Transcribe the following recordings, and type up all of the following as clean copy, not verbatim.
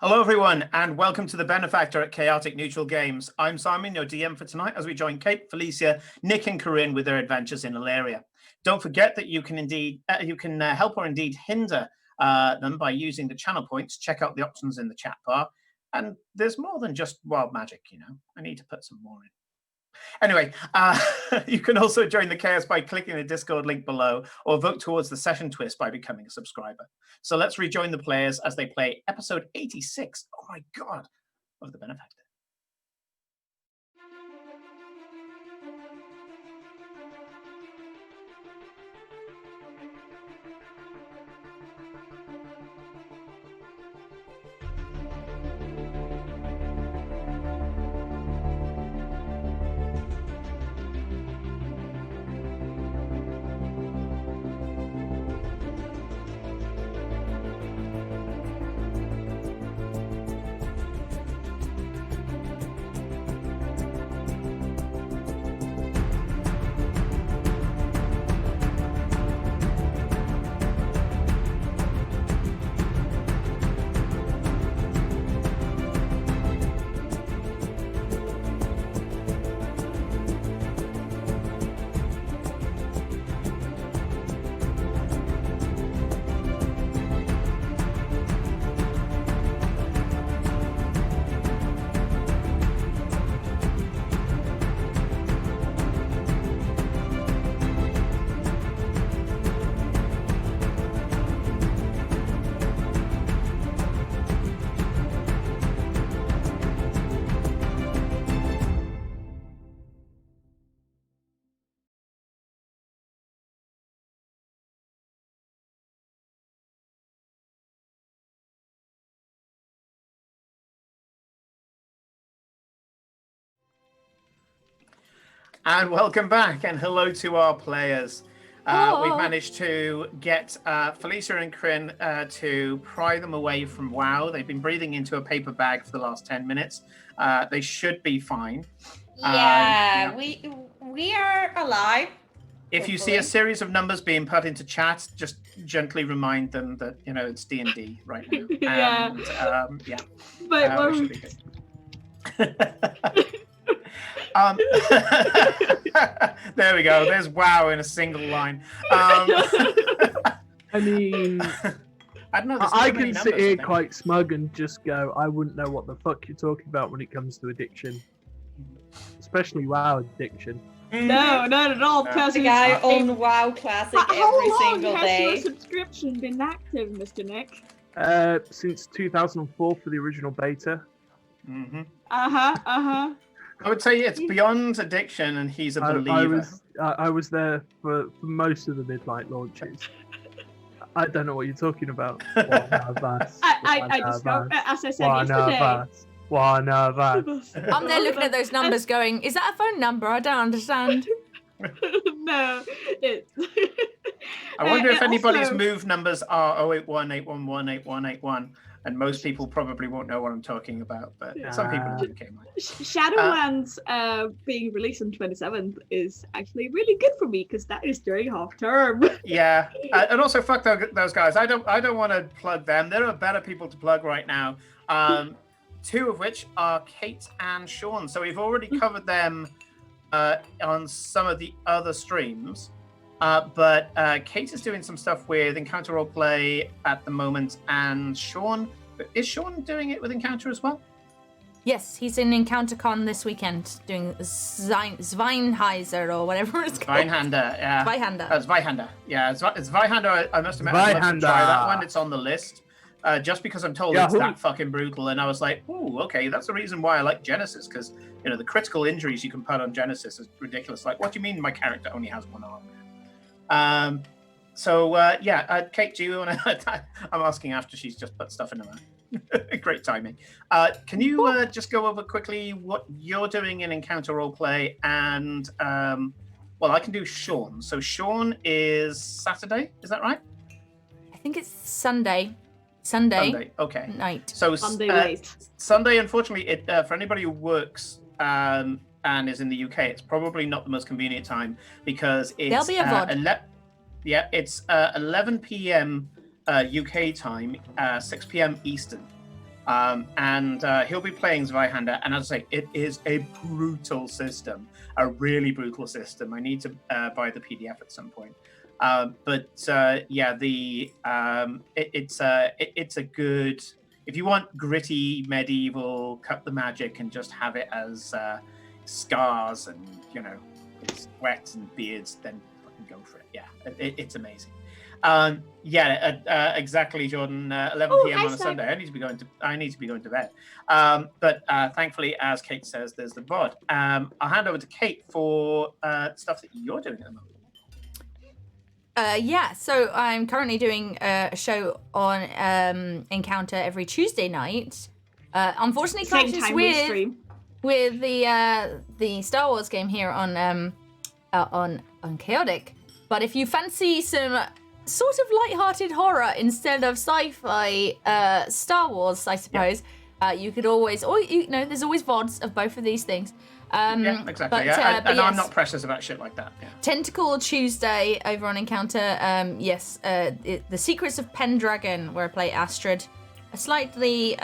Hello, everyone, and welcome to the Benefactor at Chaotic Neutral Games. I'm Simon, your DM for tonight, as we join Kate, Felicia, Nick, and Corinne with their adventures in Ilaria. Don't forget that you can help or indeed hinder them by using the channel points. Check out the options in the chat bar. And there's more than just wild magic, you know. I need to put some more in. Anyway, you can also join the chaos by clicking the Discord link below or vote towards the session twist by becoming a subscriber. So let's rejoin the players as they play episode 86, oh my god, of the Benefactor. And welcome back, and hello to our players. We've managed to get Felicia and Corinne to pry them away from WoW. They've been breathing into a paper bag for the last 10 minutes. They should be fine. Yeah, we are alive. If you see a series of numbers being put into chat, just gently remind them that, you know, it's D&D right now. Yeah. And, yeah. But we should be good. There we go. There's WoW in a single line. I mean, I don't know. I can sit here quite smug and just go, I wouldn't know what the fuck you're talking about when it comes to addiction. Especially WoW addiction. no, not at all. There's a guy on WoW Classic every single How long day. has your subscription been active, Mr. Nick? Since 2004 for the original beta. Mm-hmm. I would say it's beyond addiction, and he's a believer. I was there for most of the midnight launches. I don't know what you're talking about. I just go, as I said yesterday. I'm there looking at those numbers going, is that a phone number? I don't understand. No. I wonder if anybody's move numbers are 081 811 8181, and most people probably won't know what I'm talking about, but some people do. Shadowlands being released on 27th is actually really good for me because that is during half term. Yeah, and also fuck those guys. I don't want to plug them. There are better people to plug right now. Two of which are Kate and Sean. So we've already covered them on some of the other streams. But Kate is doing some stuff with Encounter Roleplay at the moment, and Sean, is Sean doing it with Encounter as well? Yes, he's in EncounterCon this weekend doing Zweinheiser or whatever it's called. Zweinhander, yeah. Zweihander. Yeah, Zweihander. I must admit, I'd love to try that one. It's on the list. Just because I'm told it's that fucking brutal, and I was like, "Ooh, okay, that's the reason why I like Genesis, because you know the critical injuries you can put on Genesis is ridiculous. Like, what do you mean my character only has one arm?" Kate, do you want to? I'm asking after she's just put stuff in her mouth. Great timing. Can you just go over quickly what you're doing in Encounter Roleplay? And, well, I can do Sean. So Sean is Saturday, is that right? I think it's Sunday. Sunday. Okay. Night. So Sunday late. Sunday, unfortunately, for anybody who works and is in the UK, it's probably not the most convenient time because it's There'll be a VOD. It's 11 p.m. UK time, 6 p.m. Eastern, and he'll be playing Zweihander. And as I say, it is a brutal system, a really brutal system. I need to buy the PDF at some point. It's a good, if you want gritty medieval, cut the magic and just have it as scars and sweat and beards, then fucking go for it. Yeah, it's amazing. Exactly, Jordan. 11 p.m. on a Sunday. I need to be going to bed. But thankfully, as Kate says, there's the VOD. I'll hand over to Kate for stuff that you're doing at the moment. So I'm currently doing a show on Encounter every Tuesday night. Unfortunately, clashes with the Star Wars game here on Chaotic. But if you fancy some sort of light-hearted horror instead of sci-fi Star Wars, I suppose, you could always, there's always VODs of both of these things. Exactly. I'm not precious about shit like that. Yeah. Tentacle Tuesday over on Encounter. The Secrets of Pendragon, where I play Astrid. A slightly,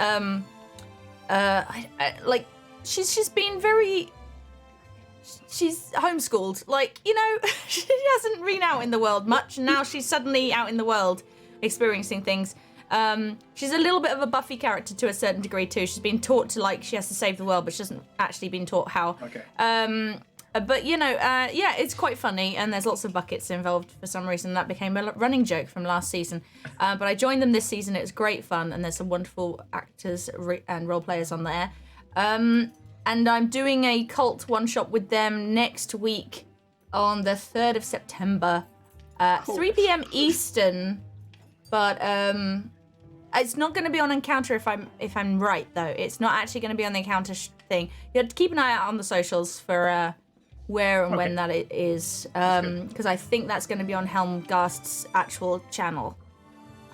she's been very. She's homeschooled. She hasn't been out in the world much. And now she's suddenly out in the world, experiencing things. She's a little bit of a Buffy character to a certain degree too. She's been taught to she has to save the world, but she hasn't actually been taught how. Okay. It's quite funny, and there's lots of buckets involved for some reason. That became a running joke from last season. But I joined them this season. It was great fun, and there's some wonderful actors and role players on there. And I'm doing a cult one-shot with them next week on the 3rd of September, 3 p.m. Eastern. But it's not going to be on Encounter if I'm right, though. It's not actually going to be on the Encounter thing. You have to keep an eye out on the socials for where and when that is, because I think that's going to be on Helmgast's actual channel.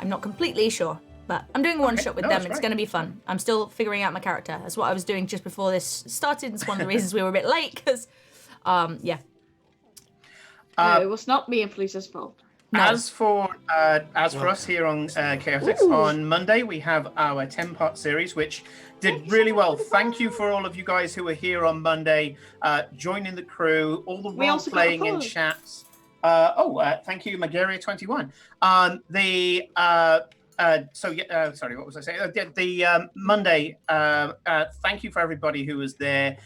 I'm not completely sure, but I'm doing one shot with them. It's going to be fun. I'm still figuring out my character. That's what I was doing just before this started. It's one of the reasons we were a bit late, because, it was not me and Felicia's fault. No. As for us here on Chaotix, on Monday we have our 10-part series, which did really well. Thank you for all of you guys who were here on Monday, joining the crew, all the role playing in chats. Thank you, Magaria21. Sorry, what was I saying? The Monday, thank you for everybody who was there.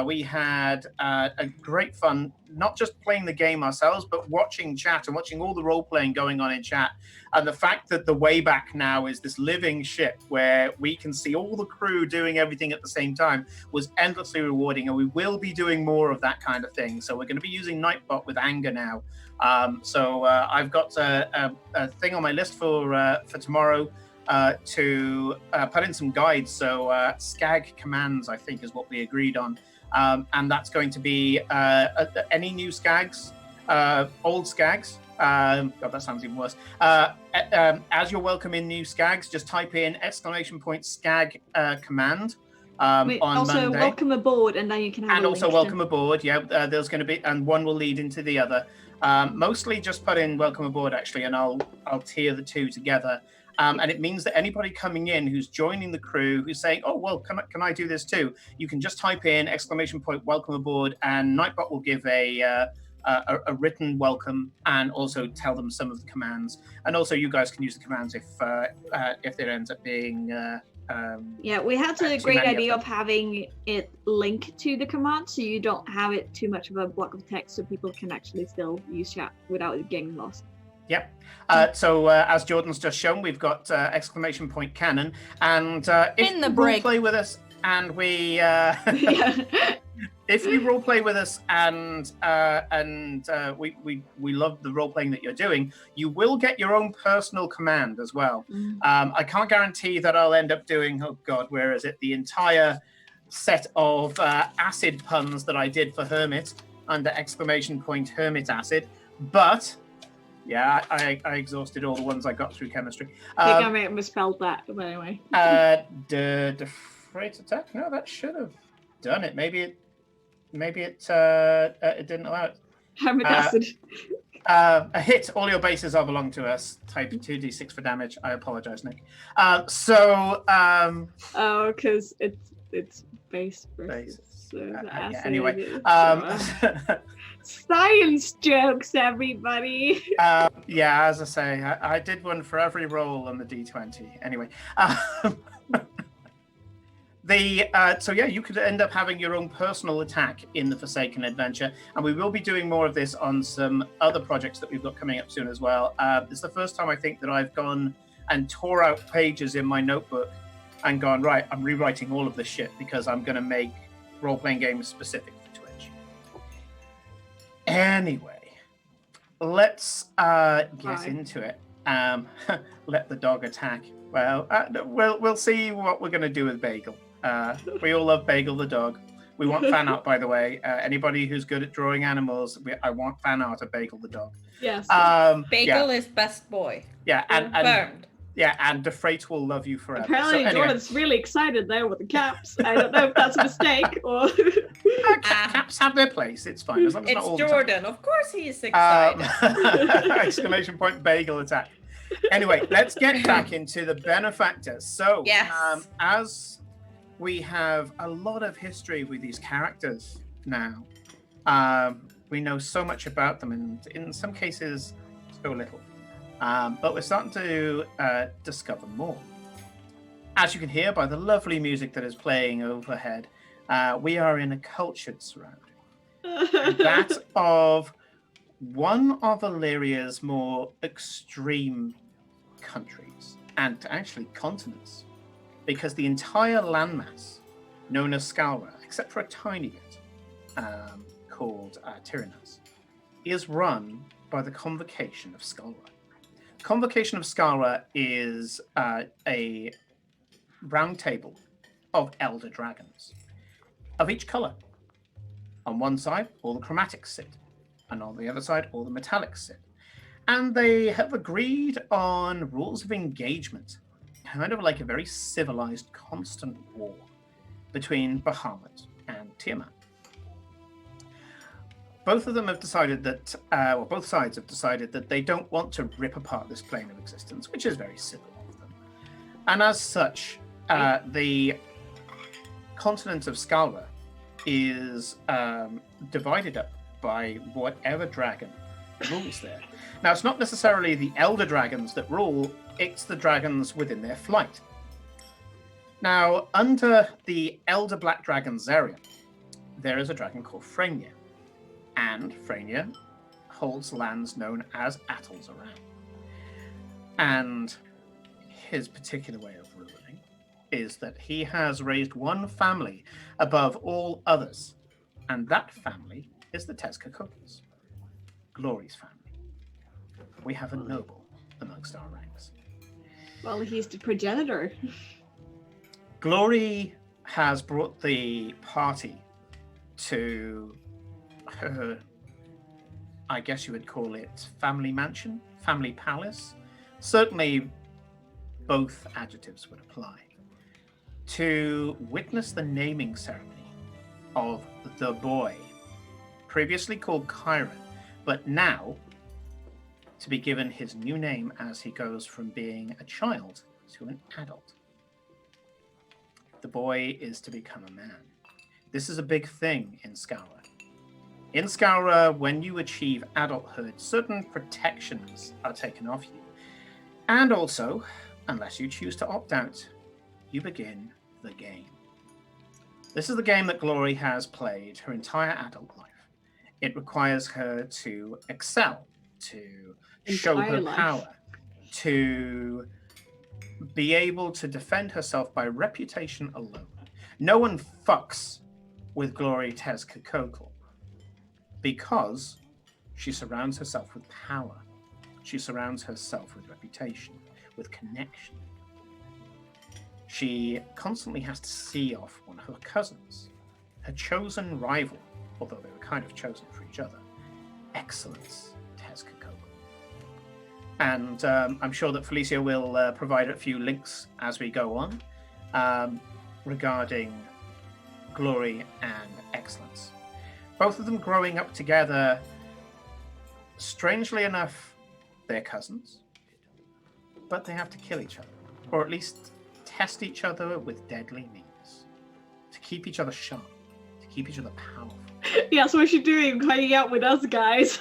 We had a great fun, not just playing the game ourselves, but watching chat and watching all the role-playing going on in chat. And the fact that the Wayback now is this living ship where we can see all the crew doing everything at the same time was endlessly rewarding. And we will be doing more of that kind of thing. So we're going to be using Nightbot with Anger now. I've got a thing on my list for tomorrow to put in some guides. So Skag commands, I think, is what we agreed on. And that's going to be any new Skags, old Skags. God, that sounds even worse. As you're welcoming new Skags, just type in !Skag command. On also Monday. Welcome aboard, and then you can have. And also welcome aboard. Yeah, there's going to be, and one will lead into the other. Mostly just put in welcome aboard actually, and I'll tier the two together. And it means that anybody coming in who's joining the crew, who's saying, "Oh well, can I do this too?" You can just type in !Welcome aboard, and Nightbot will give a written welcome and also tell them some of the commands. And also you guys can use the commands if there ends up being. We had a great idea of having it linked to the command, so you don't have it too much of a block of text, so people can actually still use chat without it getting lost. Yep. As Jordan's just shown, we've got !Cannon, and if In the you brig. play with us, and we if you role play with us and we love the role playing that you're doing, you will get your own personal command as well. I can't guarantee that I'll end up doing, oh God, where is it? The entire set of acid puns that I did for Hermit under ! Hermit acid. But yeah, I exhausted all the ones I got through chemistry. I think I may have misspelled that, but anyway. Defrate attack? No, that should have done it. Maybe it didn't allow it. Hermit acid. A hit. All your bases are belong to us. Type 2d6 for damage. I apologize, Nick. Oh, because it's base versus. So the acid anyway, is, science jokes, everybody. Yeah, as I say, I did one for every roll on the d20. Anyway. So yeah, you could end up having your own personal attack in the Forsaken adventure, and we will be doing more of this on some other projects that we've got coming up soon as well. It's the first time I think that I've gone and tore out pages in my notebook and gone, right, I'm rewriting all of this shit because I'm going to make role-playing games specific for Twitch. Anyway, let's get into it. Let the dog attack. Well, we'll see what we're going to do with Bagel. We all love Bagel the dog. We want fan art, by the way. Anybody who's good at drawing animals, I want fan art of Bagel the dog. Yes. Bagel is best boy. Yeah, and Confirmed. yeah, and Defrate will love you forever. Apparently, so, anyway. Jordan's really excited there with the caps. I don't know if that's a mistake or. Caps have their place. It's fine. As long as It's not all Jordan. Of course he is excited. Exclamation point! Bagel attack. Anyway, let's get back into the Benefactor. So, Yes. As we have a lot of history with these characters now, we know so much about them, and in some cases, so little. But we're starting to discover more. As you can hear by the lovely music that is playing overhead, we are in a cultured surrounding. That of one of Illyria's more extreme countries, and actually continents, because the entire landmass known as Scalra, except for a tiny bit called Tyrannus, is run by the Convocation of Scalra. Convocation of Scalra is a round table of elder dragons of each color. On one side, all the chromatics sit, and on the other side, all the metallics sit. And they have agreed on rules of engagement, kind of like a very civilized, constant war between Bahamut and Tiamat. Both of them have decided that, both sides have decided that they don't want to rip apart this plane of existence, which is very civil of them. And as such, the continent of Scalra is divided up by whatever dragon rules there. Now, it's not necessarily the elder dragons that rule, it's the dragons within their flight. Now, under the elder black dragon Zerion, there is a dragon called Freynia, and Freynia holds lands known as Atolls around. And his particular way of ruling is that he has raised one family above all others, and that family is the Tezcacotls, Glory's family. We have a noble amongst our ranks. Well, he's the progenitor. Glory has brought the party to her, I guess you would call it, family mansion, family palace. Certainly both adjectives would apply. To witness the naming ceremony of the boy, previously called Chiron, but now to be given his new name as he goes from being a child to an adult. The boy is to become a man. This is a big thing in Scalra. In Scalra, when you achieve adulthood, certain protections are taken off you. And also, unless you choose to opt out, you begin the game. This is the game that Glory has played her entire adult life. It requires her to excel, to show her power, to be able to defend herself by reputation alone. No one fucks with Glory Tezcatlipoca because she surrounds herself with power. She surrounds herself with reputation, with connection. She constantly has to see off one of her cousins, her chosen rival, although they were kind of chosen for each other, Excellence Tezcatlipoca. And I'm sure that Felicia will provide a few links as we go on regarding Glory and Excellence. Both of them growing up together, strangely enough, they're cousins, but they have to kill each other, or at least test each other with deadly means to keep each other sharp, to keep each other powerful. Yeah, that's what she's doing, hanging out with us guys.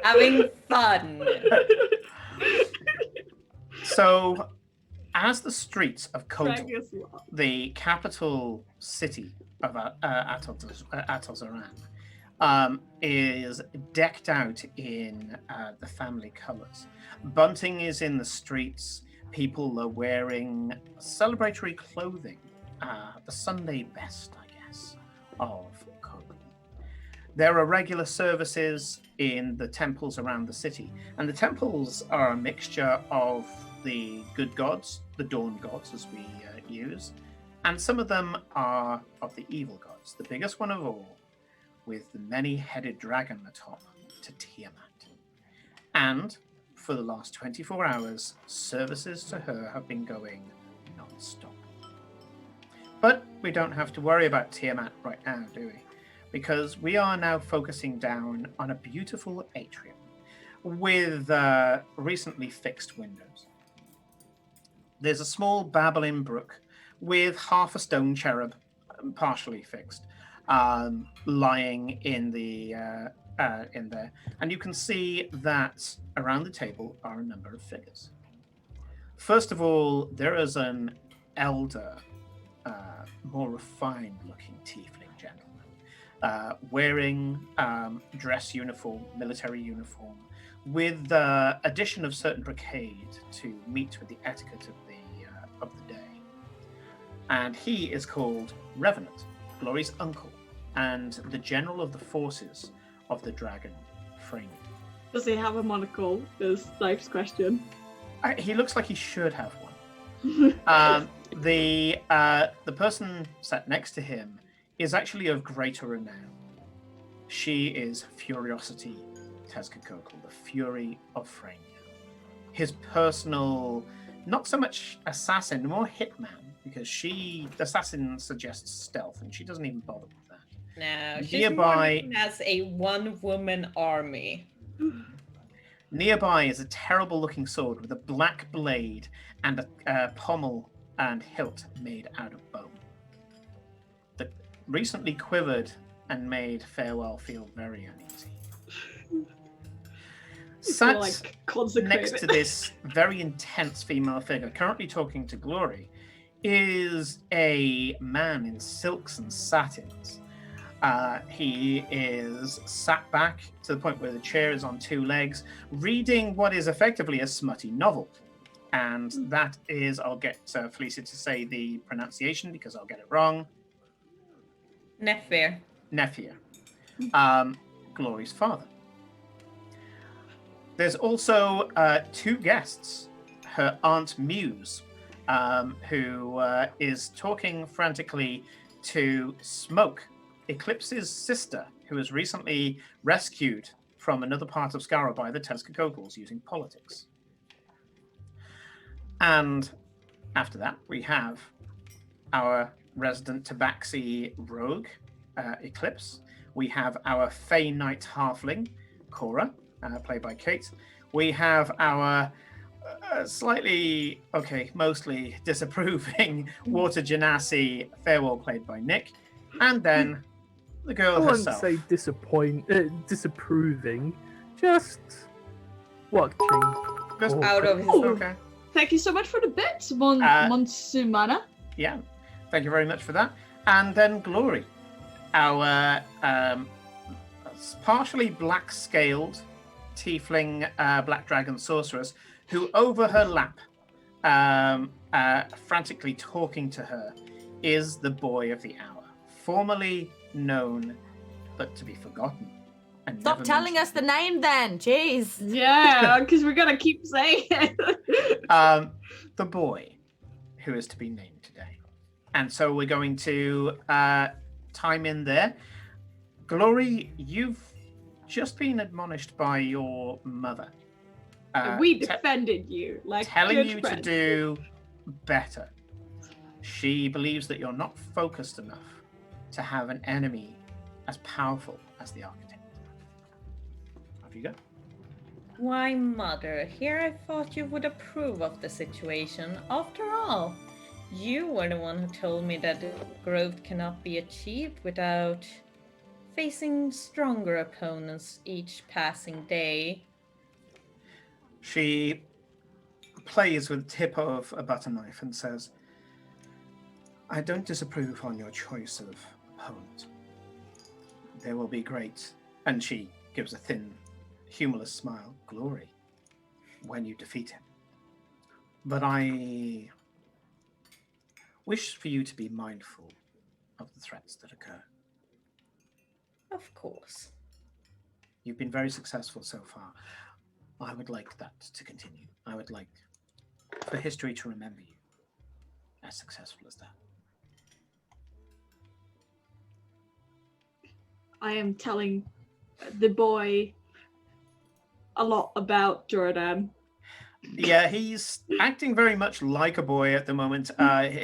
Having fun. So, as the streets of Kotal, Drag us along. the capital city of Atozaran, is decked out in the family colours. Bunting is in the streets. People are wearing celebratory clothing, the Sunday best, I guess, of Kotal. There are regular services in the temples around the city, and the temples are a mixture of the good gods, the dawn gods as we use, and some of them are of the evil gods. The biggest one of all, with the many-headed dragon atop, to Tiamat. And for the last 24 hours, services to her have been going non-stop. But we don't have to worry about Tiamat right now, do we? Because we are now focusing down on a beautiful atrium with recently fixed windows. There's a small babbling brook with half a stone cherub, partially fixed, lying in there, and you can see that around the table are a number of figures. First of all, there is an elder, more refined-looking tiefling gentleman, wearing dress uniform, military uniform, with addition of certain brocade to meet with the etiquette of the day. And he is called Revenant, Glory's uncle, and the general of the forces of the dragon framing. Does he have a monocle? Is life's question. He looks like he should have one. The person sat next to him is actually of greater renown. She is Furiosity Tezcatlipoca, the Fury of Frania. His personal, not so much assassin, more hitman, because assassin suggests stealth, and she doesn't even bother with that. No, she's Nearby- more known as a one-woman army. Nearby is a terrible-looking sword with a black blade and a pommel and hilt made out of bone. That recently quivered and made Farewell feel very uneasy. Sat next to this very intense female figure, currently talking to Glory, is a man in silks and satins. He is sat back to the point where the chair is on two legs, reading what is effectively a smutty novel. And that is, I'll get Felicia to say the pronunciation because I'll get it wrong. Nefir. Nefir, Glory's father. There's also two guests, her Aunt Muse, who is talking frantically to Smoke, Eclipse's sister, who was recently rescued from another part of Skara by the Tezcatlipoca using politics. And after that, we have our resident Tabaxi rogue, Eclipse. We have our Fey Knight halfling, Cora, played by Kate. We have our mostly disapproving Water Genasi Farewell, played by Nick. And then the girl I wouldn't herself. say disapproving, just watching. Just Out of his... Okay. Thank you so much for the bits, Monsumana. Yeah, thank you very much for that. And then Glory, our partially black-scaled tiefling black dragon sorceress, who over her lap, frantically talking to her, is the boy of the hour. formerly known but to be forgotten. And Stop never telling us the name then. Jeez. Yeah, because we're gonna keep saying it. The boy who is to be named today. And so we're going to time in there. Glory, you've just been admonished by your mother. We defended you, like telling good you friends. to do better. She believes that you're not focused enough to have an enemy as powerful as the architect. Off you go. Why, Mother, here I thought you would approve of the situation. After all, you were the one who told me that growth cannot be achieved without facing stronger opponents each passing day. She plays with the tip of a butter knife and says, I don't disapprove on your choice of opponent. There will be great, and she gives a thin, humorless smile, glory when you defeat him. But I wish for you to be mindful of the threats that occur. Of course. You've been very successful so far. I would like that to continue. I would like for history to remember you as successful as that. I am telling the boy a lot about Jordan. Yeah, he's acting very much like a boy at the moment.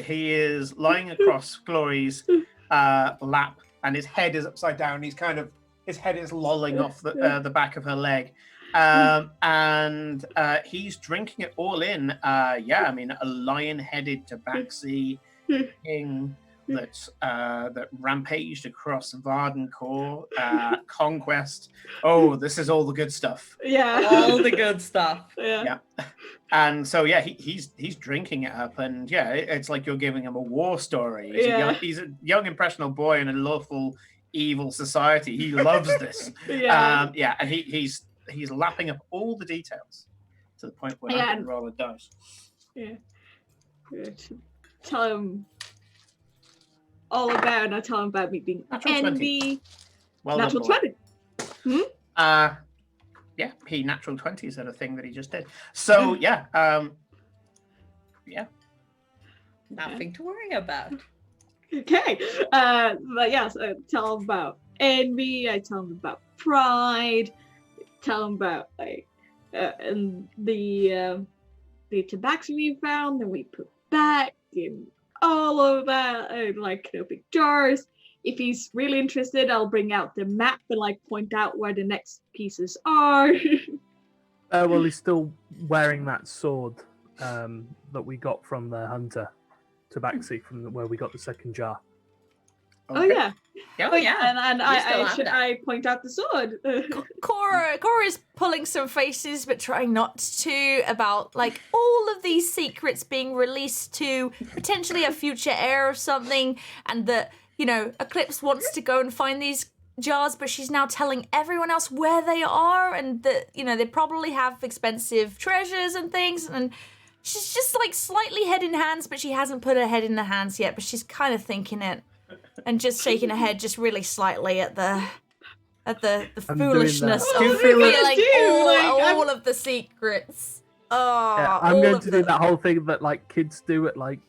He is lying across Glory's lap, and his head is upside down. His head is lolling off the back of her leg, and he's drinking it all in. Yeah, I mean, a lion-headed tabaxi king that rampaged across Vardencore, conquest. Oh, this is all the good stuff. Yeah. All the good stuff. Yeah. And so yeah, he's drinking it up, and yeah, it's like you're giving him a war story. He's a young impressionable boy in a lawful evil society. He loves this. Yeah. And he's lapping up all the details to the point where I can roll a dice. Yeah. Tell him all about, and I tell him about me being Natural 20. envy. Well Natural done, boy. 20. Yeah, he natural 20s are a thing that he just did. So yeah, Nothing to worry about. Okay. But yeah, so I tell him about envy, I tell him about pride, tell him about like and the tobacco we found and we put back and all of that, and like big jars. If he's really interested, I'll bring out the map and like point out where the next pieces are. Well, he's still wearing that sword that we got from the hunter, Tabaxi, from where we got the second jar. Oh yeah. Oh yeah. And You still have that. I point out the sword. Cora is pulling some faces, but trying not to, about like all of these secrets being released to potentially a future heir of something, and that, you know, Eclipse wants to go and find these jars, but she's now telling everyone else where they are, and that, you know, they probably have expensive treasures and things, and she's just like slightly head in hands, but she hasn't put her head in the hands yet, but she's kind of thinking it and just shaking her head just really slightly at the foolishness that. of Like, all of the secrets. Oh, Yeah, I'm all going of to the- do that whole thing that like kids do at like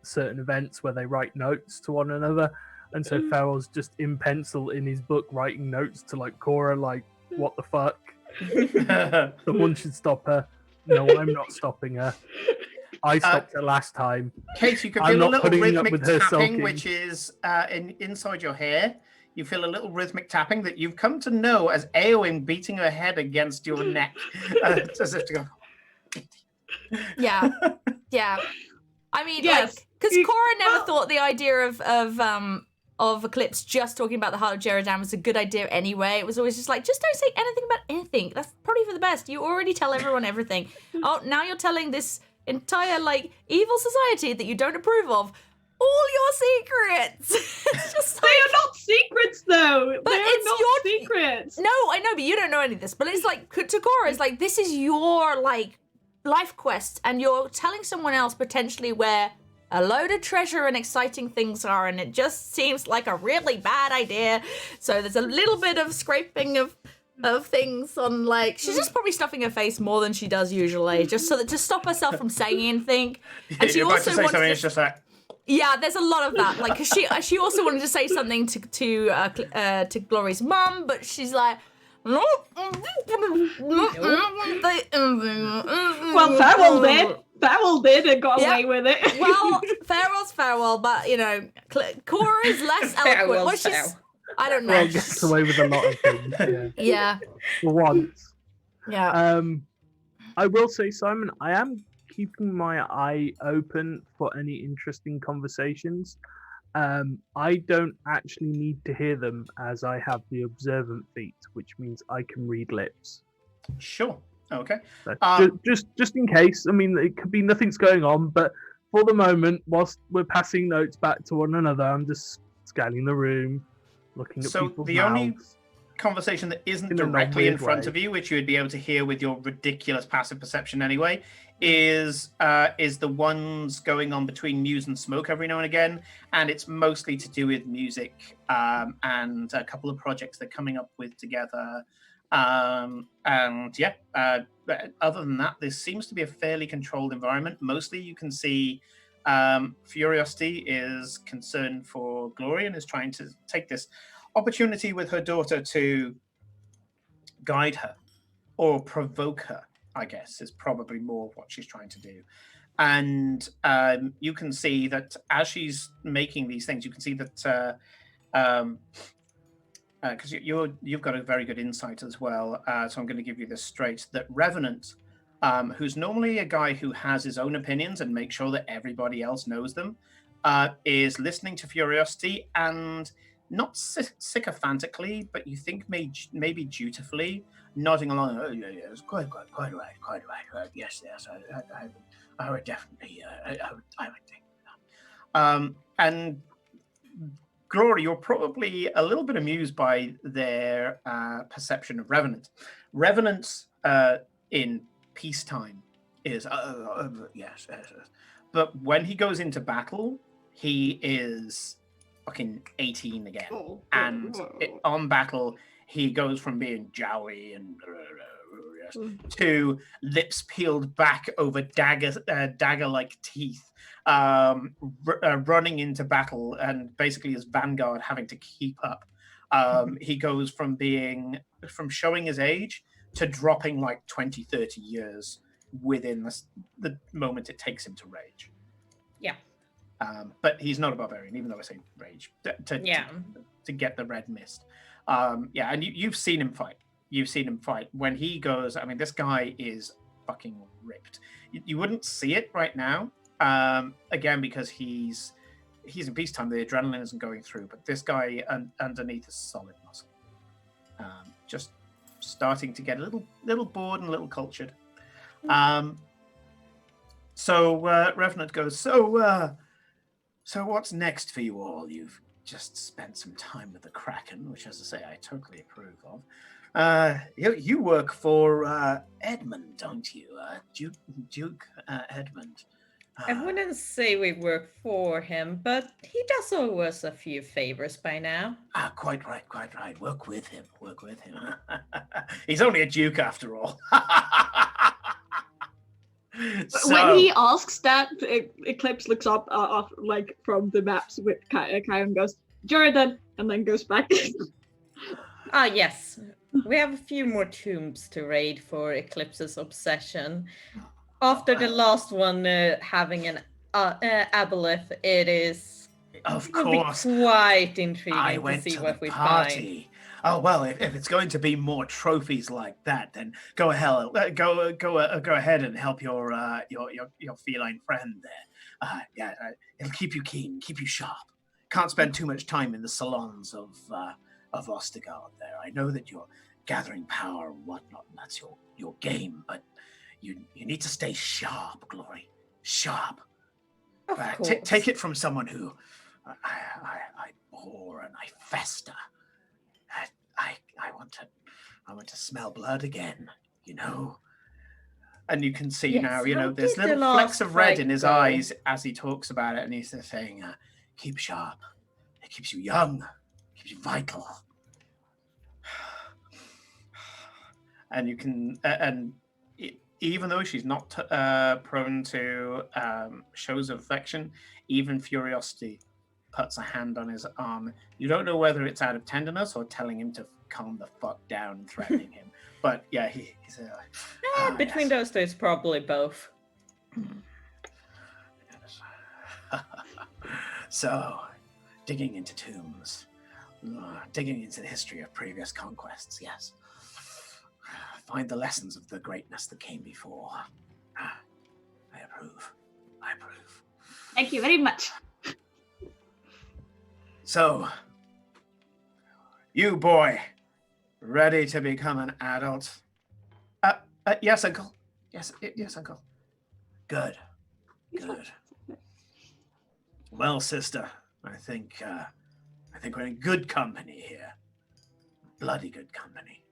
certain events where they write notes to one another, and so Farrell's just in pencil in his book writing notes to like Cora, like, what the fuck? Someone should stop her. No, I'm not stopping her. I stopped her last time. Kate, you can I'm feel a not little putting up rhythmic with her tapping, sulking. which is inside your hair. You feel a little rhythmic tapping that you've come to know as Eowyn beating her head against your neck, as if to go. Yeah. I mean, Yes. like, because Cora never thought the idea of Eclipse just talking about the heart of Jeradan was a good idea anyway. It was always just like, just don't say anything about anything. That's probably for the best. You already tell everyone everything. Oh, now you're telling this entire, like, evil society that you don't approve of all your secrets. It's just They like, are not secrets, though. But They are it's not your- secrets. no, I know, but you don't know any of this. But it's like, to Cora, it's like, this is your, like, life quest, and you're telling someone else potentially where a load of treasure and exciting things are, and it just seems like a really bad idea. So there's a little bit of scraping of things on, like, she's just probably stuffing her face more than she does usually, just so that to stop herself from saying anything. And she You're about also to say wants something. to, It's just like, yeah, there's a lot of that. Like, 'cause she also wanted to say something to Glory's mum, but she's like, no. Well, Farrell did and got away with it. Well, Farewell's farewell, but you know, Cora's less eloquent. Well, she's, I don't know. Well, gets away with a lot of things. Yeah. Yeah. For once. Yeah. I will say, Simon, I am keeping my eye open for any interesting conversations. I don't actually need to hear them, as I have the observant feat, which means I can read lips. sure. Okay. So just in case. I mean, it could be nothing's going on, but for the moment, whilst we're passing notes back to one another, I'm just scanning the room, looking at So people's the only mouths. conversation that isn't In a directly in non-weird front way. of you, which you would be able to hear with your ridiculous passive perception anyway, is the ones going on between Muse and Smoke every now and again, and it's mostly to do with music and a couple of projects they're coming up with together. But other than that, this seems to be a fairly controlled environment. Mostly you can see Furiosity is concerned for Glory and is trying to take this opportunity with her daughter to guide her or provoke her, I guess, is probably more what she's trying to do. And you can see that as she's making these things, you can see that because you've got a very good insight as well. So I'm going to give you this straight: that Revenant, who's normally a guy who has his own opinions and makes sure that everybody else knows them, is listening to Furiosity and not sycophantically, but you think maybe dutifully, nodding along. Oh, yeah, it's quite right. Yes, I would definitely, I would think that. And Glory, you're probably a little bit amused by their perception of Revenant. Revenants in peacetime is yes, but when he goes into battle, he is fucking 18 again, and on battle he goes from being jowly and to lips peeled back over dagger-like teeth, running into battle, and basically his vanguard having to keep up. He goes from showing his age to dropping like 20-30 years within the moment it takes him to rage. Yeah. But he's not a barbarian, even though I say rage, to get the red mist. And you've seen him fight. You've seen him fight. When he goes, I mean, this guy is fucking ripped. You wouldn't see it right now, again, because he's in peacetime. The adrenaline isn't going through, but this guy underneath is solid muscle. Just starting to get a little bored and a little cultured. So Revenant goes, so what's next for you all? You've just spent some time with the Kraken, which, as I say, I totally approve of. You work for Edmund, don't you? Duke Edmund. I wouldn't say we work for him, but he does owe us a few favors by now. Quite right. Work with him. He's only a duke after all. When he asks that, Eclipse looks up like from the maps with Kai and goes, Jordan, and then goes back. Yes. We have a few more tombs to raid for Eclipse's obsession. After the last one having an aboleth, it is of course quite intriguing I went to see to what the we party. find. Oh well, if it's going to be more trophies like that, then go ahead and help your feline friend there. It'll keep you keen, keep you sharp. Can't spend too much time in the salons of Ostergard there. I know that you're gathering power and whatnot, and that's your game, but you need to stay sharp, Glory. Sharp. Of course. Take it from someone who I bore and I fester. I want to smell blood again, you know. And you can see Yes, now, how there's did the little flecks last of red in fight his go? eyes as he talks about it, and he's saying, keep sharp. It keeps you young. It keeps you vital. And you can, even though she's not prone to shows of affection, even Curiosity puts a hand on his arm. You don't know whether it's out of tenderness or telling him to calm the fuck down and threatening him. But yeah, he's Between those two, it's probably both. So, digging into tombs, digging into the history of previous conquests, yes. Find the lessons of the greatness that came before. I approve. I approve. Thank you very much. So, you boy, ready to become an adult? Yes, uncle. Yes, uncle. Good. Good. Well, sister, I think we're in good company here. Bloody good company.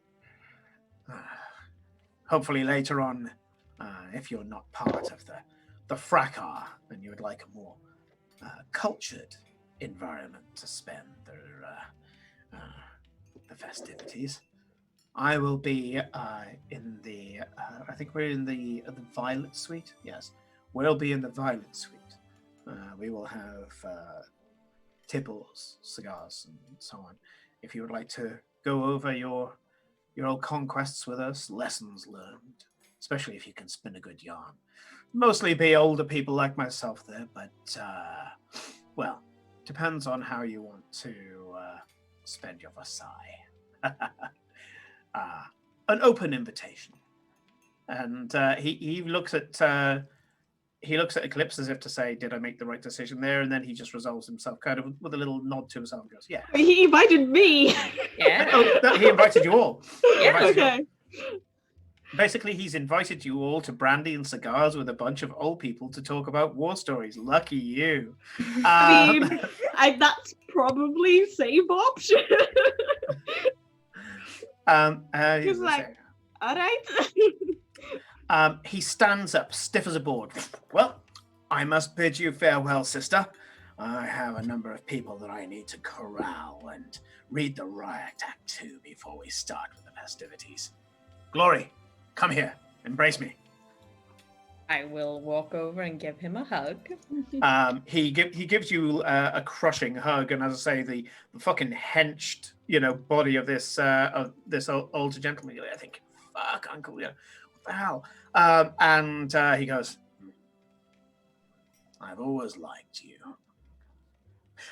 Hopefully later on, if you're not part of the fracas and you would like a more cultured environment to spend the festivities, I will be in the. I think we're in the Violet Suite. Yes, we'll be in the Violet Suite. We will have tipple,s, cigars, and so on. If you would like to go over your old conquests with us, lessons learned, especially if you can spin a good yarn. Mostly be older people like myself there, but well, depends on how you want to spend your Versailles. An open invitation. And he looks at Eclipse as if to say, "Did I make the right decision there?" And then he just resolves himself, kind of with a little nod to himself, and goes, "Yeah." He invited me. Yeah. Oh, no, he invited you all. Yeah. Okay. Basically, he's invited you all to brandy and cigars with a bunch of old people to talk about war stories. Lucky you. I mean, that's probably safe option. He's like, all right. He stands up, stiff as a board. Well, I must bid you farewell, sister. I have a number of people that I need to corral and read the riot act to before we start with the festivities. Glory, come here. Embrace me. I will walk over and give him a hug. He gives you a crushing hug, and as I say, the fucking henched, body of this older gentleman. I think, fuck, uncle, what the hell? And he goes, I've always liked you.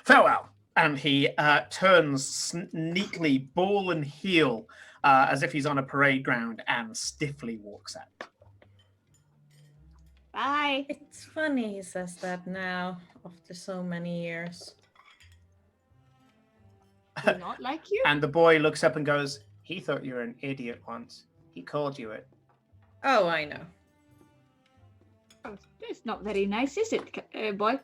Farewell. And he turns neatly, ball and heel, as if he's on a parade ground, and stiffly walks out. Bye. It's funny he says that now, after so many years. Do not like you? And the boy looks up and goes, he thought you were an idiot once. He called you it. Oh, I know. Oh, it's not very nice, is it, boy?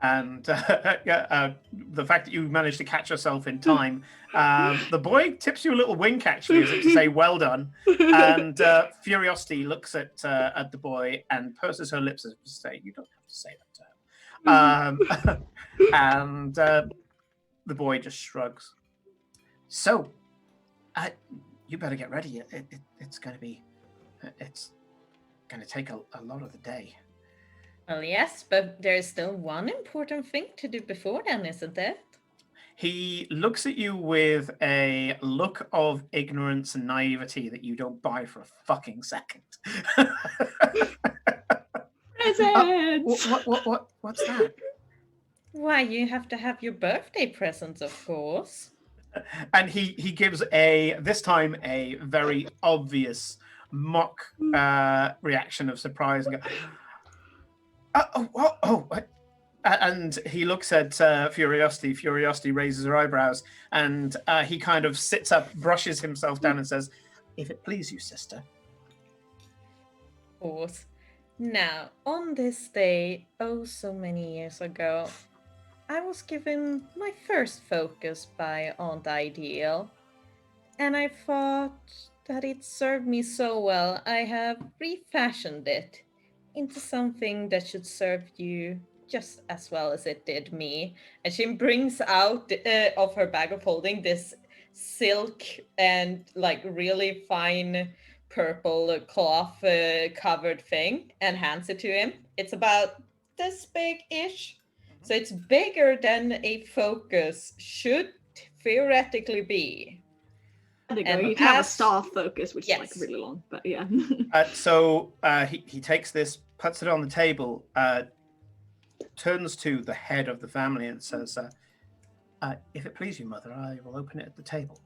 And the fact that you managed to catch yourself in time, the boy tips you a little wink, actually, as if to say, well done. And Curiosity looks at the boy and purses her lips as if to say, you don't have to say that to him. And the boy just shrugs. So, you better get ready. It's going to take a lot of the day. Well, yes, but there's still one important thing to do before then, isn't there? He looks at you with a look of ignorance and naivety that you don't buy for a fucking second. Presents! What's that? Why, you have to have your birthday presents, of course. And he gives this time a very obvious mock reaction of surprise and go, and he looks at Curiosity. Curiosity raises her eyebrows, and he kind of sits up, brushes himself down, and says, "If it please you, sister." Of course. Now, on this day, oh so many years ago, I was given my first focus by Aunt Ideal, and I thought that it served me so well, I have refashioned it into something that should serve you just as well as it did me. And she brings out of her bag of holding this silk and like really fine purple cloth covered thing and hands it to him. It's about this big-ish. So it's bigger than a focus should theoretically be. There you go. And You can have a as- staff focus, which is like Yes. really long, but yeah. So he takes this, puts it on the table, turns to the head of the family and says, if it please you, mother, I will open it at the table.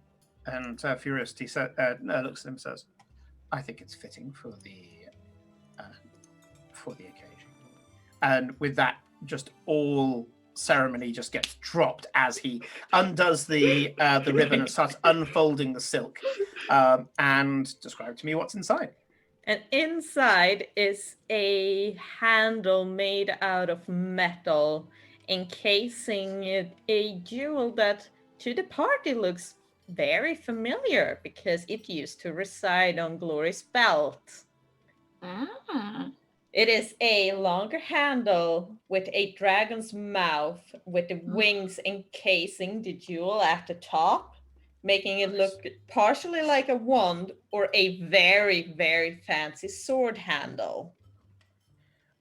And Furiosity looks at him and says, I think it's fitting for the occasion. And with that, just all ceremony just gets dropped as he undoes the ribbon and starts unfolding the silk. And describe to me what's inside. And inside is a handle made out of metal, encasing a jewel that to the party looks very familiar because it used to reside on Glory's belt. Ah. It is a longer handle with a dragon's mouth with the wings encasing the jewel at the top, making it look partially like a wand or a very, very fancy sword handle.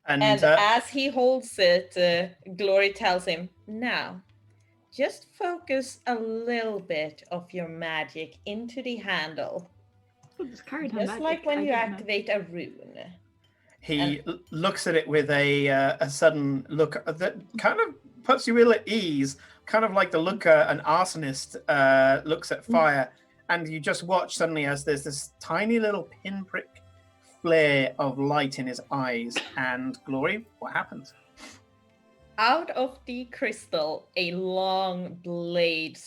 And as he holds it, Glory tells him, now, just focus a little bit of your magic into the handle. Just like when you activate a rune. He looks at it with a sudden look that kind of puts you ill at ease, kind of like the look an arsonist looks at fire. And you just watch suddenly as there's this tiny little pinprick flare of light in his eyes. And Glory, what happens? Out of the crystal, a long blade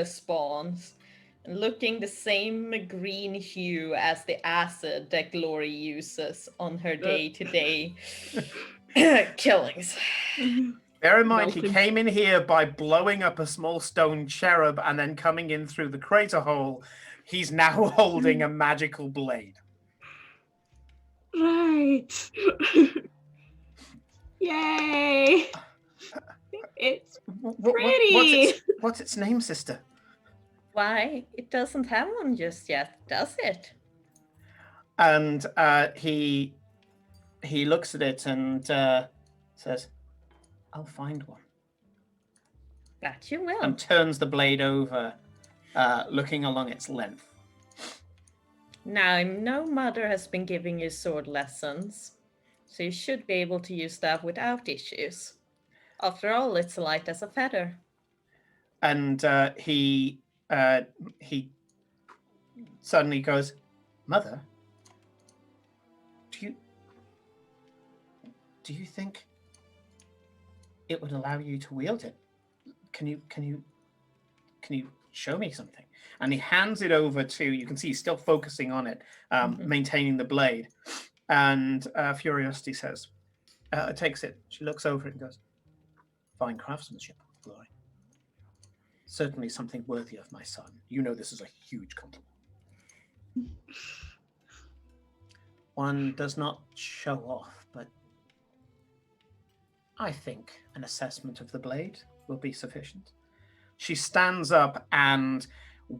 spawns, looking the same green hue as the acid that Glory uses on her day-to-day killings. Bear in mind, he came in here by blowing up a small stone cherub and then coming in through the crater hole. He's now holding a magical blade. Right. Yay! It's pretty. What's its name, sister? Why, it doesn't have one just yet, does it? And he looks at it and says, I'll find one. That you will. And turns the blade over, looking along its length. Now, I know Mother has been giving you sword lessons, so you should be able to use that without issues. After all, it's light as a feather. And he suddenly goes, Mother, do you think it would allow you to wield it? Can you show me something? And he hands it over to, you can see he's still focusing on it, maintaining the blade. And Furiosity says, takes it. She looks over it and goes, fine craftsmanship, Glory. Certainly something worthy of my son. You know this is a huge compliment. One does not show off, but I think an assessment of the blade will be sufficient. She stands up and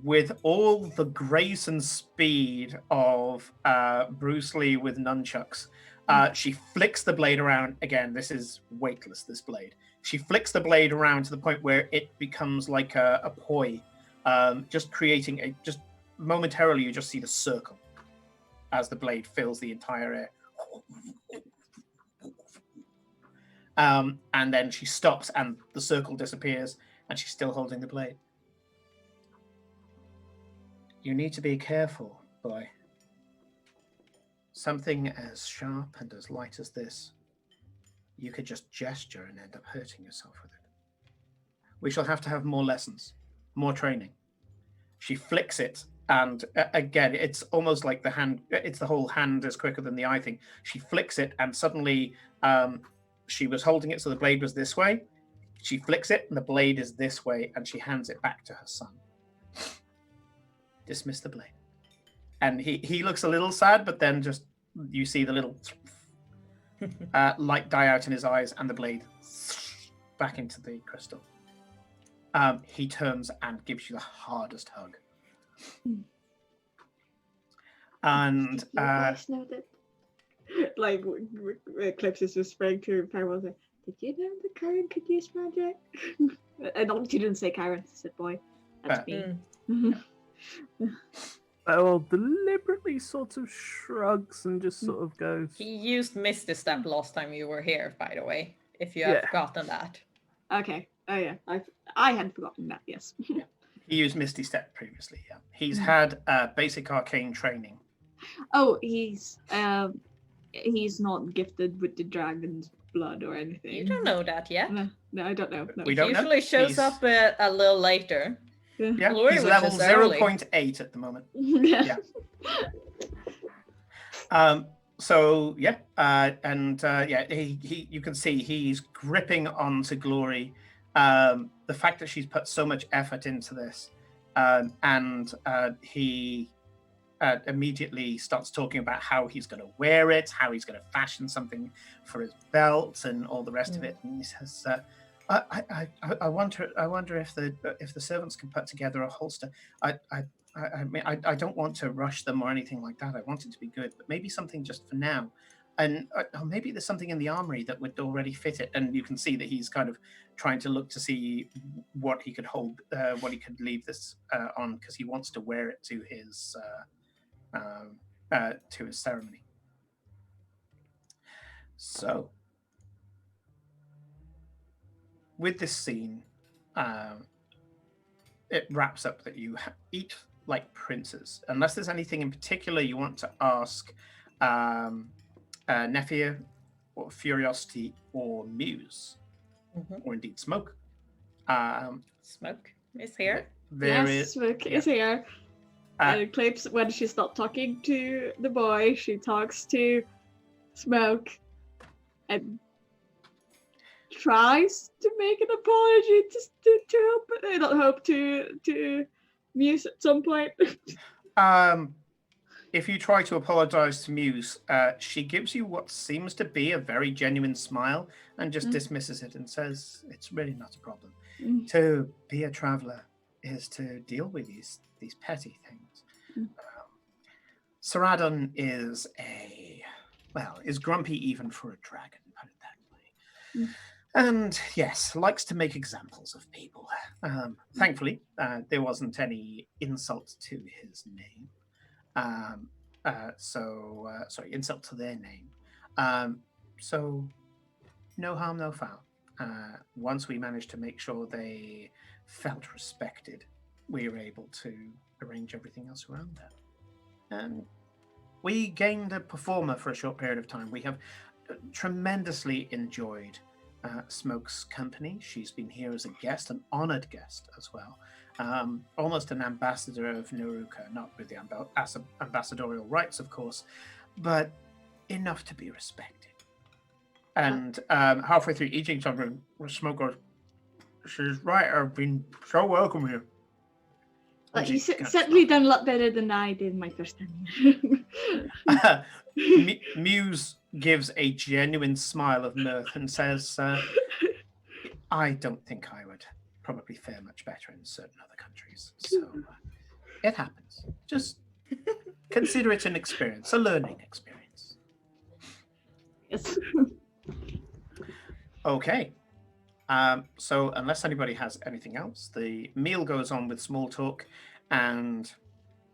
with all the grace and speed of Bruce Lee with nunchucks, she flicks the blade around. Again, this is weightless, this blade. She flicks the blade around to the point where it becomes like a poi, just creating just momentarily you just see the circle as the blade fills the entire air. And then she stops and the circle disappears and she's still holding the blade. You need to be careful, boy. Something as sharp and as light as this, you could just gesture and end up hurting yourself with it. We shall have to have more lessons, more training. She flicks it, and again, it's almost like the hand, it's the whole hand is quicker than the eye thing. She flicks it, and suddenly she was holding it so the blade was this way. She flicks it, and the blade is this way, and she hands it back to her son. Dismiss the blade. and he looks a little sad, but then just you see the little light die out in his eyes and the blade back into the crystal. He turns and gives you the hardest hug. And You guys know that. Like, Eclipse is whispering to Farewell, like, did you know that Karen could use magic? And she didn't say Karen, she said boy. That's me. Farewell deliberately sort of shrugs and just sort of goes. He used Misty Step last time you were here, by the way, if you have Yeah. forgotten that. Okay. Oh yeah, I had forgotten that. Yes. he used Misty Step previously. Yeah, he's had basic arcane training. Oh, he's not gifted with the dragon's blood or anything. You don't know that yet. No, I don't know. No. We don't know. Usually shows He's- up a little later. Yeah, Glory he's was level just early. 0.8 at the moment. Yeah. So yeah, he you can see he's gripping onto Glory. The fact that she's put so much effort into this, and he immediately starts talking about how he's going to wear it, how he's going to fashion something for his belt, and all the rest of it. And he says, I wonder if the servants can put together a holster. I mean, I don't want to rush them or anything like that. I want it to be good, but maybe something just for now. And or maybe there's something in the armory that would already fit it. And you can see that he's kind of trying to look to see what he could hold, what he could leave this on, because he wants to wear it to his ceremony. So, with this scene, it wraps up that you eat like princes, unless there's anything in particular you want to ask Nephia, or Furiosity, or Muse, or indeed Smoke. Smoke is here. There Yes, is Smoke is here. Uh, Eclipse, when she's not talking to the boy, she talks to Smoke and tries to make an apology to Muse at some point. if you try to apologize to Muse, she gives you what seems to be a very genuine smile and just dismisses it and says, "It's really not a problem. To be a traveler is to deal with these petty things." Saradon is is grumpy even for a dragon, put it that way. And yes, likes to make examples of people. Thankfully, there wasn't any insult to his name. Insult to their name. So no harm, no foul. Once we managed to make sure they felt respected, we were able to arrange everything else around that. And we gained a performer for a short period of time. We have tremendously enjoyed Smoke's company. She's been here as a guest, an honored guest as well. Almost an ambassador of Naruka, not with the ambassadorial rights, of course, but enough to be respected. And halfway through eating something, Smoke goes, "She's right, I've been so welcome here." But And you she kind of certainly done a lot better than I did my first time. Muse gives a genuine smile of mirth and says, "I don't think I would probably fare much better in certain other countries. So it happens. Just consider it an experience, a learning experience." Yes. Okay. So unless anybody has anything else, the meal goes on with small talk, and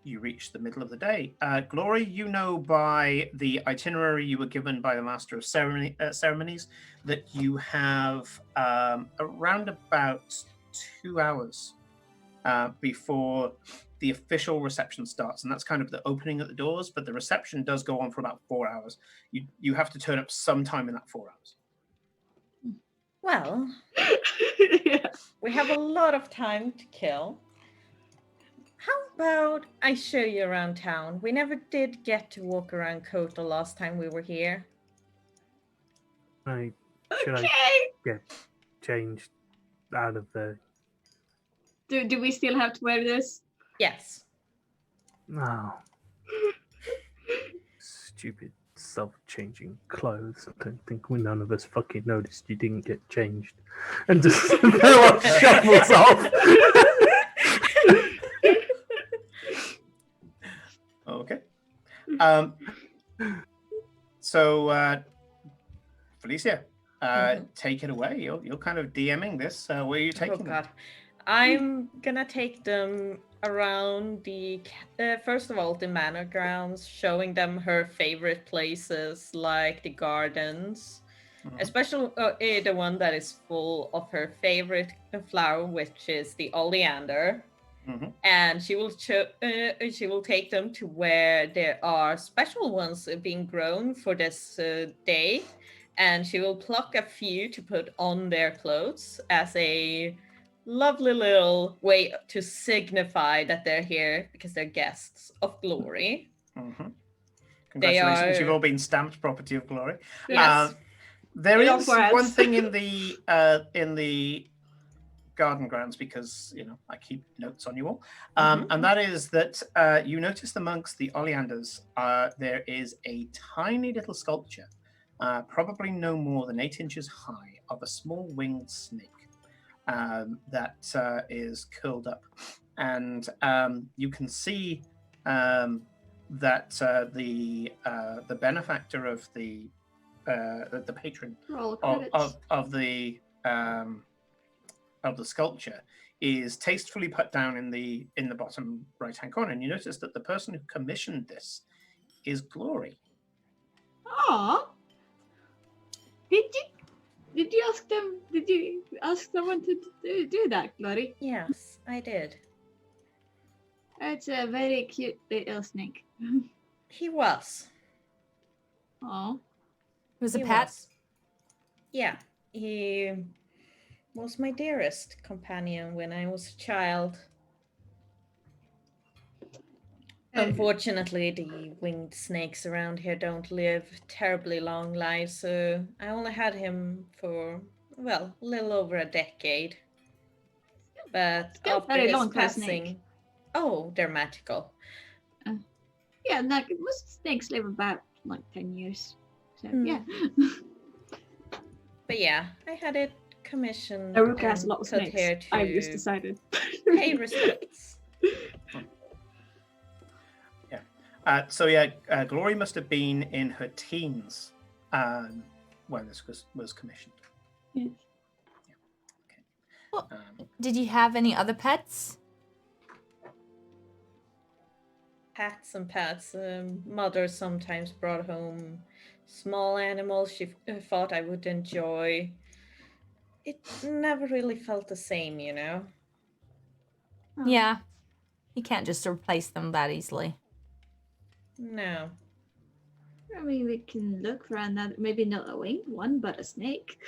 you reach the middle of the day. Glory, you know by the itinerary you were given by the Master of Ceremonies that you have around about 2 hours before the official reception starts, and that's kind of the opening at the doors, but the reception does go on for about 4 hours. You have to turn up sometime in that 4 hours. Well, Yeah. we have a lot of time to kill. How about I show you around town? We never did get to walk around Kota last time we were here. Should Okay. I get changed out of the... Do we still have to wear this? Yes. No. stupid self-changing clothes. I don't think none of us fucking noticed you didn't get changed. And just shuffles off. Okay. So, Felicia, take it away. You're kind of DMing this. Where are you taking them? God. I'm gonna take them around the first of all the manor grounds, showing them her favorite places like the gardens, especially the one that is full of her favorite flower, which is the oleander. And she will take them to where there are special ones being grown for this day, and she will pluck a few to put on their clothes as a lovely little way to signify that they're here because they're guests of Glory. Congratulations, you've all been stamped property of Glory. Yes. There is one thing in the garden grounds, because I keep notes on you all, and that is that you notice amongst the oleanders there is a tiny little sculpture, probably no more than 8 inches high, of a small winged snake that is curled up, and you can see that the benefactor of the patron of the sculpture is tastefully put down in the bottom right hand corner, and you notice that the person who commissioned this is Glory. Oh, did you ask them? Did you ask someone to do that, Glory? Yes, I did. That's a very cute little snake. He was. Oh, Was a He pet? was. Yeah, he was my dearest companion when I was a child. Unfortunately, the winged snakes around here don't live terribly long lives, so I only had him for, well, a little over a decade. But Still after very his long for a snake. passing, oh, they're magical. yeah, like most snakes live about like 10 years. So yeah. But yeah, I had it commissioned. Aruka has a and lot of put snakes. here to I've just decided. pay respects. Glory must have been in her teens when this was commissioned. Yes. Well, did you have any other pets? Pets and pets. Mother sometimes brought home small animals she thought I would enjoy. It never really felt the same, Oh. Yeah. You can't just replace them that easily. No. I mean, we can look for another, maybe not a winged one, but a snake.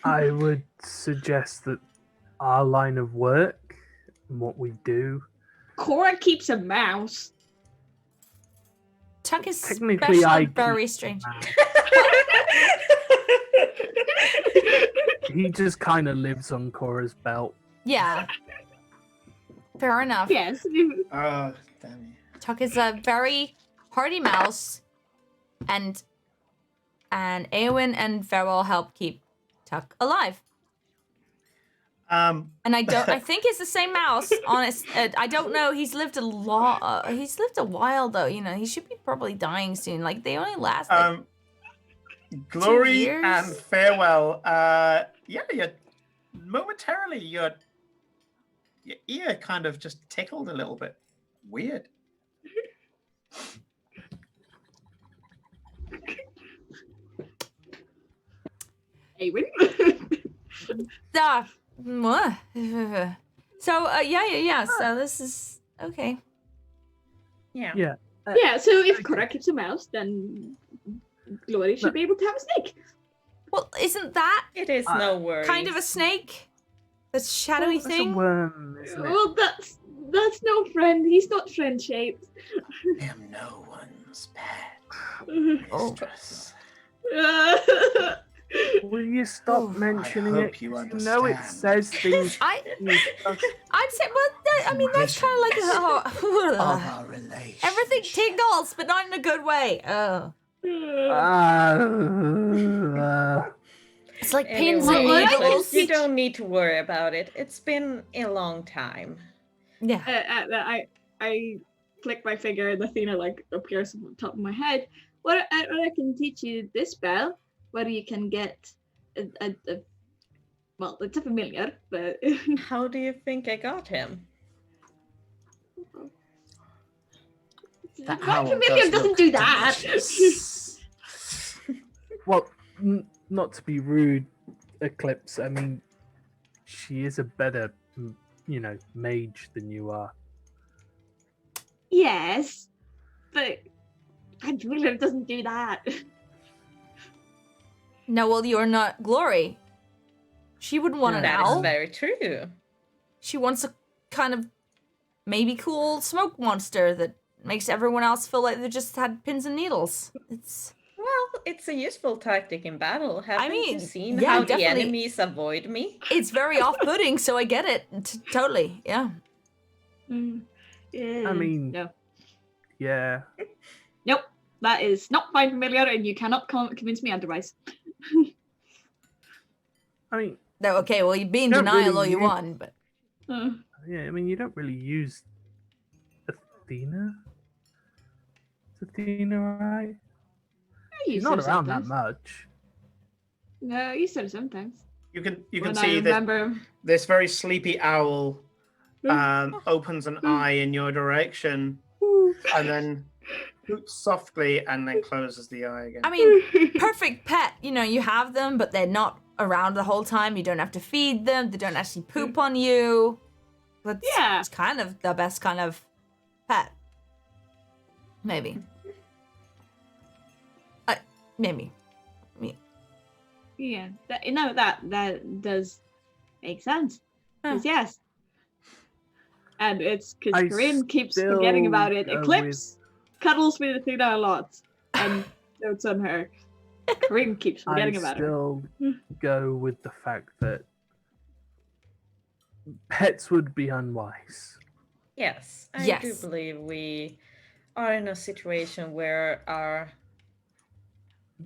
I would suggest that our line of work and what we do. Cora keeps a mouse. Tuck is Technically, special, I and very keep strange. He just kind of lives on Cora's belt. Yeah. Fair enough. Yes. Oh, damn you. Tuck is a very hardy mouse, and Eowyn and Farrell help keep Tuck alive. And I think it's the same mouse. Honest, I don't know. He's lived a lot. He's lived a while though. He should be probably dying soon. Like they only last. Like, Glory 2 years? and Farewell. Momentarily your ear kind of just tickled a little bit. Weird. Eowyn. So So this is okay. Yeah. Yeah. Yeah, so if Cora keeps a mouse, then Glory should be able to have a snake. Well, isn't that It is no worries. kind of a snake? The shadowy It's a thing. worm, isn't it? Well, that's no friend. He's not friend shaped. I am no one's pet. Oh. Mistress. Will you stop Oof. mentioning I it? hope you know it understand. says things. I'd say, well, I mean, that's kind of like Of oh, our relationship. everything tingles, but not in a good way. Oh, it's like pins and Anyway, I needles. Eclipse, you don't need to worry about it. It's been a long time. Yeah. I flick my finger and Athena like appears on the top of my head. What I can teach you this spell, where you can get well, it's a familiar, but How do you think I got him? That my owl familiar does doesn't look do that. delicious. Well, not to be rude, Eclipse. I mean, she is a better, mage than you are. Yes, but my familiar doesn't do that. No, well, you're not Glory. She wouldn't want an That is owl. very true. She wants a kind of maybe cool smoke monster that makes everyone else feel like they just had pins and needles. It's Well, it's a useful tactic in battle. Haven't mean, you seen yeah, how definitely. the enemies avoid me? very off-putting, so I get it. Totally, yeah. Yeah, I mean- no. Yeah. Nope, that is not my familiar, and you cannot convince me otherwise. I mean, No, okay, well, you'd be in Don't denial really all you use- want, but Uh, yeah. I mean, you don't really use Athena. Is Athena alright? I She's use not her around sometimes. that much. No, I use her sometimes. You can When I see that remember. this very sleepy owl opens an eye in your direction and then hoots softly and then closes the eye again. I mean, perfect pet. You have them, but they're not around the whole time. You don't have to feed them. They don't actually poop on you. That's Yeah. it's kind of the best kind of pet. Maybe. Maybe. Yeah, that does make sense. Huh. 'Cause yes. And it's because I Corinne keeps forgetting still about it. go Eclipse cuddles with Athena a lot and notes on her. Corinne keeps forgetting I about her. still go with the fact that pets would be unwise. Yes, I do Yes. believe we are in a situation where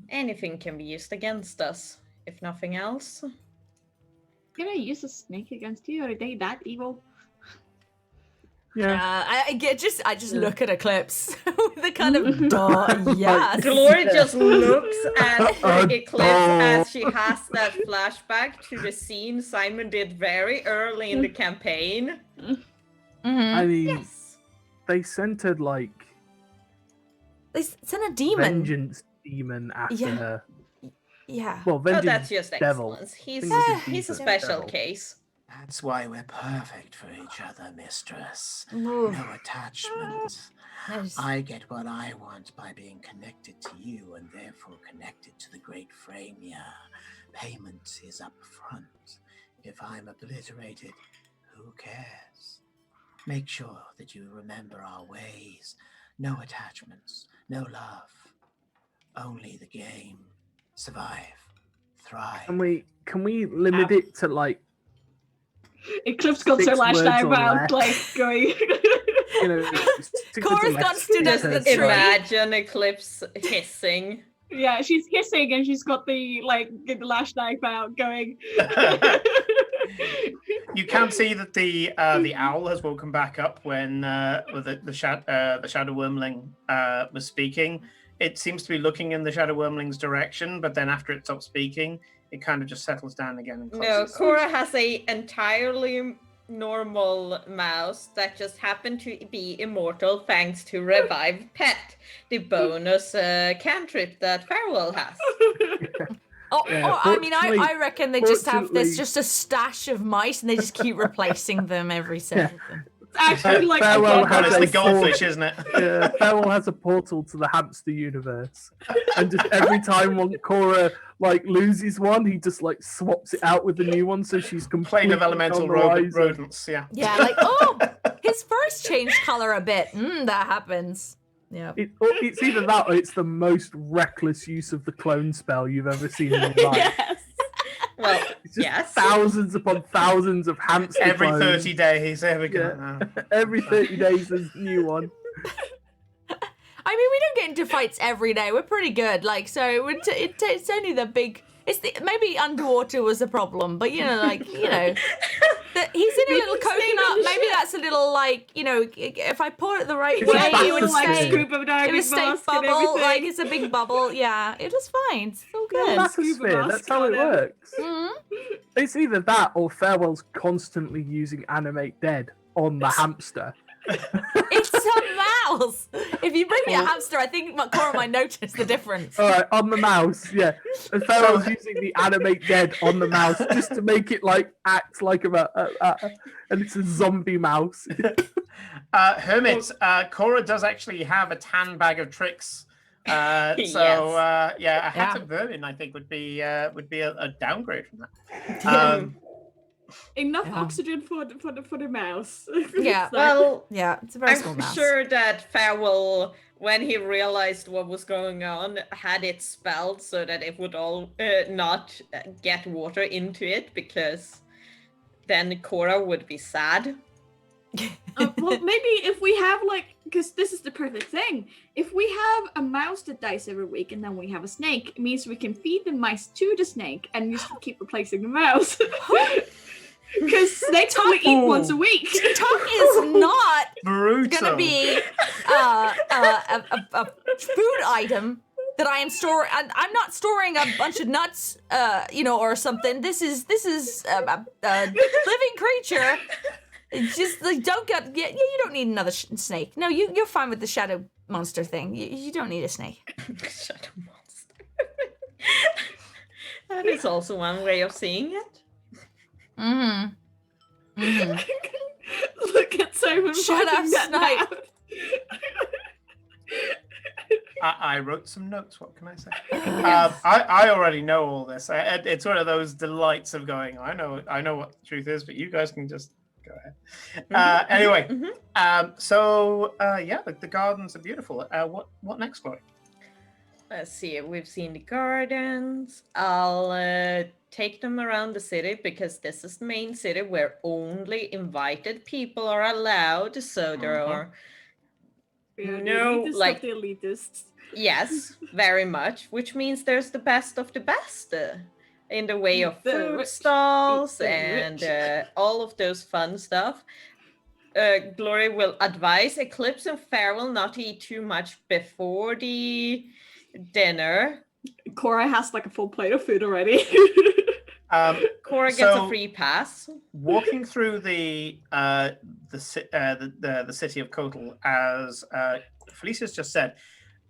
anything can be used against us, if nothing else. Can I use a snake against you? Are they that evil? Yeah. I just look at Eclipse with a kind of duh, yes. Glory just looks at Eclipse duh. as she has that flashback to the scene Simon did very early in the campaign. Mm-hmm. I mean, Yes. they centered like They sent a demon. vengeance demon after Yeah. her. Yeah. Well, Oh, vengeance that's just devil. excellence. I think it was He's a demon special devil. case. That's why we're perfect for each other, mistress. Oof. No attachment. Nice. I get what I want by being connected to you and therefore connected to the great Framia. Payment is up front. If I'm obliterated, who cares? Make sure that you remember our ways. No attachments, no love. Only the game. Survive. Thrive. Can we limit it to like Eclipse got her 6 lashed words out or about less? like going. Cora's gone stood Just under the tree. imagine Eclipse hissing. Yeah, she's hissing and she's got the lash knife out going. You can see that the owl has woken back up when the shadow wormling was speaking. It seems to be looking in the shadow wormling's direction, but then after it stops speaking, it kind of just settles down again and No, closes. Cora has a entirely normal mouse that just happened to be immortal thanks to Revive Pet, the bonus cantrip that Farewell has. Yeah, I mean, I reckon they just have fortunately- just a stash of mice and they just keep replacing them every so often. It's actually like Farewell a Well, it's has the a goldfish, isn't it? Farewell has a portal to the hamster universe, and just every time one Cora loses one, he just swaps it out with the new one, so she's completely Plane of elemental on the rise. rodents, yeah. Yeah, like, oh, his first changed color a bit. That happens. Yeah. It's either that or it's the most reckless use of the clone spell you've ever seen in your life. Yes. Well, It's just yes. thousands upon thousands of hamster Every clones. 30 days. There we go. Yeah. Every 30 days there's a new one. I mean, we don't get into fights every day. We're pretty good. Like, so it's only the big. Maybe underwater was a problem, but he's in a little coconut. Maybe that's a little if I pour it the right It's a way, it would bubble stay. scuba diving It would stay mask and bubble. everything. Like it's a big bubble. Yeah, it was fine. It's all Yeah, good. bathysphere, that's how it works. It's either that or Farewell's constantly using Animate Dead on the hamster. It's a mouse. If you bring me a hamster, I think Cora might notice the difference. Alright, on the mouse, yeah. And Farewell's using the Animate Dead on the mouse just to make it act like and it's a zombie mouse. Hermit, Cora does actually have a tan bag of tricks. A hat of vermin, I think, would be a downgrade from that. Enough oxygen for the mouse. Yeah. Well, Yeah, it's a very small I'm mouse. sure that Farewell, when he realized what was going on, had it spelled so that it would all not get water into it, because then Cora would be sad. Well, maybe if we have because this is the perfect thing. If we have a mouse that dies every week and then we have a snake, it means we can feed the mice to the snake and just keep replacing the mouse. Because snakes only eat once a week. Tuck is not Brutal. gonna be a food item that I am storing. I'm not storing a bunch of nuts, or something. This is a living creature. It's just don't get. Yeah, you don't need another snake. No, you're fine with the shadow monster thing. You don't need a snake. Shadow monster. That is also one way of seeing it. Look at Simon. Shut up, finding that Snipe. mouse. I wrote some notes. What can I say? I already know all this. It's one of those delights of going. I know what the truth is, but you guys can just go ahead. Anyway, the gardens are beautiful. What next, Chloe? Let's see. We've seen the gardens. I'll take them around the city, because this is the main city where only invited people are allowed. So there are Yeah, no, the elitists like- of the elitists. yes, very much, which means there's the best of the best in the way of The food rich stalls eat the and rich. all of those fun stuff. Glory will advise Eclipse and Farewell not to eat too much before the dinner. Cora has a full plate of food already. Cora gets So- a free pass. Walking through the city of Kotal, as Felicia's just said,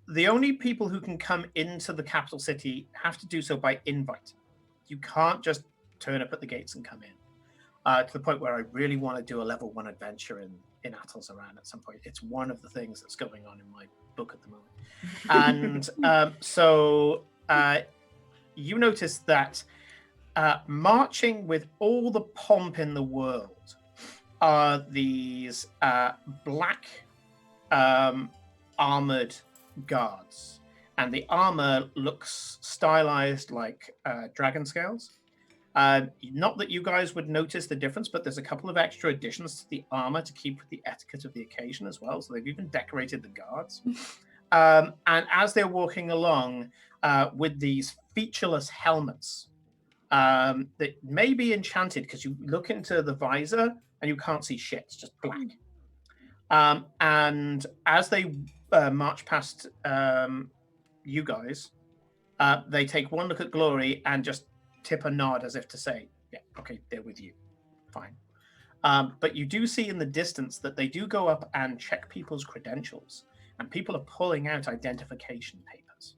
the only people who can come into the capital city have to do so by invite. You can't just turn up at the gates and come in. To the point where I really want to do a level 1 adventure in Atol's Aran at some point. It's one of the things that's going on in my book at the moment. And you notice that marching with all the pomp in the world are these black armored guards, and the armor looks stylized like dragon scales. Not that you guys would notice the difference, but there's a couple of extra additions to the armor to keep with the etiquette of the occasion as well. So they've even decorated the guards. And as they're walking along with these featureless helmets that may be enchanted, because you look into the visor and you can't see shit, it's just black. And as they march past you guys, they take one look at Glory and just tip a nod as if to say, yeah, okay, they're with you. Fine. But you do see in the distance that they do go up and check people's credentials, and people are pulling out identification papers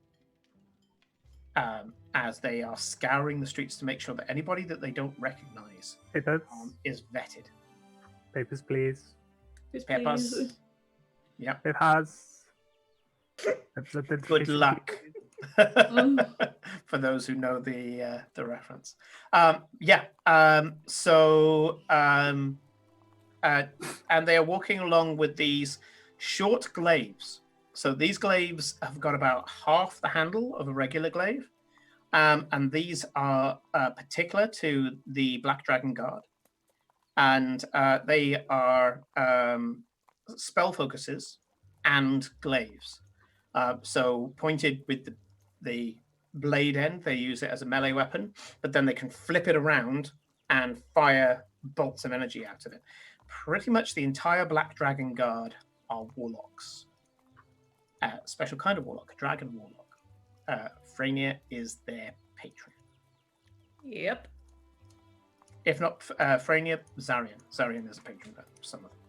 as they are scouring the streets to make sure that anybody that they don't recognize Papers, is vetted. papers, please. Peppers. Yep. Papers. Good luck. For those who know the reference. And they are walking along with these short glaives. So these glaives have got about half the handle of a regular glaive, and these are particular to the Black Dragon Guard, and they are spell focuses and glaives. So pointed with the blade end, they use it as a melee weapon, but then they can flip it around and fire bolts of energy out of it. Pretty much the entire Black Dragon Guard are warlocks. Special kind of warlock, a dragon warlock. Freynia is their patron. Yep. If not Freynia, Zarian. Zarian is a patron of some of them.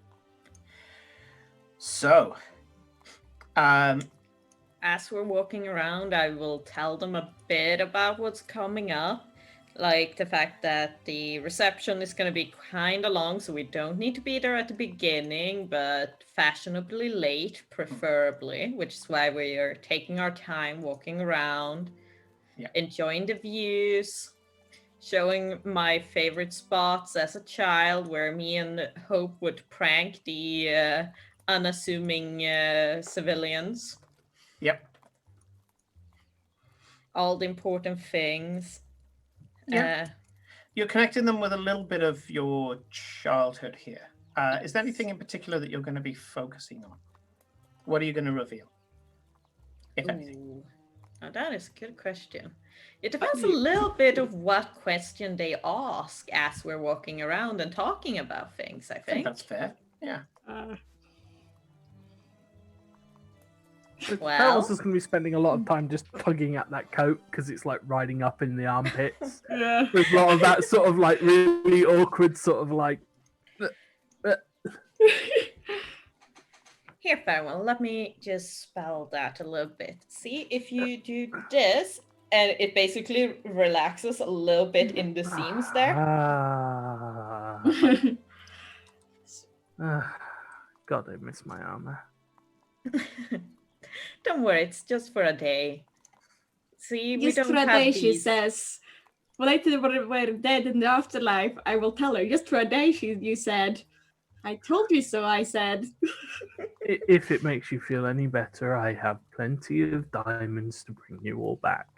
So, As we're walking around, I will tell them a bit about what's coming up. Like the fact that the reception is going to be kind of long, so we don't need to be there at the beginning, but fashionably late, preferably, which is why we are taking our time walking around, enjoying the views, showing my favorite spots as a child where me and Hope would prank the unassuming civilians. Yep. All the important things. Yeah. You're connecting them with a little bit of your childhood here. Is there anything in particular that you're going to be focusing on? What are you going to reveal, if anything? Ooh. Now that is a good question. It depends a little bit of what question they ask as we're walking around and talking about things, I I think think. that's fair. Yeah. Well- Feral's just going to be spending a lot of time just tugging at that coat because it's like riding up in the armpits. Yeah. There's a lot of that sort of like really awkward sort of like. Here, Farewell, let me just spell that a little bit. See, if you do this, and it basically relaxes a little bit in the seams there. God, I miss my armor. Don't worry, it's just for a day. See, we Just don't for a have day, she these. says. When I were dead in the afterlife, I will tell her. Just for a day, you said. I told you so, I said. If it makes you feel any better, I have plenty of diamonds to bring you all back.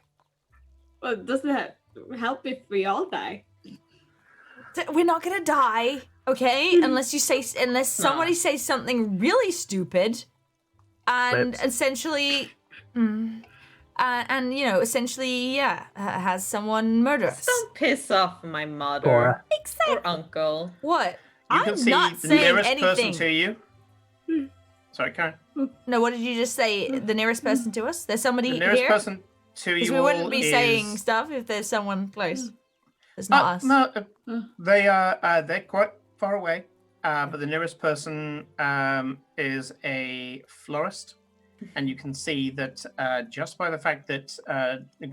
Well, doesn't that help if we all die? We're not gonna die, okay? Unless somebody says something really stupid, and Lips. essentially, has someone murder us. Don't piss off my mother Cora. or uncle. What? You can I'm see not the saying nearest anything. person to you. Sorry, Karen. No, what did you just say? The nearest person to us? There's somebody The nearest here? person to Because you we all wouldn't be is... saying stuff if there's someone close. It's not us. No, they are. They're quite far away. But the nearest person is a florist, and you can see that just by the fact that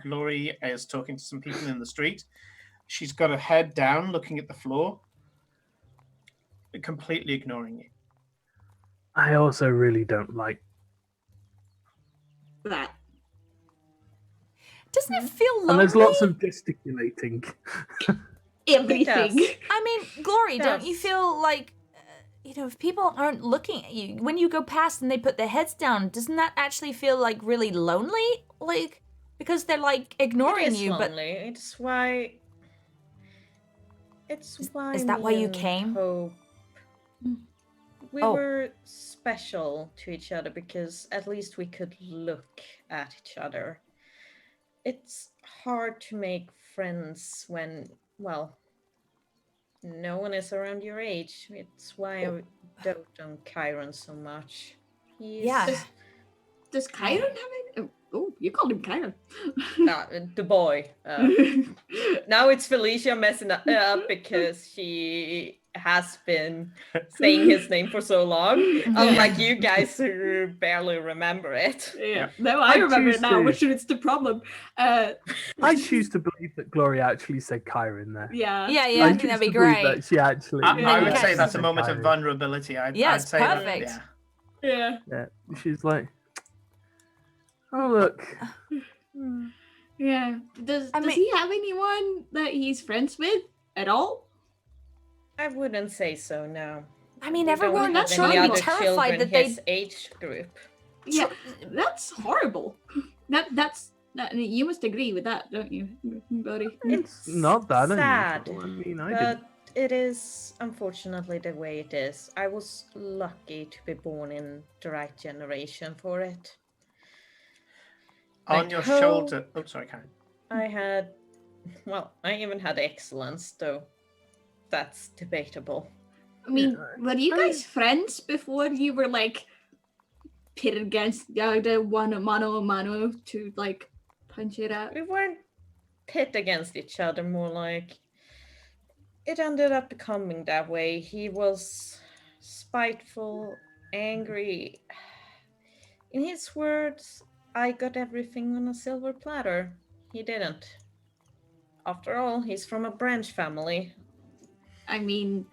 Glory is talking to some people in the street, she's got her head down, looking at the floor, completely ignoring you. I also really don't like. That. Doesn't it feel lonely? And there's lots of gesticulating. Everything. I mean, Glory, don't you Yes. feel like, if people aren't looking at you, when you go past and they put their heads down, doesn't that actually feel like really lonely? Like, because they're like ignoring It is you, lonely. It's why. is that why me you and came? Hope, we Oh. were special to each other because at least we could look at each other. It's hard to make friends when, well, no one is around your age. It's why I dote on Chiron so much. He's Yeah. Does Chiron have it? Oh, you called him Chiron. the boy. Now it's Felicia messing up because she has been saying his name for so long. Unlike you guys who barely remember it. Yeah. No, I remember choose it now, to. which is the problem. I choose to believe that Gloria actually said Chiron there. Yeah. Yeah, I I think choose that'd be to believe great. that she actually. I would Yeah. say that's a said moment of Chiron. vulnerability. Yeah, I'd it's say that, perfect. yeah. Yeah. Yeah, she's like, oh look, Yeah. Does I mean- he have anyone that he's friends with at all? I wouldn't say so, no. I mean, We don't everyone have should any be other terrified children that they. his age group. Yeah. That's horrible. That's You must agree with that, don't you, buddy? It's Not that sad, unusual. I mean, I but didn't. it is unfortunately the way it is. I was lucky to be born in the right generation for it. On I your hope shoulder. Oh, sorry, Karen. I even had excellence, though that's debatable. I mean, Yeah, were you I guys mean- friends before you were like pitted against the other one mano a mano to like punch it out? We weren't pit against each other, more like it ended up becoming that way. He was spiteful, angry. In his words, I got everything on a silver platter. He didn't. After all, he's from a branch family. I mean,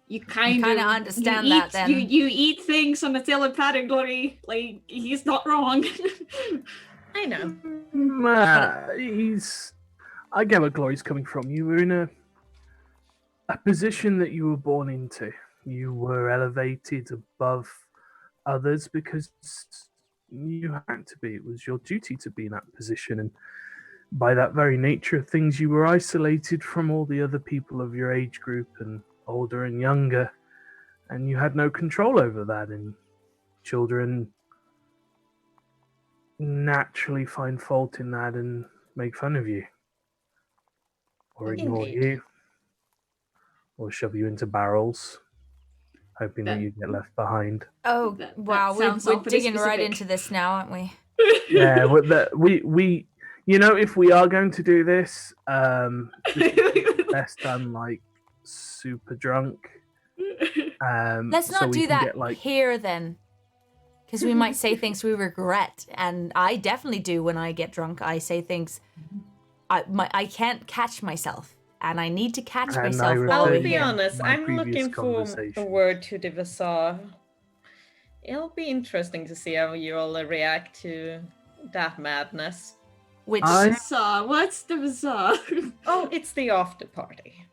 you kind kinda of understand you that, eat, then. You eat things on a silver platter, Glory. Like he's not wrong. I know. I get where Glory's coming from. You were in a position that you were born into. You were elevated above others because you had to be. It was your duty to be in that position, and by that very nature of things, you were isolated from all the other people of your age group, and older and younger, and you had no control over that. And children naturally find fault in that and make fun of you, or ignore Indeed. you, or shove you into barrels, hoping that That- you get left behind. Oh, That wow. sounds We're awfully digging right specific. into this now, aren't we? Yeah, we if we are going to do this, best done like super drunk. Let's so not we do can that get, like, here then. Because we might say things we regret. And I definitely do when I get drunk. I say things. I can't catch myself. And I need to catch And I myself refer while I'll we're be here. honest, my I'm previous looking for a conversation. word to the bazaar. It'll be interesting to see how you all react to that madness. Which Bazaar. What's the bazaar? Oh, it's the after party.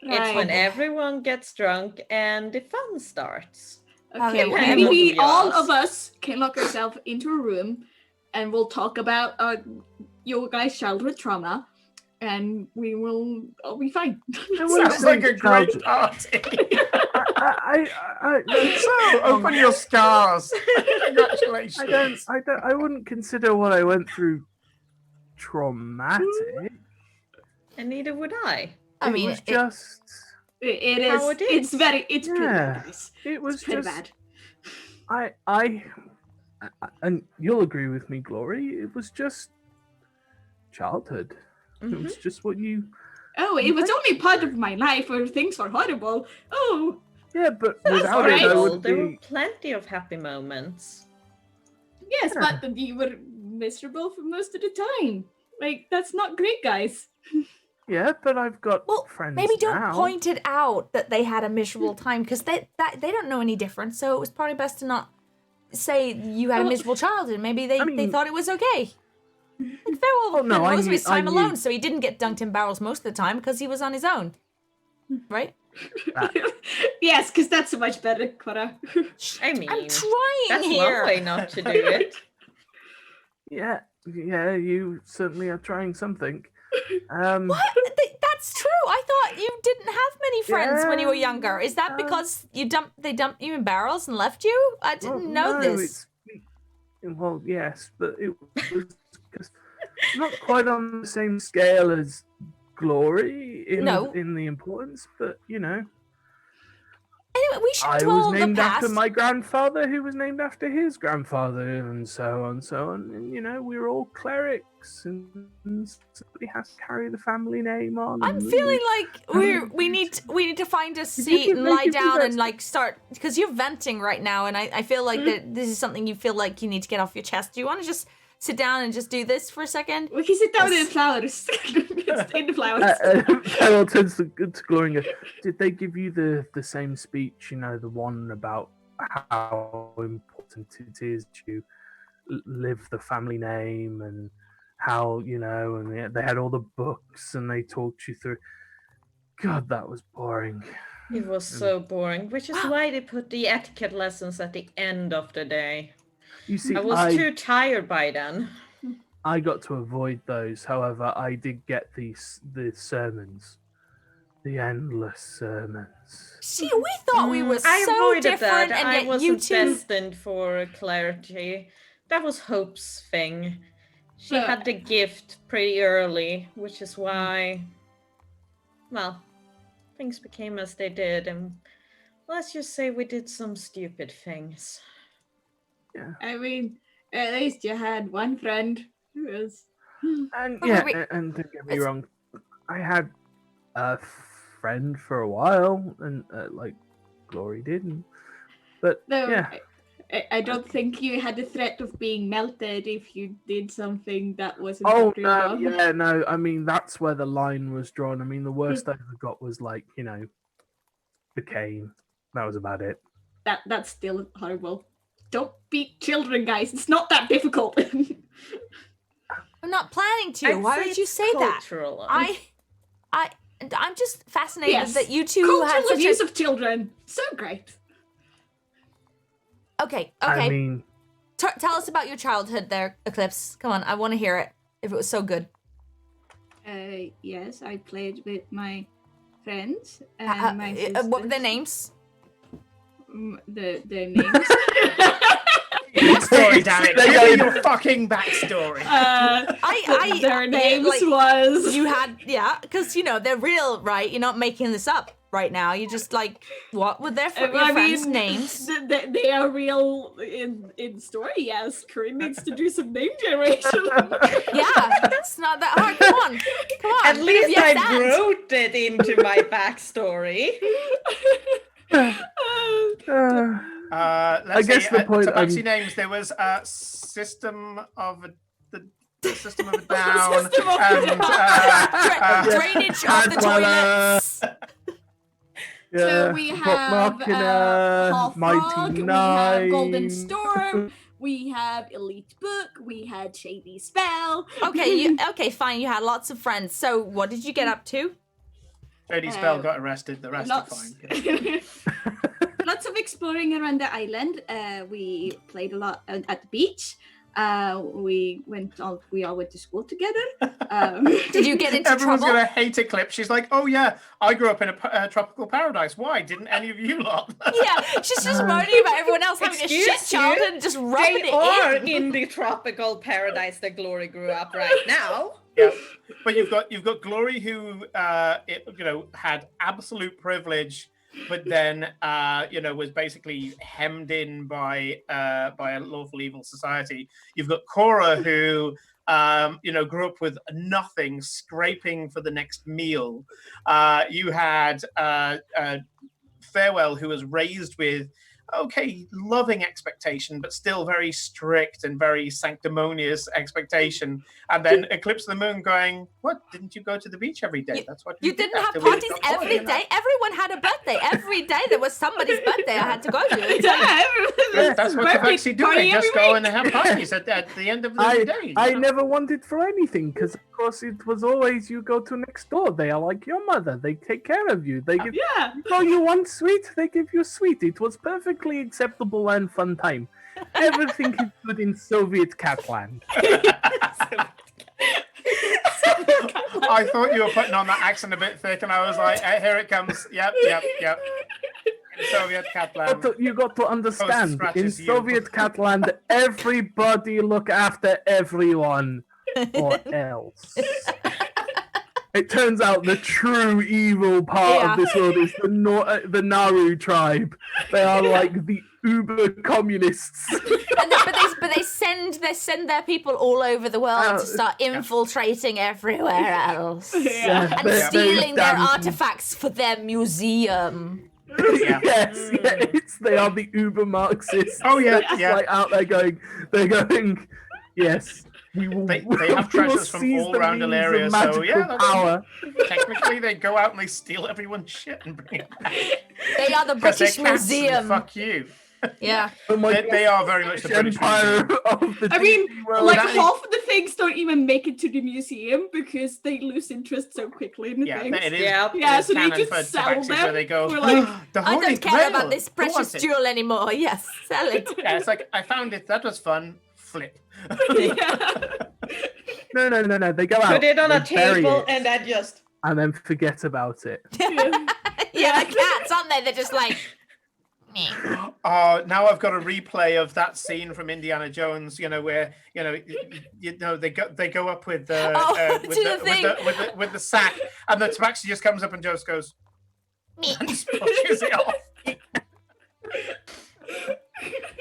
It's when everyone gets drunk and the fun starts. Okay, Okay, well, maybe what we do you all ask? of us can lock ourselves into a room, and we'll talk about your guys' childhood trauma, and we will all be fine. Sounds like a great party. So, open your scars. Congratulations. I wouldn't consider what I went through traumatic. And neither would I. I It mean, was just. It is. How it It's is. very. It's pretty Yeah. bad, guys. It was It's pretty just. bad. And you'll agree with me, Glory. It was just childhood. It was just what you. Oh, it was only part of my life where things were horrible. Oh, Yeah, but That's without it, I horrible. would There were be. plenty of happy moments. yes, Yeah. but you were miserable for most of the time. Like that's not great, guys. Yeah, but I've got well, friends maybe don't now. point it out that they had a miserable time because they don't know any different. So it was probably best to not say you had a Well, miserable childhood. Maybe they mean- thought it was okay. Like Farewell Oh, no, spent I most of knew- his time I knew- alone, so he didn't get dunked in barrels most of the time because he was on his own. Right? Yes, because that's much better, Cora. I mean, I'm trying that's here. one way not to do it. Yeah, you certainly are trying something. What? That's true. I thought you didn't have many friends when you were younger. Is that because they dumped you in barrels and left you? I didn't know this. Well, yes, but it was because not quite on the same scale as Glory in No. in the importance, but Anyway, we should I dwell was on the named past. after my grandfather, who was named after his grandfather, and so on, and we're all clerics, and somebody has to carry the family name on. I'm and feeling like we need to find a seat you and make lie it down and best? like start because you're venting right now, and I feel like that this is something you feel like you need to get off your chest. Do you want to just sit down and just do this for a second? We can sit down in the flowers. In the flowers. Farrell turns to Glory and goes, did they give you the same speech, the one about how important it is to live the family name and how, and they had all the books and they talked you through. God, that was boring. It was so boring, which is why they put the etiquette lessons at the end of the day. You see, I was too tired by then. I got to avoid those. However, I did get the sermons, the endless sermons. See, we thought we were I so avoided different, that. and I yet wasn't you two. destined for clarity. That was Hope's thing. She But- had the gift pretty early, which is why, well, things became as they did, and let's just say we did some stupid things. I mean, at least you had one friend who was. And But yeah, we- and don't get me it's- wrong, I had a friend for a while, and like Glory didn't. But No, yeah, I don't think you had the threat of being melted if you did something that wasn't oh approved no, of. yeah, no. I mean, that's where the line was drawn. I mean, the worst I ever got was like, the cane. That was about it. That's still horrible. Don't beat children, guys. It's not that difficult. I'm not planning to. I'd Why say would you it's say that? cultural. I'm just fascinated Yes, that you two had Cultural such abuse a. of children. So great. Okay. I mean, Tell us about your childhood there, Eclipse. Come on, I want to hear it. If it was so good. Yes, I played with my friends and my sisters. What were their names? Their names. Backstory, damn it. They Give go- me your fucking backstory. Their names was. You had, because, they're real, right? You're not making this up right now. You just, what were their your friends' names? They are real in story, yes. Corinne needs to do some name generation. Yeah, it's not that hard. Come on. At bit of least yes I and. wrote it into my backstory. Let's guess see, the point Tabaxi I'm- names. There was System of the System of a Down, System of a and Down. Drainage of the Adwala. toilets. So we have Half Mighty Frog, we Nine. have Golden Storm, we have Elite Book, we had Shady Spell. Okay, fine. You had lots of friends. So what did you get up to? Shady Spell got arrested. The rest are fine. Lots of exploring around the island. We played a lot at the beach. We all went to school together. Did you get into Everyone's trouble? gonna hate Eclipse. She's like, "Oh yeah, I grew up in a tropical paradise. Why didn't any of you lot?" Yeah, she's just moaning about everyone else having a Excuse shit childhood and just rubbing They are it in. in the tropical paradise that Glory grew up right now. Yeah, but you've got Glory who had absolute privilege, but then was basically hemmed in by a lawful evil society. You've got Cora who grew up with nothing, scraping for the next meal. You had Farewell, who was raised with loving expectation, but still very strict and very sanctimonious expectation. And then Eclipse of the Moon going, "What? Didn't you go to the beach every day? That's what You did didn't have after we parties got every home, day. Everyone had a birthday. Every day there was somebody's birthday I had to go to. Yeah, that's what Birthday Tabaxi do. party They just every go week. and they have parties at the end of the day. I never wanted for anything because, of course, it was always you go to next door. They are like your mother. They take care of you. They give Yeah. oh, you want sweet? They give you sweet. It was perfectly acceptable and fun time. Everything is good in Soviet Catland. I thought you were putting on that accent a bit thick, and I was like, here it comes. Yep. In Soviet Catland. You got to understand, in scratches you. Soviet Catland, everybody look after everyone, or else. It turns out the true evil part of this world is the Naru tribe. They are like the uber communists. But they send their people all over the world to start infiltrating everywhere else Yeah. and They're stealing their damn- artifacts for their museum. Yes, they are the uber Marxists. Oh, yeah, They're just, yeah. like out there going, yes. We will, They have we will treasures from seize all the around means of Ilaria, so magical yeah, that's- power. Technically, they go out and they steal everyone's shit and bring it back. They are the 'Cause they're British cats and Museum. fuck you. Yeah. Oh my They are very much the British empire Museum. of the I mean, DC world. like that is- half of the things don't even make it to the museum because they lose interest so quickly in the Yeah, things. it is. Yeah. Yeah, it is so they canon just for sell Tabaxi, where them. they go, We're like, the I Holy don't care Grail, about this who precious wants it?" jewel anymore. Yes, sell it. Yeah, it's like, I found it, that was fun, flip. yeah. No. They go out. Put it on a they bury table it, and then just. and then forget about it. Yeah, the cats, aren't they? They're just like. Meh. Now I've got a replay of that scene from Indiana Jones. Where they go up with the with the sack, and the tabaxi just comes up and just goes and just pushes it off.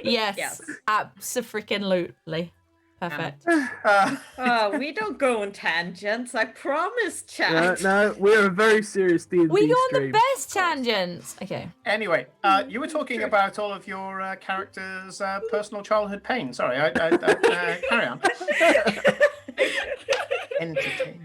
Yes. Abso-freaking-lutely. Perfect. We don't go on tangents. I promise, chat. No, we're a very serious D&D We go on stream. the best tangents. Okay. Anyway, you were talking about all of your characters' personal childhood pain. Sorry, I carry on. Entertain.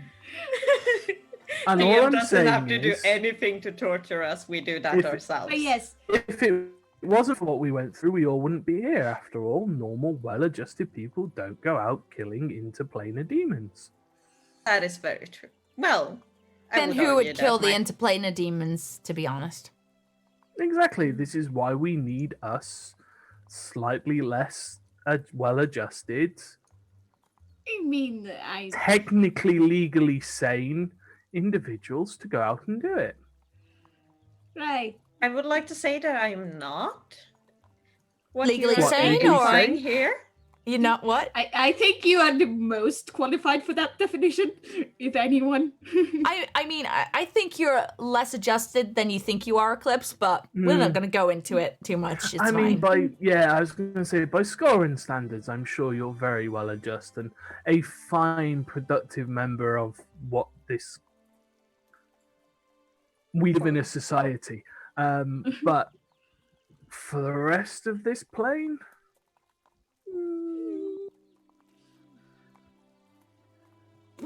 And all Liam I'm doesn't saying have to do is, anything to torture us. We do that ourselves. But yes, if it wasn't for what we went through, we all wouldn't be here. After all, normal, well-adjusted people don't go out killing interplanar demons. That is very true. Well, Then who would kill the interplanar demons, to be honest? Exactly. This is why we need us slightly less well-adjusted, I mean, technically legally sane individuals to go out and do it. right. I would like to say that I'm not. What Legally you are sane, implying or- here? You're not what? I think you are the most qualified for that definition, if anyone. I mean, I think you're less adjusted than you think you are, Eclipse, but we're not going to go into it too much. It's I mean, fine. I was going to say, by scoring standards, I'm sure you're very well adjusted and a fine, productive member of what this. We live in a society. But for the rest of this plane,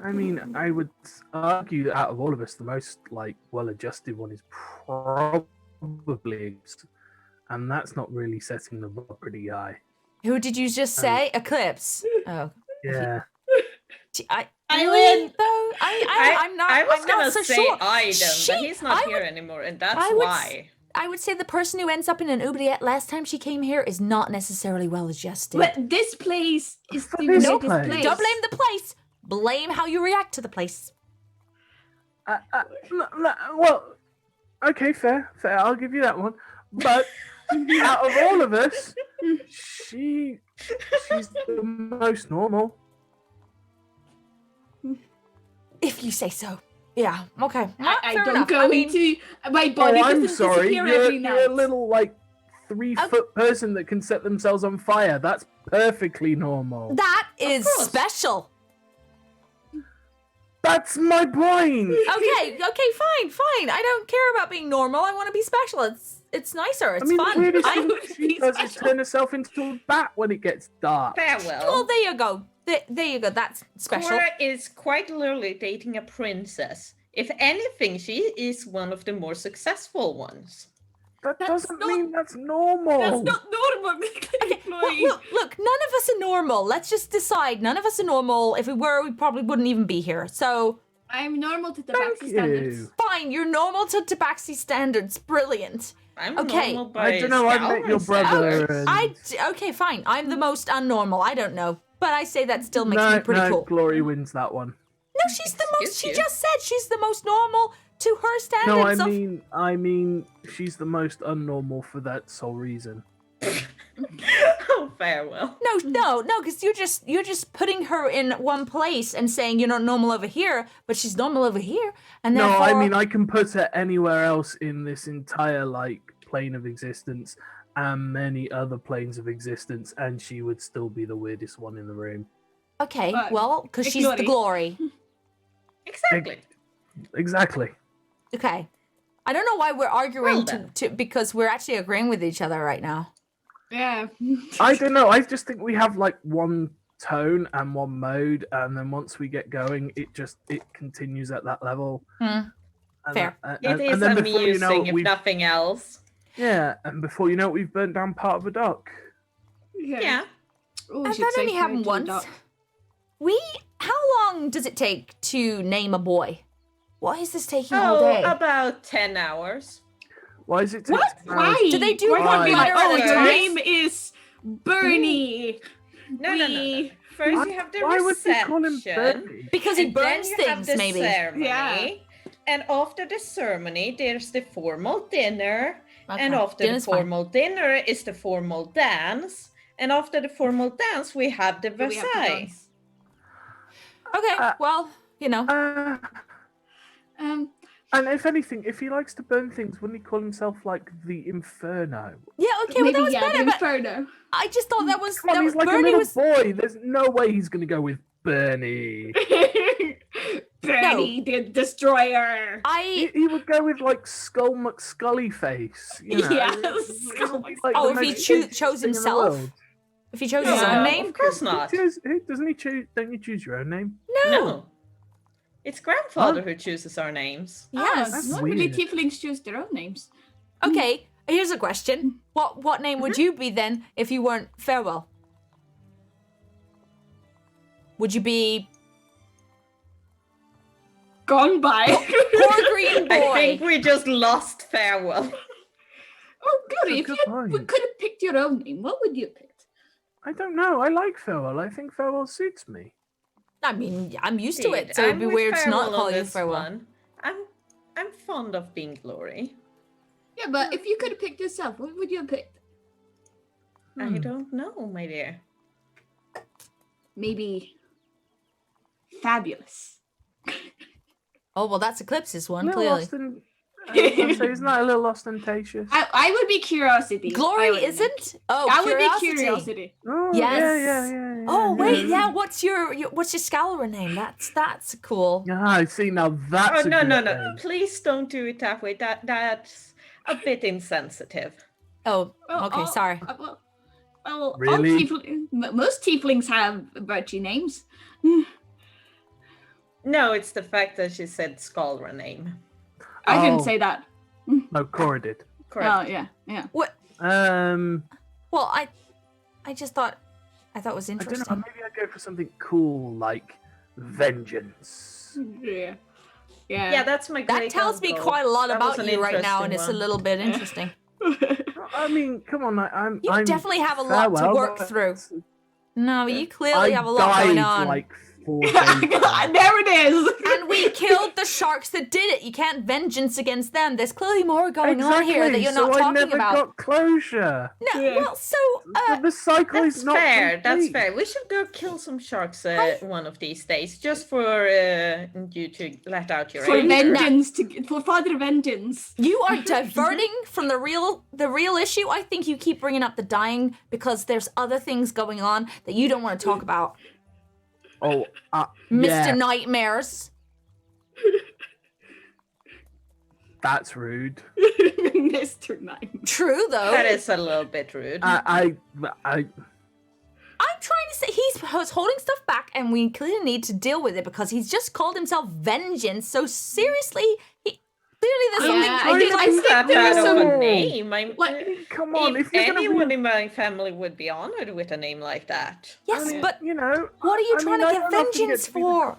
I mean, I would argue that out of all of us, the most well-adjusted one is probably, and that's not really setting the bar pretty high. Who did you just say? Eclipse. Oh. Yeah. I Really, win. though? I'm not. I was I'm gonna not so say sure. Aiden, but he's not I here would- anymore, and that's I would why. I would say the person who ends up in an oubliette last time she came here is not necessarily well adjusted. But this place is For the this weirdest place. place. Don't blame the place. Blame how you react to the place. Well, okay, fair. I'll give you that one. But out of all of us, she's the most normal. If you say so. Yeah. Okay. I Fair don't enough. go I mean, into my body. Oh, I'm doesn't sorry. disappear You're every a night. little 3-foot person that can set themselves on fire. That's perfectly normal. that is course. special. That's my point. Okay. Fine. I don't care about being normal. I want to be special. It's nicer. It's I mean, fun. the weirdest I- thing would she be does is special. turn herself into a bat when it gets dark. well, Farewell. there you go. There you go. That's special. Cora is quite literally dating a princess. If anything, she is one of the more successful ones. That That's doesn't not- mean that's normal. That's not normal. Look, none of us are normal. Let's just decide. None of us are normal. If we were, we probably wouldn't even be here. So, I'm normal to the Thank Tabaxi standards. you. fine. You're normal to Tabaxi standards. Brilliant. I'm Okay. normal by I don't know, I've met your Scouring brother standards. and- Okay, fine. I'm the most unnormal. I don't know. But I say that still makes me pretty cool. Glory wins that one. No, she's the most. Excuse She you. just said she's the most normal to her No, standards. I mean, she's the most unnormal for that sole reason. Oh, farewell. No, because you're just putting her in one place and saying you're not normal over here, but she's normal over here, and No, therefore. I mean, I can put her anywhere else in this entire plane of existence and many other planes of existence, and she would still be the weirdest one in the room. Okay, But well, because she's the glory. Exactly. Exactly. Okay. I don't know why we're arguing Well then. to because we're actually agreeing with each other right now. Yeah. I don't know. I just think we have one tone and one mode, and then once we get going, it continues at that level. Hmm. And Fair. It is then before amusing, you know it, if we've nothing else. and before you know it, we've burnt down part of a dock. Yeah. Oh, And should that say only happened fire to the once. dock. How long does it take to name a boy? Why is this taking all Oh, day? about 10 hours. Why is it? take What? 10 hours? Why? Do they do Why one can't we be like, mother oh, at a your time? name is Bernie. No, no, no, no. First, you have the Why would they call him reception. Bernie? Because he And then burns you have things, the maybe. ceremony. Yeah. And after the ceremony, there's the formal dinner. And Okay, after the dinner's fine. formal dinner is the formal dance. And after the formal dance, we have the We have to Versailles. dance. Okay, well, you know. And if anything, if he likes to burn things, wouldn't he call himself like the Inferno? Yeah, okay, well, that was the better, but Inferno. I just thought that was... Come on, that he's like Bernie a little was... boy. There's no way he's going to go with Bernie. Bernie the Destroyer. He would go with like Skull McScully face. You know? Yes, It would be like Oh, the if he most chose interesting thing in the himself? world. If he chose his No, own name? of course not. Doesn't he choose? Don't you choose your own name? No. It's grandfather who chooses our names. Yes. That's Normally weird. tieflings choose their own names. Okay, here's a question. What name would you be then if you weren't Farewell? Would you be Gone by. Poor Green Boy? I think we just lost Farewell. Oh, Glory, if Good you point. could have picked your own name, what would you pick? I don't know. I like Farewell. I think Farewell suits me. I mean, I'm used to it, so I'm it'd be with weird to not Farewell call on you this Farewell. one. I'm fond of being Glory. Yeah, but if you could have picked yourself, what would you have picked? I don't know, my dear. Maybe Fabulous. Oh, well, that's Eclipse's one, Little clearly. so isn't that a little ostentatious? I would be Curiosity. Glory I would isn't? Oh, I would Curiosity. be Curiosity. Oh, Yes. yeah. Oh, wait, yeah, what's your Scourer name? That's cool. Ah, see, now that's Oh a no, good no, no! name. Please don't do it that way. That's a bit insensitive. Oh, Well, okay, sorry. Well, Really? Most tieflings have virtue names. No, it's the fact that she said Skalra name. I didn't Oh. say that. No, Cora did. Correct. Oh, yeah. Well, I just thought it was I don't know. interesting. Maybe I'd go for something cool like Vengeance. Yeah. Yeah, that's my. That great tells me uncle. quite a lot That was about an you right now, and interesting it's a one. little bit interesting. I mean, come on, I'm. You I'm definitely have a lot to Farewell, work but through. No, you clearly I have a lot going died on. like 4 days ago. There it is. And we killed the sharks that did it. You can't vengeance against them. There's clearly more going on here that you're not so I talking never about. got closure. No, Yeah. well, so The cycle That's is not fair. That's complete. fair. We should go kill some sharks one of these days, just for you to let out your For anger. vengeance, for Father Vengeance. you are diverting from the real issue. I think you keep bringing up the dying because there's other things going on that you don't want to talk about. Oh, Mr. yeah, Nightmares. that's rude. Mr. Nine. True though. That is a little bit rude. I I'm trying to say he's holding stuff back, and we clearly need to deal with it because he's just called himself Vengeance. So seriously, clearly there's something. Yeah, I think I It's not think there that is of a some. name. come on. If you're gonna anyone be, in my family would be honored with a name like that. Yes, but you know, what are you I trying mean, to I get don't often vengeance to be the- for?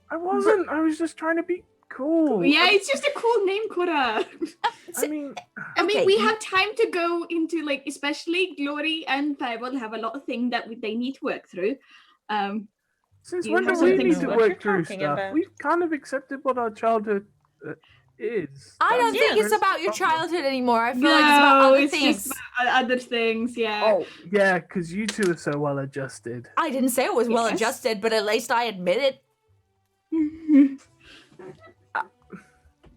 I wasn't. I was just trying to be cool. Yeah, it's just a cool name, Cora. I mean, I mean, Okay, we you- have time to go into especially Glory and Farewell have a lot of things that they need to work through. since You when do have we something need to to what work you're through talking stuff? about. We've kind of accepted what our childhood is. I don't Yeah, think it's that's about your fine. childhood anymore. I feel like it's about other it's things. just about other things. Yeah. Oh, yeah, because you two are so well adjusted. I didn't say it was well Yes. adjusted, but at least I admit it.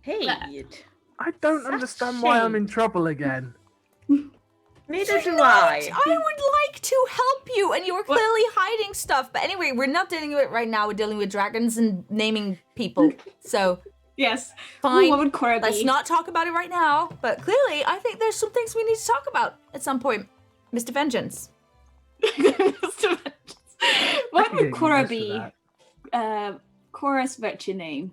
Hey, I don't Such understand why I'm shame. in trouble again. neither do I. I would like to help you, and you were clearly hiding stuff. But anyway, we're not dealing with it right now. We're dealing with dragons and naming people. So Yes. fine. Ooh, what would Cora be? Let's not talk about it right now. But clearly, I think there's some things we need to talk about at some point. Mr. Vengeance. What can would get Cora used to be? that. Cora's virtue name.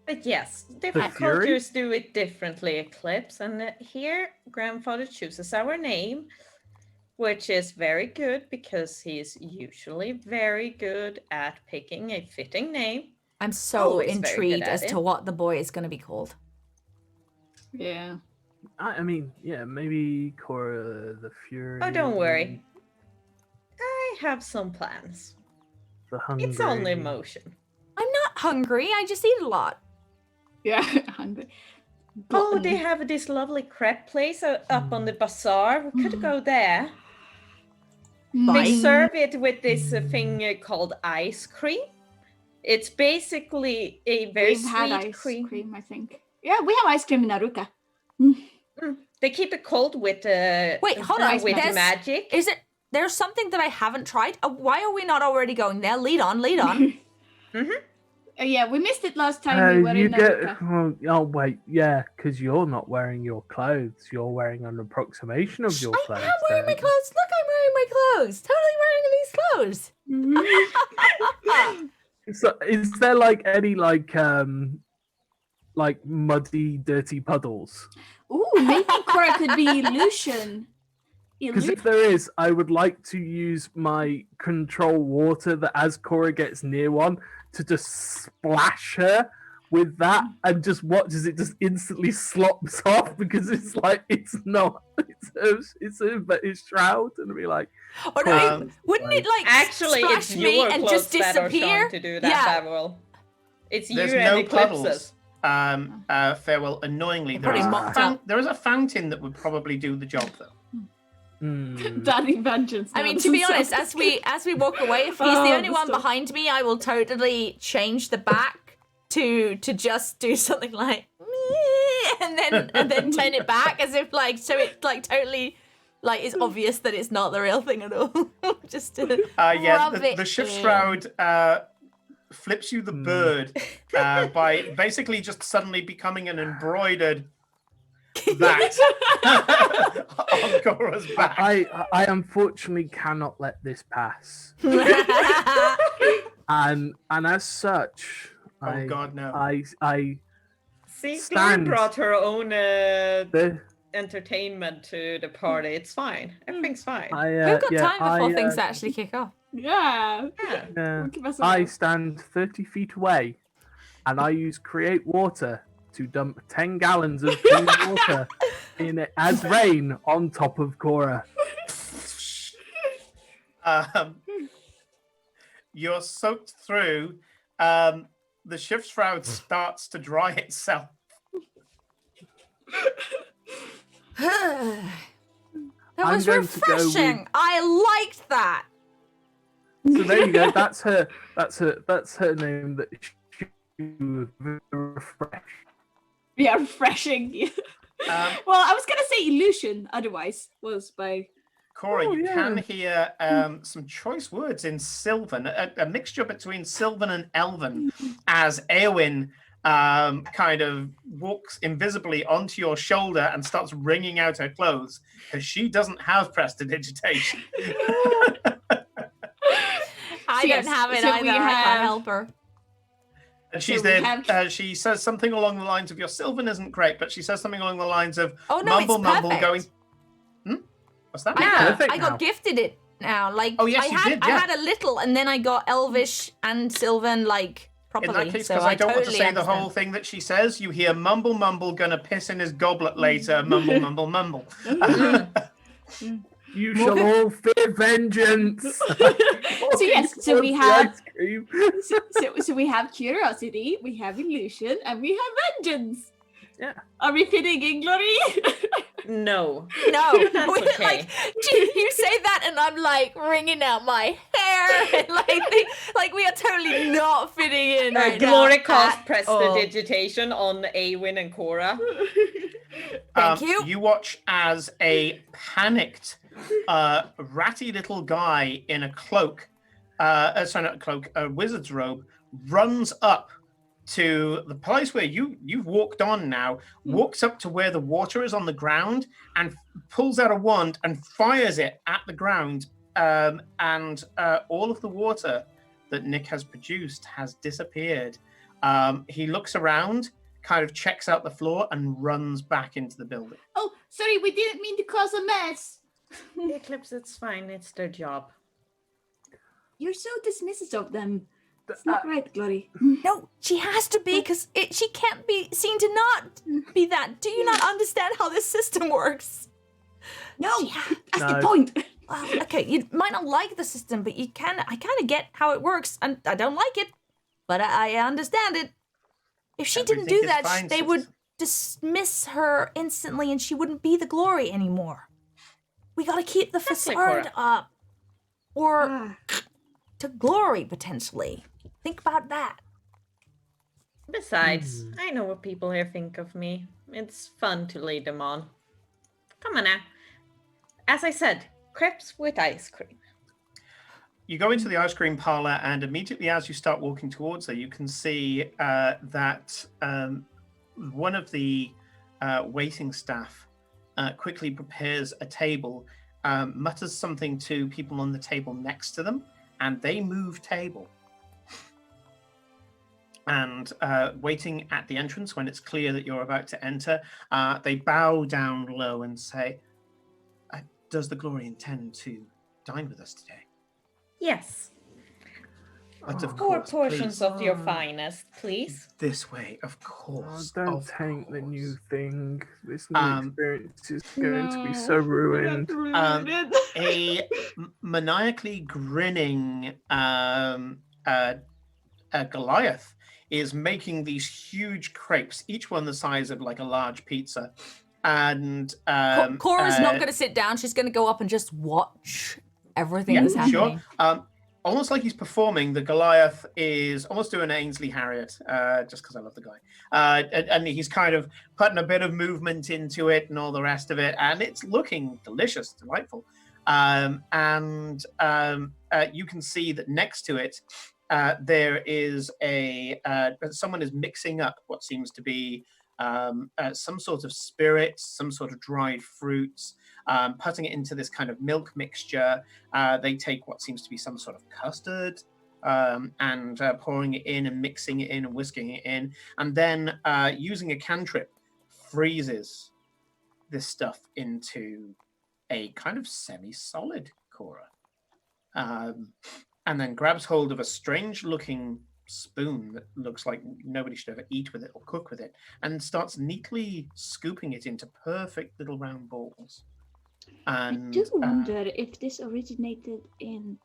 But yes, The different Fury? cultures do it differently, Eclipse. And here, grandfather chooses our name, which is very good because he's usually very good at picking a fitting name. I'm so Always very good intrigued at as it. to what the boy is going to be called. Yeah. I mean, yeah, maybe Cora the Fury. Oh, don't worry. I have some plans. The Hungry. It's only motion. I'm not hungry. I just eat a lot. Yeah, hungry. Oh, they have this lovely crepe place up on the bazaar. We could go there. They Fine. serve it with this thing called ice cream. It's basically a very We've had sweet ice cream. I think. Yeah, we have ice cream in Aruka. They keep it cold with Wait, hold on. with There's- magic. Is it? There's something that I haven't tried. Why are we not already going there? Lead on, lead on. Yeah, we missed it last time we were you in get. Aruka. Oh wait, yeah, because you're not wearing your clothes. You're wearing an approximation of your I clothes. am wearing my then. clothes. Look, I'm wearing my clothes. Totally wearing these clothes. So, is there like any like muddy, dirty puddles? Ooh, maybe Cora could be Lucian. Because if there is, I would like to use my control water that as Cora gets near one to just splash her with that and just watch as it just instantly slops off because it's like it's not it's a shroud and be like Or no, wouldn't it like Actually, splash it's me your and clothes just that are disappear? trying to do that, Yeah. Farewell. It's you There's and no Eclipses. puddles. Farewell, annoyingly, there Probably is, mocked up. there is a fountain that would probably do the job, though. Daddy vengeance. I mean, now to be doesn't honest, sound as we walk away, if he's Oh, the only the one stuff. behind me, I will totally change the back to just do something like and then turn it back as if like so it like totally like it's obvious that it's not the real thing at all. Just to Yeah, rub the it ship in. shroud flips you the bird by basically just suddenly becoming an embroidered that on Cora's back. I unfortunately cannot let this pass and as such Oh God, no. I See, Glory Stand. brought her own the entertainment to the party. It's fine. Everything's fine. We've got time before things actually kick off. Yeah. Yeah. We'll give us I a- stand 30 feet away and I use create water to dump 10 gallons of clean water in it as rain on top of Cora. You're soaked through. The ship shroud starts to dry itself. That I'm was going to go with- refreshing. I liked that. So there you go. That's her name. That she refresh. Yeah, refreshing. Well, I was gonna say illusion. Otherwise, was by Cora, Oh, you yeah. can hear some choice words in Sylvan, a mixture between Sylvan and Elven, as Eowyn kind of walks invisibly onto your shoulder and starts wringing out her clothes because she doesn't have prestidigitation. I Yes, don't have it so either. we I can't have- help her. And she's So we there. have- She says something along the lines of, "Your Sylvan isn't great," but she says something along the lines of, Oh no, "Mumble, it's mumble, perfect. going." What's that? Yeah. Perfect I got now. gifted it now. Like Oh, yes, I you had did, I yeah. had a little and then I got Elvish and Sylvan like properly. In that case, so because I don't want to totally say the whole understand. thing that she says, you hear mumble, mumble, gonna piss in his goblet later, mumble, mumble, mumble. You shall all fear vengeance. So yes, so we The have- ice cream. so we have curiosity, we have illusion, and we have vengeance. Yeah. Are we fitting in, Glory? No. No, That's we- okay. like you say that, and I'm like wringing out my hair, and like we are totally not fitting in. Right Glory now cast at all. prestidigitation on Eowyn and Cora. Thank you. You watch as a panicked, ratty little guy in a cloak, sorry, not a cloak, a wizard's robe, runs up to the place where you've walked on now, walks up to where the water is on the ground and pulls out a wand and fires it at the ground. And all of the water that Nick has produced has disappeared. He looks around, kind of checks out the floor and runs back into the building. Oh, sorry, we didn't mean to cause a mess. Eclipse, it's fine. It's their job. You're so dismissive of them. It's not right, Glory. No, she has to be, because she can't be seen to not be that. Do you not understand how this system works? No, that's No. the point. Well, okay, you might not like the system, but I kind of get how it works, and I don't like it, but I understand it. If she didn't Everything do is that, fine, they would citizen. dismiss her instantly, and she wouldn't be the Glory anymore. We gotta keep the Exactly, facade up, or Ah, to Glory potentially. Think about that. Besides, I know what people here think of me. It's fun to lead them on. Come on now. As I said, crepes with ice cream. You go into the ice cream parlor, and immediately as you start walking towards there, you can see that one of the waiting staff quickly prepares a table, mutters something to people on the table next to them, and they move table. And waiting at the entrance when it's clear that you're about to enter, they bow down low and say, does the Glory intend to dine with us today? Yes. But of 4 course, portions please, of your finest, please. this way, of Oh, course. don't of tank the new course. thing. This new experience is going to be no, so ruined. we have to ruin it. A maniacally grinning Goliath is making these huge crepes, each one the size of like a large pizza. And Cora's not going to sit down. She's going to go up and just watch everything yeah, that's happening. sure. Almost like he's performing, the Goliath is almost doing Ainsley Harriott, just because I love the guy. And he's kind of putting a bit of movement into it and all the rest of it, and it's looking delicious, delightful. You can see that next to it, there is someone is mixing up what seems to be some sort of spirits, some sort of dried fruits, putting it into this kind of milk mixture. They take what seems to be some sort of custard and pouring it in and mixing it in and whisking it in, and then using a cantrip, freezes this stuff into a kind of semi-solid Cora. And then grabs hold of a strange-looking spoon that looks like nobody should ever eat with it or cook with it, and starts neatly scooping it into perfect little round balls. And I do wonder if this originated in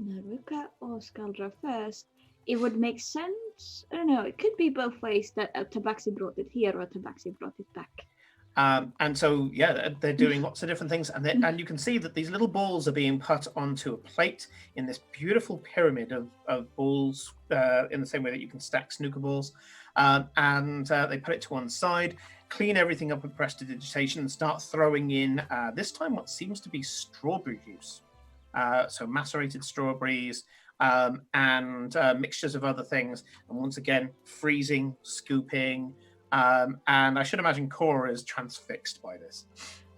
Naruka or Skaldra first. It would make sense. I don't know. It could be both ways that Tabaxi brought it here or Tabaxi brought it back. And so, yeah, they're doing lots of different things, and you can see that these little balls are being put onto a plate in this beautiful pyramid of balls, in the same way that you can stack snooker balls. And they put it to one side, clean everything up with prestidigitation, and start throwing in, this time, what seems to be strawberry juice. So macerated strawberries, and mixtures of other things. And once again, freezing, scooping. And I should imagine Cora is transfixed by this.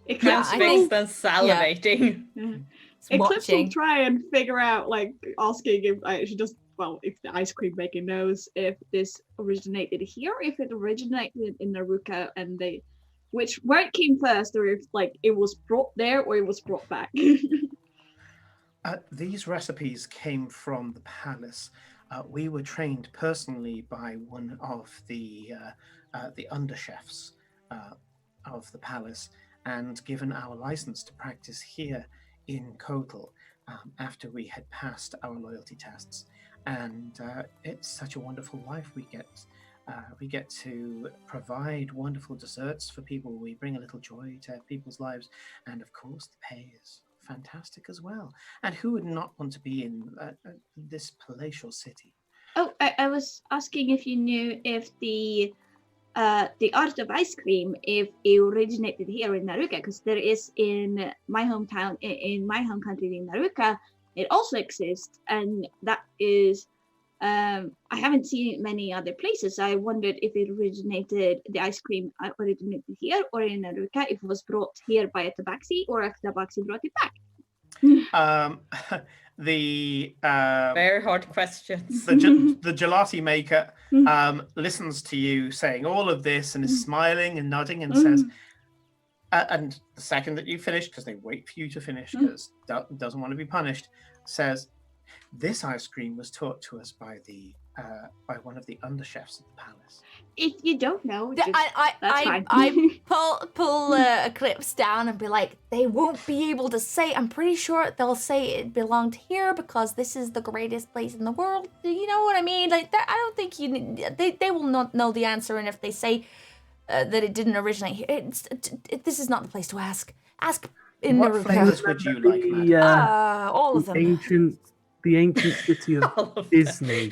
Transfixed and salivating. Eclipse will Watching. try and figure out, like, asking if if the ice cream maker knows if this originated here, if it originated in Naruka, and where it came first, or if like it was brought there or it was brought back. These recipes came from the palace. We were trained personally by one of the underchefs of the palace, and given our license to practice here in Kotal after we had passed our loyalty tests. And it's such a wonderful life we get. We get to provide wonderful desserts for people. We bring a little joy to people's lives, and of course, the pay is fantastic as well. And who would not want to be in this palatial city? Oh, I was asking if you knew if the art of ice cream, if it originated here in Naruka, because there is in my hometown, in my home country in Naruka, it also exists, and that is, I haven't seen it many other places. I wondered if it originated, the ice cream originated here or in Naruka, if it was brought here by a Tabaxi or if Tabaxi brought it back. The Very hard questions. the gelati maker listens to you saying all of this and is smiling and nodding and says, and the second that you finish, because they wait for you to finish because doesn't want to be punished, says, This ice cream was taught to us by one of the underchefs of the palace. If you don't know, Yeah, just, that's fine. I pull clips down and be like, they won't be able to say. I'm pretty sure they'll say it belonged here because this is the greatest place in the world. You know what I mean? Like that. I don't think they will not know the answer. And if they say that it didn't originate here, this is not the place to ask. Ask in What the flavors would you like, madam? all of them. The ancient city All of of them. Disney.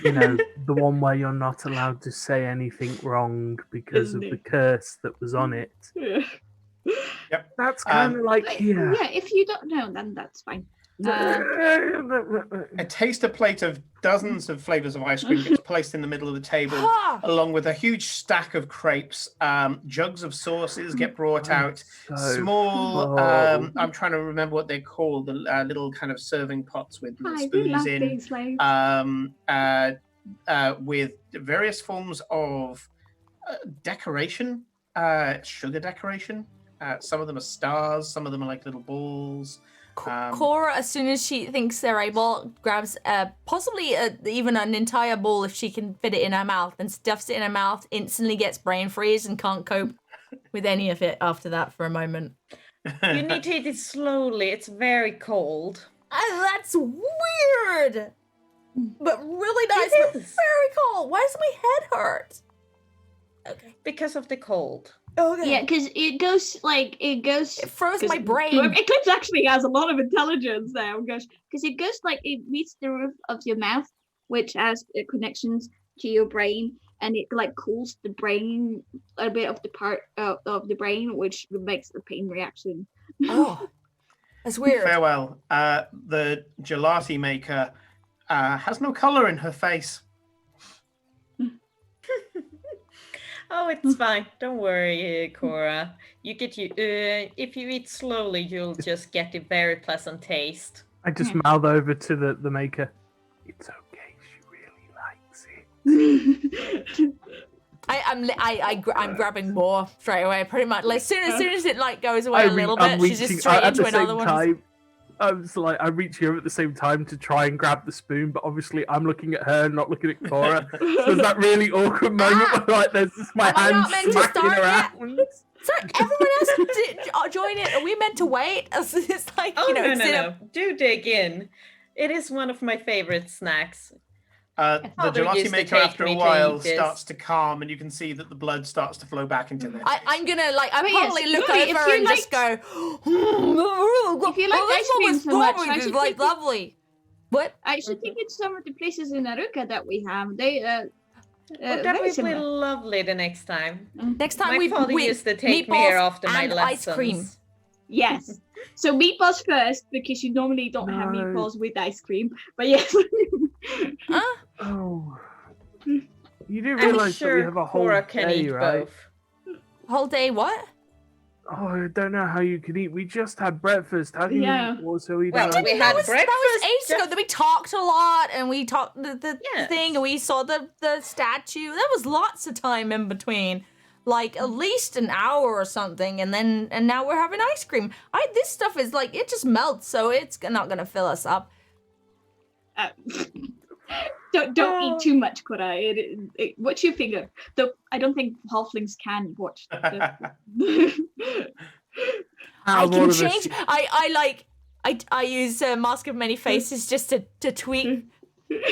You know, the one where you're not allowed to say anything wrong because of the Disney. curse that was on it. Yeah. That's kind of like here. Yeah, if you don't know, then that's fine. A taster plate of dozens of flavors of ice cream gets placed in the middle of the table, along with a huge stack of crepes. Jugs of sauces get brought out. Small, I'm trying to remember what they're called, the little kind of serving pots with I do spoons love in, these slaves. with various forms of decoration, sugar decoration. Some of them are stars, some of them are like little balls. Cora, as soon as she thinks they're able, grabs possibly even an entire bowl if she can fit it in her mouth, and stuffs it in her mouth, instantly gets brain freeze and can't cope with any of it after that for a moment. You need to eat it slowly. It's very cold. That's weird! But really nice, It but is. very cold. Why does my head hurt? Okay. Because of the cold. Okay. Yeah, because It froze my brain. Eclipse actually has a lot of intelligence now, because it goes like it meets the roof of your mouth, which has connections to your brain, and it like cools the brain, a bit of the part of the brain, which makes a pain reaction. Oh, that's weird. Farewell. The gelati maker has no color in her face. Oh, it's fine. Don't worry, Cora. You get if you eat slowly, you'll just get a very pleasant taste. I just mouth over to the maker. It's okay. She really likes it. I'm grabbing more straight away, pretty much. Like as soon as it like goes away a little bit, she's just straight into another one. I reach here at the same time to try and grab the spoon, but obviously I'm looking at her, not looking at Cora. So there's that really awkward moment where like there's just my Am I hands not meant to smacking start around. Sorry, everyone else did join it. Are we meant to wait? It's like, Oh, you know, no. Do dig in. It is one of my favorite snacks. The Father gelati used to maker, take after me a to while, eat this. starts to calm, and you can see that the blood starts to flow back into their face. I'm gonna like I But probably yes, look Louis, if over you and just go. If you like ice cream so much, I is should like think lovely. What? I should think it's some of the places in Aruka that we have. They That very will be similar. lovely the next time. Next time My father we used to take me here meatballs after my and lessons. ice cream. Yes. So meatballs first, because you normally don't have No. meatballs with ice cream. But yes. Oh. You do I'm realise that we sure have a whole Cora can day, eat right? both. Whole day what? Oh, I don't know how you can eat. We just had breakfast. How can Yeah. you also eat? Well, ice we cream? had That was breakfast. ages ago. Then we talked a lot, and we talked the Yes. thing, and we saw the statue. There was lots of time in between, like at least an hour or something, and now we're having ice cream. This stuff is like it just melts, so it's not gonna fill us up. Don't eat too much, Cora. What's your finger? Though I don't think halflings can watch. I Out of all can of us, change. I use Mask of Many Faces just to tweak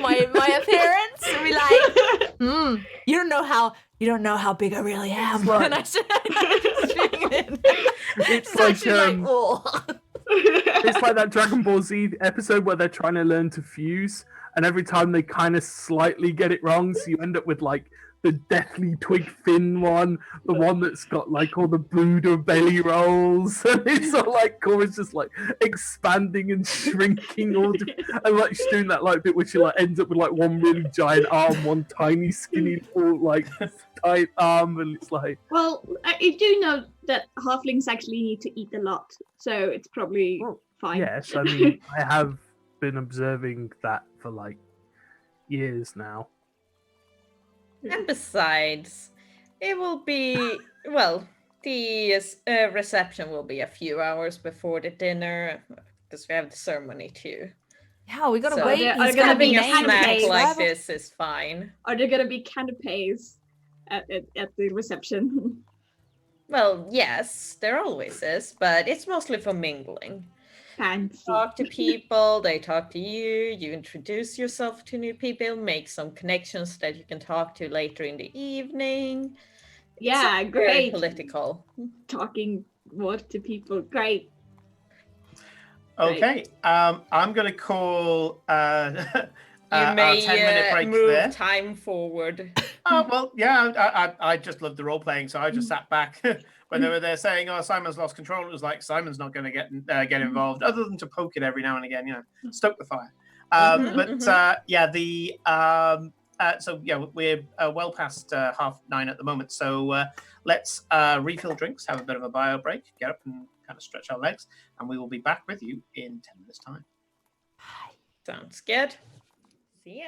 my appearance and be like, you don't know how big I really am. like- And I should, It's so like, she's like, oh. It's like that Dragon Ball Z episode where they're trying to learn to fuse, and every time they kind of slightly get it wrong, so you end up with like the Deathly Twig Fin one, the one that's got like all the Buddha belly rolls, and it's all like Cora's just like expanding and shrinking all, and like she's doing that like bit where she like ends up with like one really giant arm, one tiny skinny little like tight arm, and it's like, Well, I do know that halflings actually need to eat a lot, so it's probably Well, fine. yes, I mean I have been observing that for like years now. And besides, it will be, well, the reception will be a few hours before the dinner, because we have the ceremony too. Yeah, we gotta So wait. there He's are gonna Having be a named snack canapes. like forever. this is fine. Are there gonna be canapes at the reception? Well, yes, there always is, but it's mostly for mingling. Fancy. Talk to people, they talk to you, you introduce yourself to new people, make some connections that you can talk to later in the evening. Yeah, It's very great. political. Talking work to people. Great. Okay, I'm going to call You our may 10-minute break move there. time forward. Well, yeah, I just love the role playing, so I just sat back when they were there saying, "Oh, Simon's lost control." It was like Simon's not going to get involved, other than to poke it every now and again, stoke the fire. So yeah, we're well past 9:30 at the moment. So let's refill drinks, have a bit of a bio break, get up and kind of stretch our legs, and we will be back with you in 10 minutes' time. Sounds good. See ya.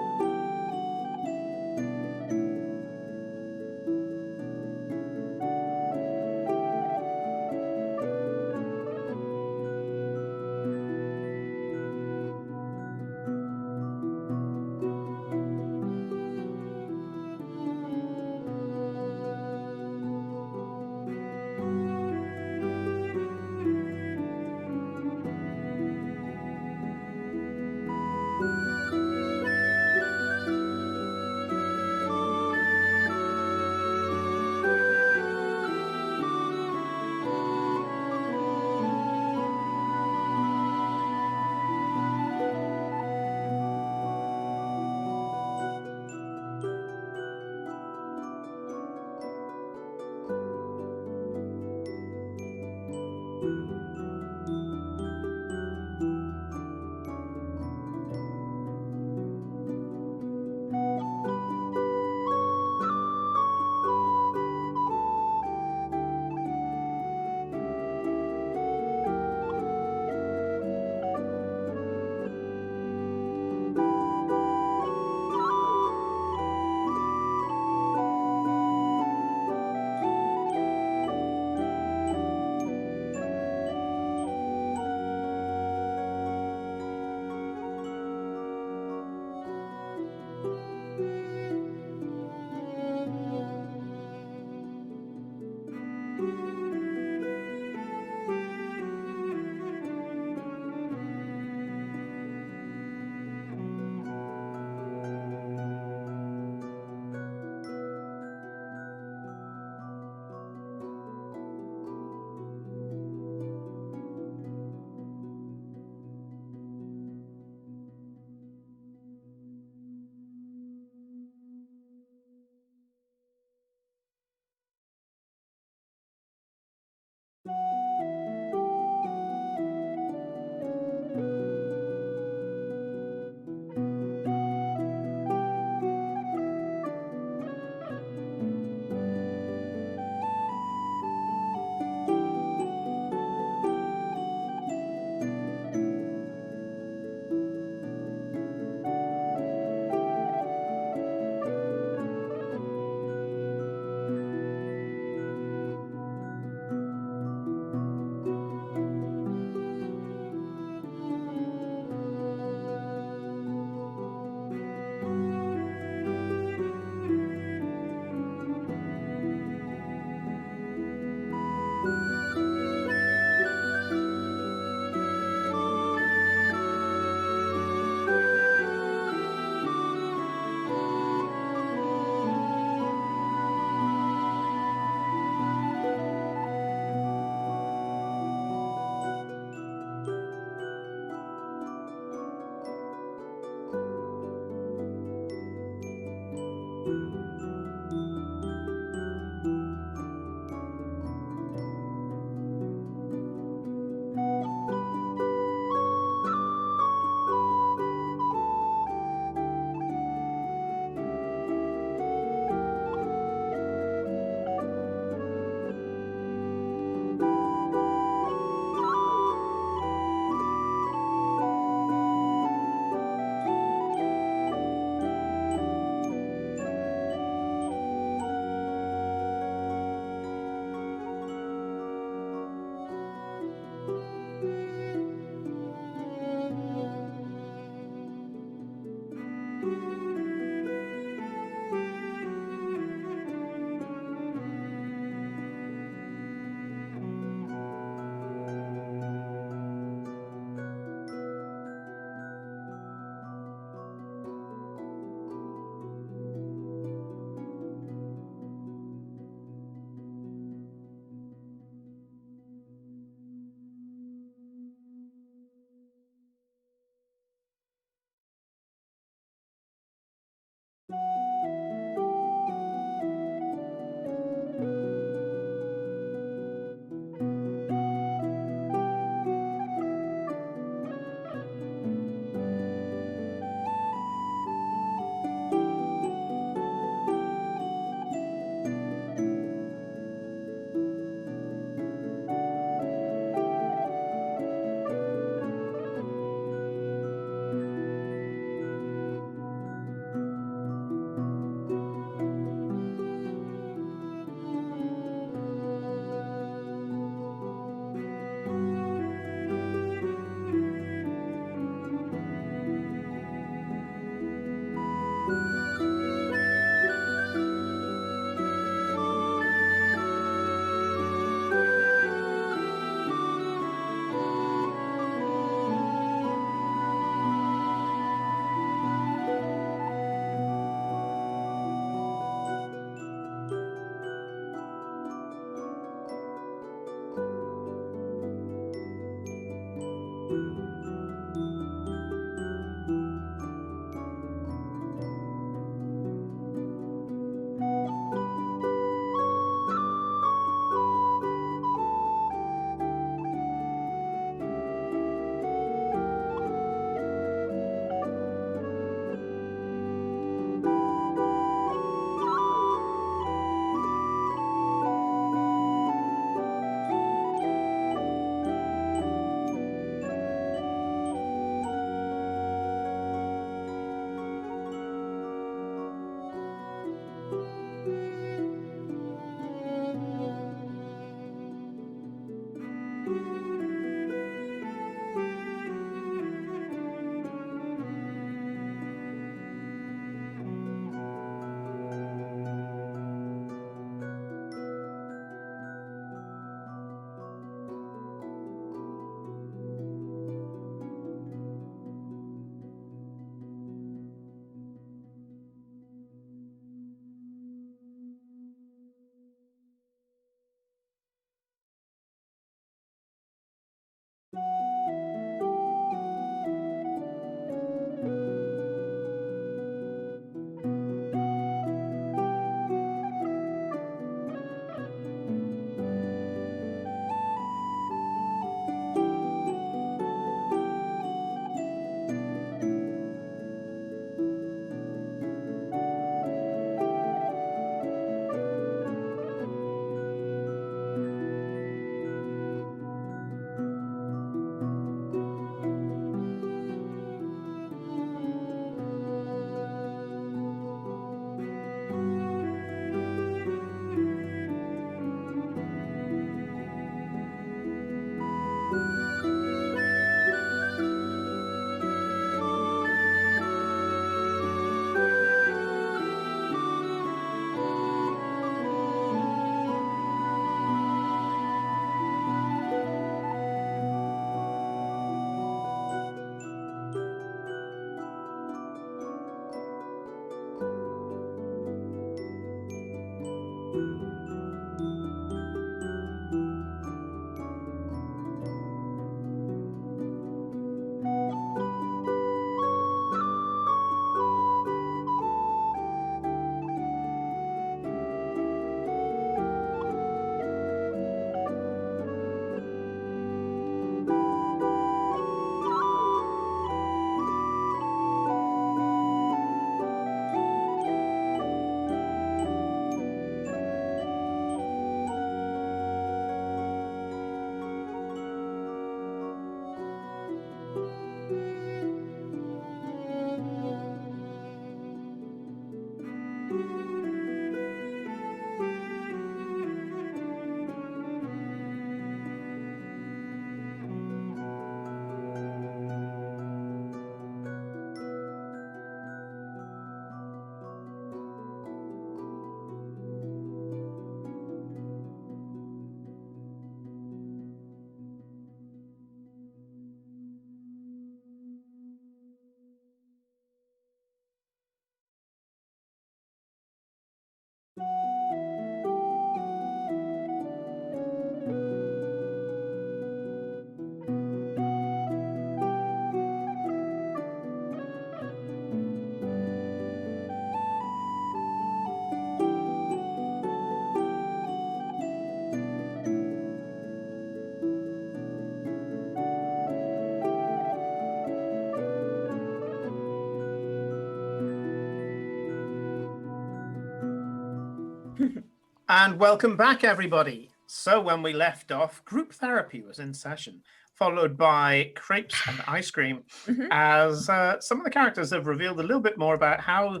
And welcome back, everybody. So when we left off, group therapy was in session, followed by crepes and ice cream, as some of the characters have revealed a little bit more about how,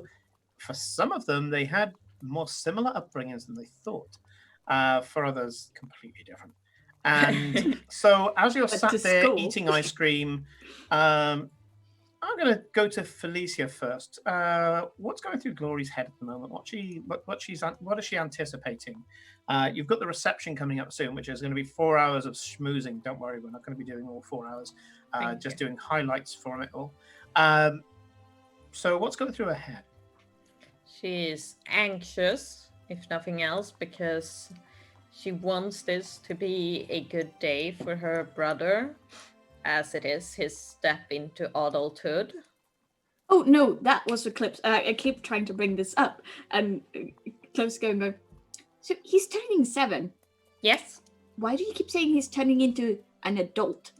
for some of them, they had more similar upbringings than they thought. For others, completely different. And so as you're But sat to there school. eating ice cream, I'm going to go to Felicia first. What's going through Glory's head at the moment? What is she anticipating? You've got the reception coming up soon, which is going to be 4 hours of schmoozing. Don't worry, we're not going to be doing all 4 hours. Just doing highlights from it all. So what's going through her head? She's anxious, if nothing else, because she wants this to be a good day for her brother. as it is his step into adulthood. Oh no, that was Eclipse. I keep trying to bring this up, and Eclipse going. So he's turning 7. Yes, Why do you keep saying he's turning into an adult?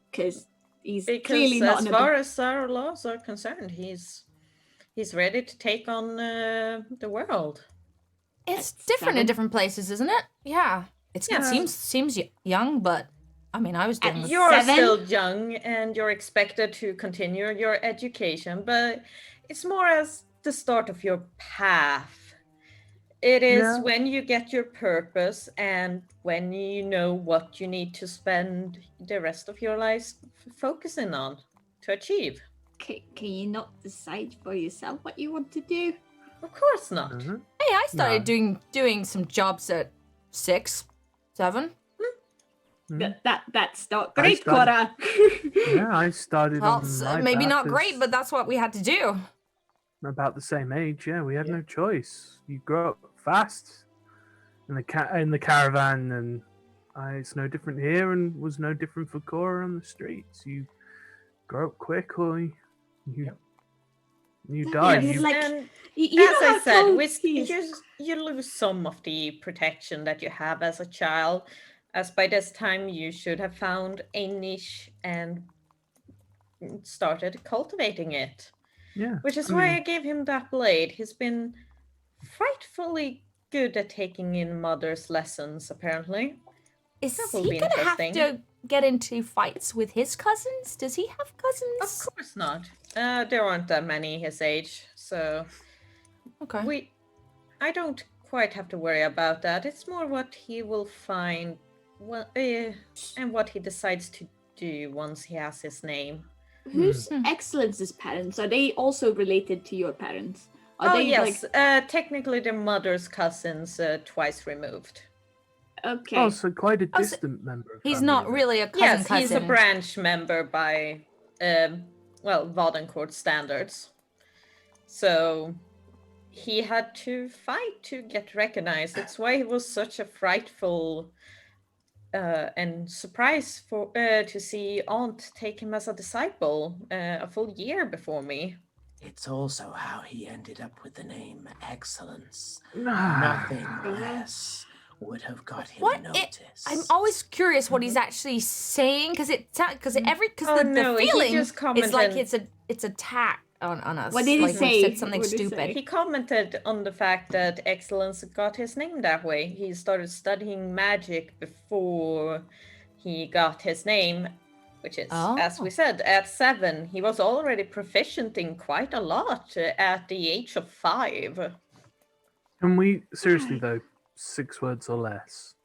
Because he's clearly because not as an far adult. as our laws are concerned, he's ready to take on the world. It's At different 7? in different places, isn't it? Yeah. It Yeah. seems young, but I mean, I was doing At You're 7? still young and you're expected to continue your education, but it's more as the start of your path. It is Yeah. when you get your purpose and when you know what you need to spend the rest of your life focusing on to achieve. Can you not decide for yourself what you want to do? Of course not. Mhm. Hey, I started No. doing some jobs at 6, 7. Mhm. That's not I great, started- Cora. Yeah, I started Well, on my maybe path not great, as but that's what we had to do. about the same age. Yeah, we had Yeah. no choice. You grow up fast in the caravan, and it's no different here, and was no different for Cora on the streets. You grow up quick, or you Yep. you Yeah, die. he's You, like- And You as know I how said, close he is. you lose some of the protection that you have as a child, as by this time you should have found a niche and started cultivating it. yeah, Which is I why mean, I gave him that blade. He's been frightfully good at taking in Mother's lessons, apparently. Is That will he be gonna have interesting. to get into fights with his cousins? Does he have Of cousins? course not. There aren't that many his age, so Okay. I don't quite have to worry about that. It's more what he will find, and what he decides to do once he has his name. Who's Hmm. Excellence's parents? Are they also related to your parents? Are Oh they yes, technically their mother's cousins, twice removed. like okay? oh, so quite a Oh, so distant member. Of He's family not then. really a cousin. Yes, he's a cousin. branch member by, Vadencourt standards. So he had to fight to get recognized. It's why he was such a frightful and surprise for to see Aunt take him as a disciple a full year before me. It's also how he ended up with the name Excellence. Ah, Nothing less would have got him What? noticed. I'm always curious what he's actually saying because Oh, the no, he feeling just is like commented- it's attack on us. What did he like we've say? said something What did he stupid. say? He commented on the fact that Excellence got his name that way. He started studying magic before he got his name, which is, as we Oh. said, at 7. He was already proficient in quite a lot at the age of 5. can we seriously Right. though? 6 words or less.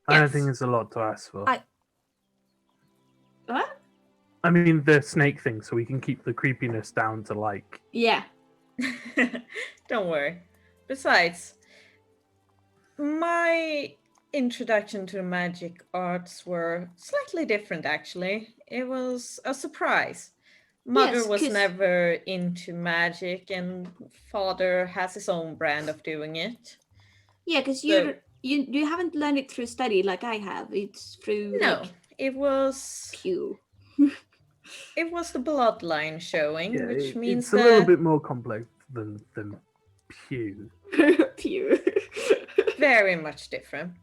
I don't Yes. think it's a lot to ask for. What? I mean, the snake thing, so we can keep the creepiness down to like. Yeah. Don't worry. Besides, my introduction to magic arts were slightly different, actually. It was a surprise. Mother Yes, was 'cause- never into magic, and father has his own brand of doing it. Yeah, because So- you haven't learned it through study like I have. It's through No, like it was pew. the bloodline showing, Yeah, which means it's a little bit more complex than Pew. Pew. very much different.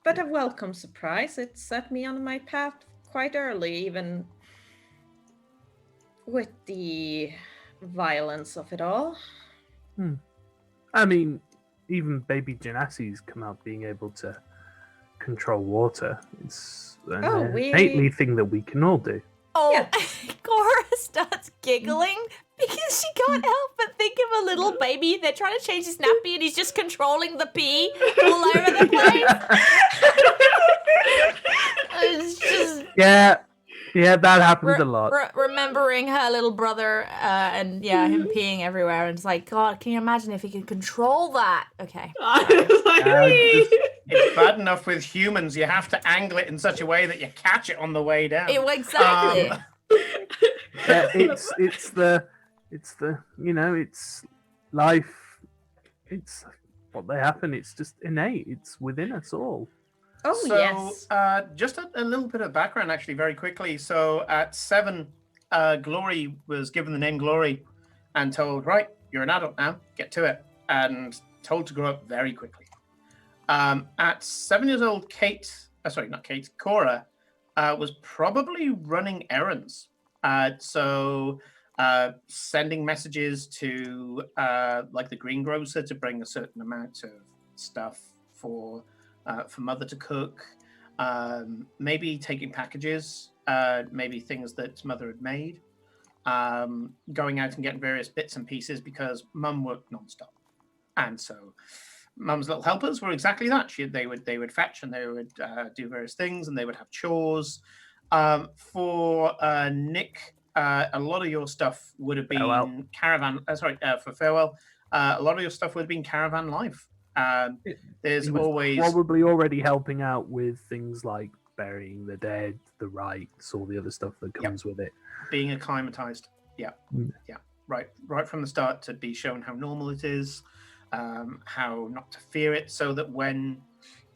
But a welcome surprise. It set me on my path quite early, even with the violence of it all. I mean, even baby Genasi's come out being able to control water. It's an innately thing that we can all do. Oh, Yeah. Cora starts giggling because she can't help but think of a little baby. They're trying to change his nappy and he's just controlling the pee all over the place. It's just Yeah, that happens a lot. remembering her little brother and him peeing everywhere. And it's like, God, can you imagine if he could control that? Okay. It's bad enough with humans. You have to angle it in such a way that you catch it on the way down. Exactly. Yeah, it's the it's life. It's what they happen. It's just innate. It's within us all. Oh, So, yes. just a little bit of background, actually, very quickly. So, at 7, Glory was given the name Glory and told, right, you're an adult now, get to it, and told to grow up very quickly. At 7 years old, Cora was probably running errands. Sending messages to like the greengrocer to bring a certain amount of stuff for mother to cook, maybe taking packages, maybe things that mother had made, going out and getting various bits and pieces because mum worked nonstop, and so mum's little helpers were exactly that. They would fetch and they would do various things and they would have chores. For Nick, a lot of your stuff would have been Farewell. caravan. For farewell, a lot of your stuff would have been caravan life. There's He was always probably already helping out with things like burying the dead, the rites, all the other stuff that comes with it. being acclimatized. Yeah, Mm. yeah, right from the start to be shown how normal it is, how not to fear it, so that when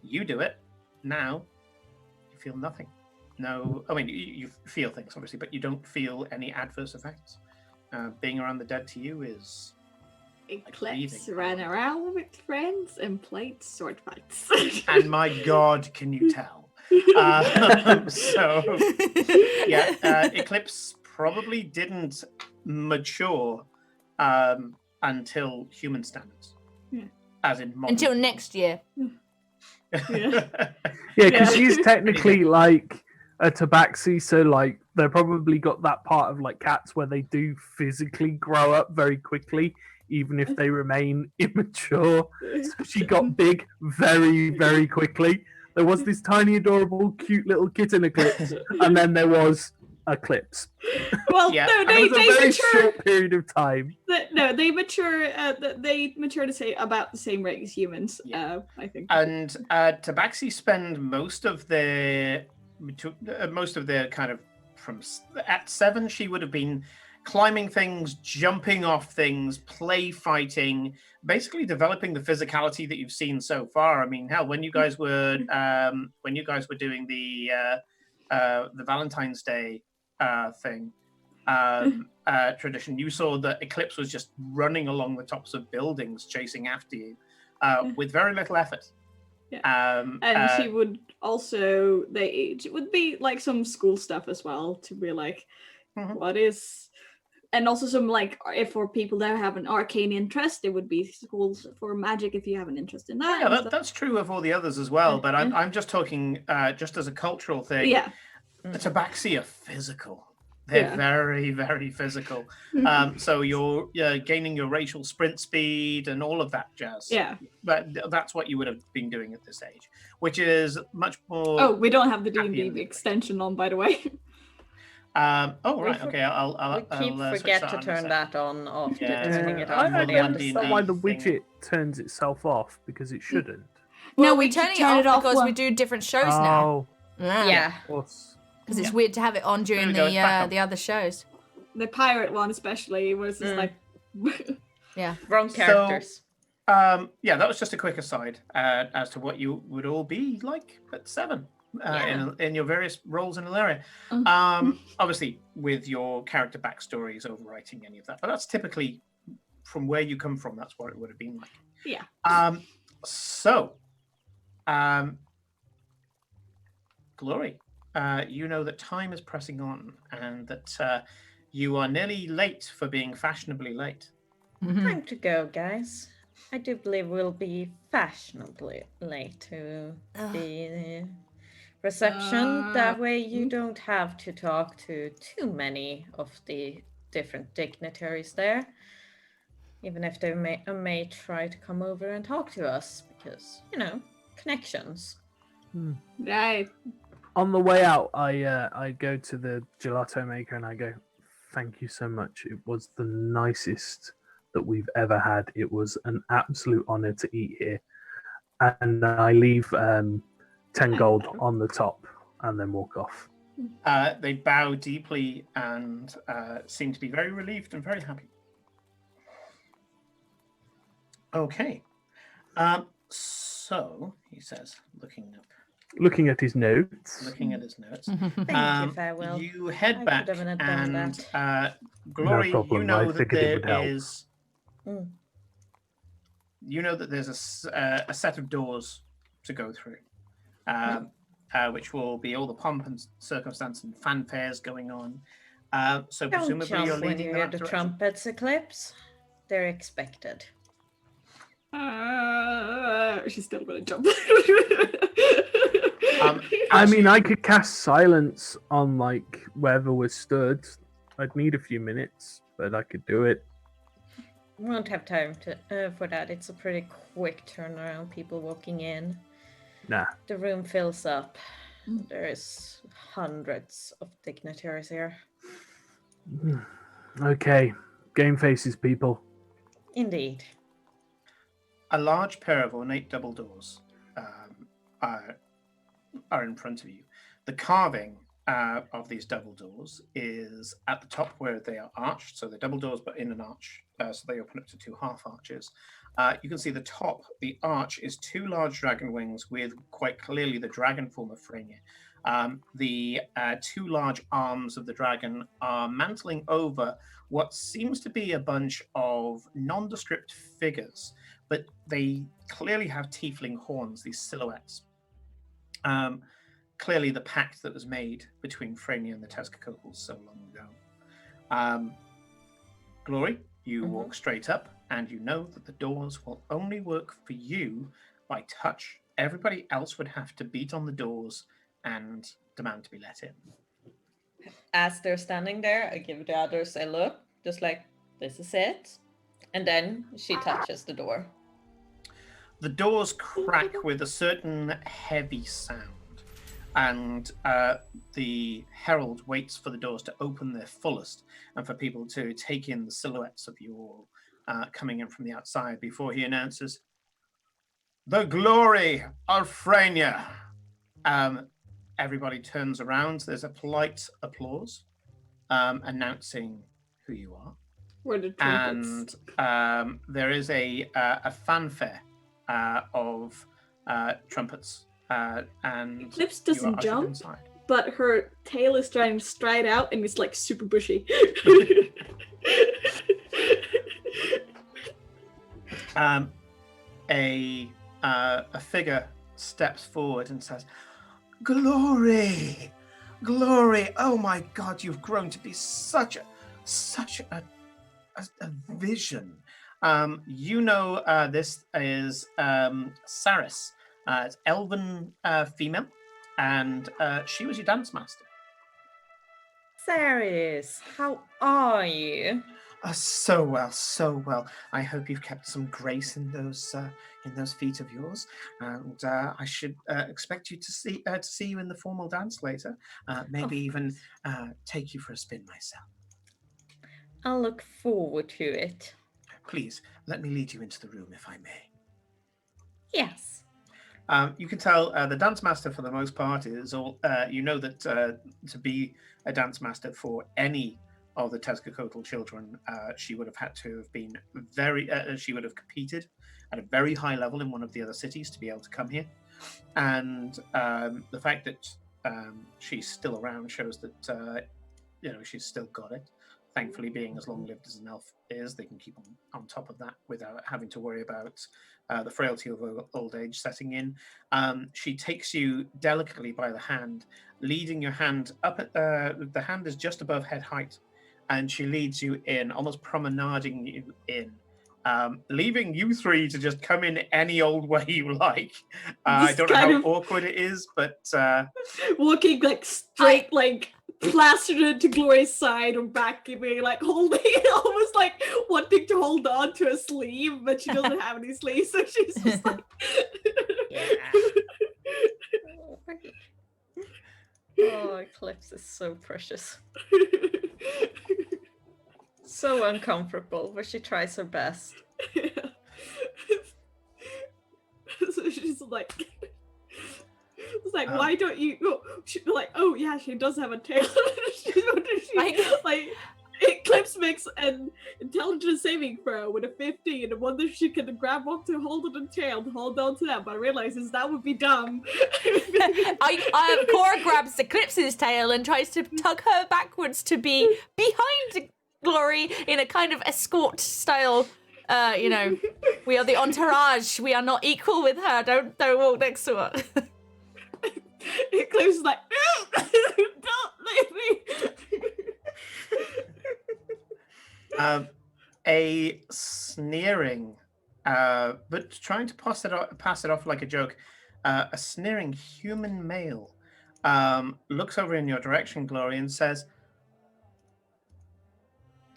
you do it, now you feel nothing. No, I mean you feel things obviously, but you don't feel any adverse effects. Being around the dead to you is Eclipse breathing. ran around with friends and played sword fights. and my God, can you tell? Eclipse probably didn't mature until human standards, as in modern. Until next year. Yeah. Yeah, because Yeah. she's technically like a tabaxi, so like they probably got that part of like cats where they do physically grow up very quickly, even if they remain immature. So she got big very, very quickly. There was this tiny, adorable, cute little kitten Eclipse, and then there was Eclipse. Well, Yeah. no, And And they it was a very mature. short period of time. They mature. They mature to say about the same rate as humans. Yeah. I think. And tabaxi spend most of their kind of at 7 she would have been climbing things, jumping off things, play fighting, basically developing the physicality that you've seen so far. I mean, hell, when you guys were doing the Valentine's Day thing tradition, you saw that Eclipse was just running along the tops of buildings, chasing after you with very little effort. And she would also it would be like some school stuff as well to be like, Mhm. what is, and also some like if for people that have an arcane interest, there would be schools for magic if you have an interest in that. Yeah, that's true of all the others as well. But I'm just talking just as a cultural thing. Yeah. The tabaxi are physical. They're Yeah. very, very physical. So you're gaining your racial sprint speed and all of that jazz. Yeah. But that's what you would have been doing at this age, which is much more. Oh, we don't have the happy D&D in this extension on, by the way. right. We Okay. I'll keep switch forget that to on in a turn second. that on after Yeah. turning it I on for don't the know other D&D stuff. why the thing. widget turns itself off because it shouldn't. Well, No, we're we turning turn it it off off because when- we do different shows now. Oh, Yeah. of course. Because it's weird to have it on during There we go, it's back on. the other shows. The pirate one especially was just like Yeah. Wrong So- characters. Yeah, that was just a quick aside as to what you would all be like at 7 in your various roles in Ilaria. Obviously, with your character backstories overwriting any of that, but that's typically from where you come from. That's what it would have been like. Yeah. Glory, you know that time is pressing on, and that you are nearly late for being fashionably late. Time to go, guys. I do believe we'll be fashionably late to the reception. That way you don't have to talk to too many of the different dignitaries there. Even if they may try to come over and talk to us, because, connections. Right. On the way out, I go to the gelato maker and I go, "Thank you so much. It was the nicest that we've ever had. It was an absolute honor to eat here." And I leave 10 gold on the top and then walk off. They bow deeply and seem to be very relieved and very happy. Okay. So, he says, looking up Looking at his notes. looking at his notes. Thank you, Farewell. You head I back could have done and that. Glory, No problem, you know I that figured it there would help. is. Mm. You know that there's a set of doors to go through, which will be all the pomp and circumstance and fanfares going on. So Don't presumably you're jump when leading you in hear that the direction. trumpets, Eclipse. They're expected. She's still gonna jump. I mean, I could cast silence on like wherever we're stood. I'd need a few minutes, but I could do it. Won't have time for that. It's a pretty quick turnaround. People walking in. Nah. The room fills up. There's hundreds of dignitaries here. Okay, game faces, people. Indeed. A large pair of ornate double doors are in front of you. The carving of these double doors is at the top where they are arched, so they're double doors but in an arch, so they open up to two half arches. You can see the top, the arch is two large dragon wings with quite clearly the dragon form of Freynia. The two large arms of the dragon are mantling over what seems to be a bunch of nondescript figures, but they clearly have tiefling horns, these silhouettes. Clearly the pact that was made between Freynia and the Tezcatlipoca so long ago. Glory, you walk straight up, and you know that the doors will only work for you by touch. Everybody else would have to beat on the doors and demand to be let in. As they're standing there, I give the others a look, just like, this is it. And then she touches the door. The doors crack with a certain heavy sound, and the herald waits for the doors to open their fullest and for people to take in the silhouettes of you all coming in from the outside before he announces, "The glory of Freynia." Everybody turns around. There's a polite applause announcing who you are. Where the trumpets. And there is a fanfare of trumpets. And Eclipse you are doesn't ushered jump, inside. but her tail is trying to stride out and it's like super bushy. A figure steps forward and says, "Glory, glory! Oh my God, you've grown to be such a vision." You know, this is Saris. It's elven female, and she was your dance master. Saris, how are you? So well, so well. I hope you've kept some grace in those feet of yours, and I should expect you to see you in the formal dance later. Maybe even take you for a spin myself. I'll look forward to it. Please let me lead you into the room, if I may. Yes. You can tell the dance master, for the most part, is all. You know that to be a dance master for any of the Tezcatlipoca children, she would have had to have been she would have competed at a very high level in one of the other cities to be able to come here. And the fact that she's still around shows that she's still got it. Thankfully, being as long-lived as an elf is, they can keep on top of that without having to worry about the frailty of old age setting in. She takes you delicately by the hand, leading your hand up at the hand is just above head height, and she leads you in, almost promenading you in, leaving you three to just come in any old way you like. I don't know how awkward it is, but walking like straight, like plastered into Glory's side or back, giving like holding, almost like wanting to hold on to a sleeve, but she doesn't have any sleeves, so she's just like, Oh, Eclipse is so precious. So uncomfortable, but she tries her best. So she's like, it's like, why don't you? Oh, she's like, oh yeah, she does have a tail. Like, Eclipse makes an intelligence saving throw with a 15 and wonders if she can grab onto Holden tail to hold on to that, but realizes that would be dumb. Cora grabs Eclipse's tail and tries to tug her backwards to be behind Glory in a kind of escort style. We are the entourage. We are not equal with her. Don't walk next to her. Eclipse is like, no, don't leave me. A sneering, but trying to pass it off like a joke, a sneering human male looks over in your direction, Glory, and says,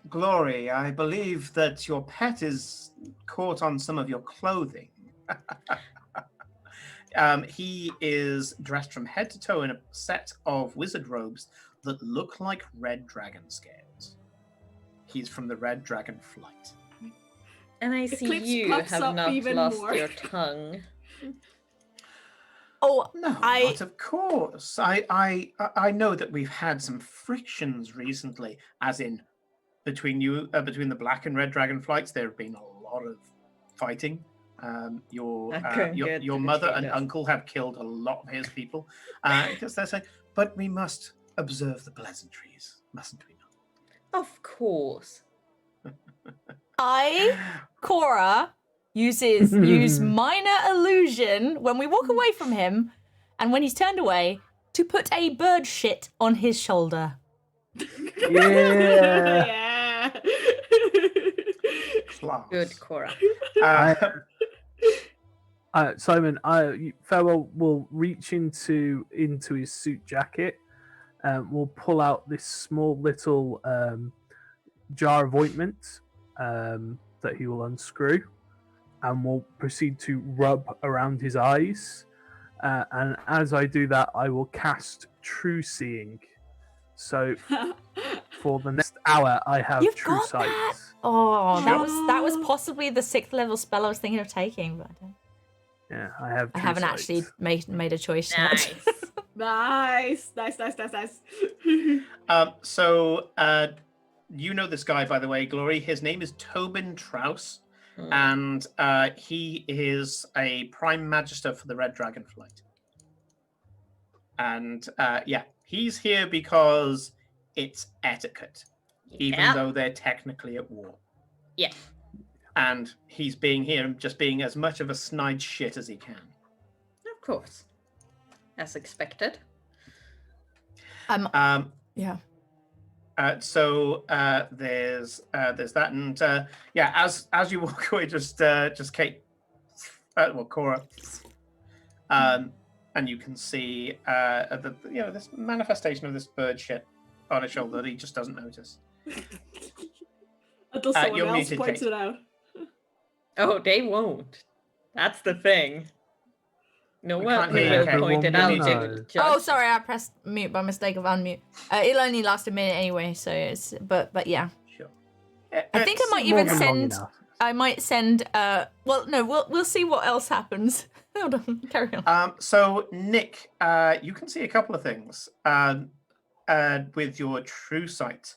Glory, I believe that your pet is caught on some of your clothing. He is dressed from head to toe in a set of wizard robes that look like red dragon scales. He's from the Red Dragon Flight. And I see Eclipse you pops have up not even lost more. your tongue. Oh, No, not of course. I know that we've had some frictions recently, as in between the Black and Red Dragon Flights. There have been a lot of fighting. Your mother and uncle have killed a lot of his people because they're saying, but we must observe the pleasantries, mustn't we? Of course. Cora, use minor illusion when we walk away from him, and when he's turned away, to put a bird shit on his shoulder. Yeah. Class. Good, Cora. Simon, Farewell will reach into his suit jacket. Will pull out this small little jar of ointment that he will unscrew, and will proceed to rub around his eyes. And as I do that, I will cast True Seeing. So for the next hour, I have You've True got Sight. that? Oh, that was possibly the 6th level spell I was thinking of taking, but I don't. Yeah, I have. I True haven't Sight. actually made a choice Nice. yet. Nice. So you know this guy, by the way, Glory. His name is Tobin Trouse, and he is a Prime Magister for the Red Dragon Flight. And he's here because it's etiquette, even though they're technically at war. Yeah. And he's being here and just being as much of a snide shit as he can. Of course. As expected. Yeah. So there's that, and as you walk away, just Kate, Cora, and you can see this manifestation of this bird shit on his shoulder that he just doesn't notice. Until someone you're else muted, points Kate. it out. Oh, they won't. That's the thing. No We one can't hear you, will Kate. point it Everyone out. will They know. will just... Oh, sorry, I pressed mute by mistake of unmute. It'll only last a minute anyway, so it's but yeah. Sure. I think I might More even than long send. enough. I might send. We'll see what else happens. Hold on, carry on. So Nick, you can see a couple of things with your True Sight.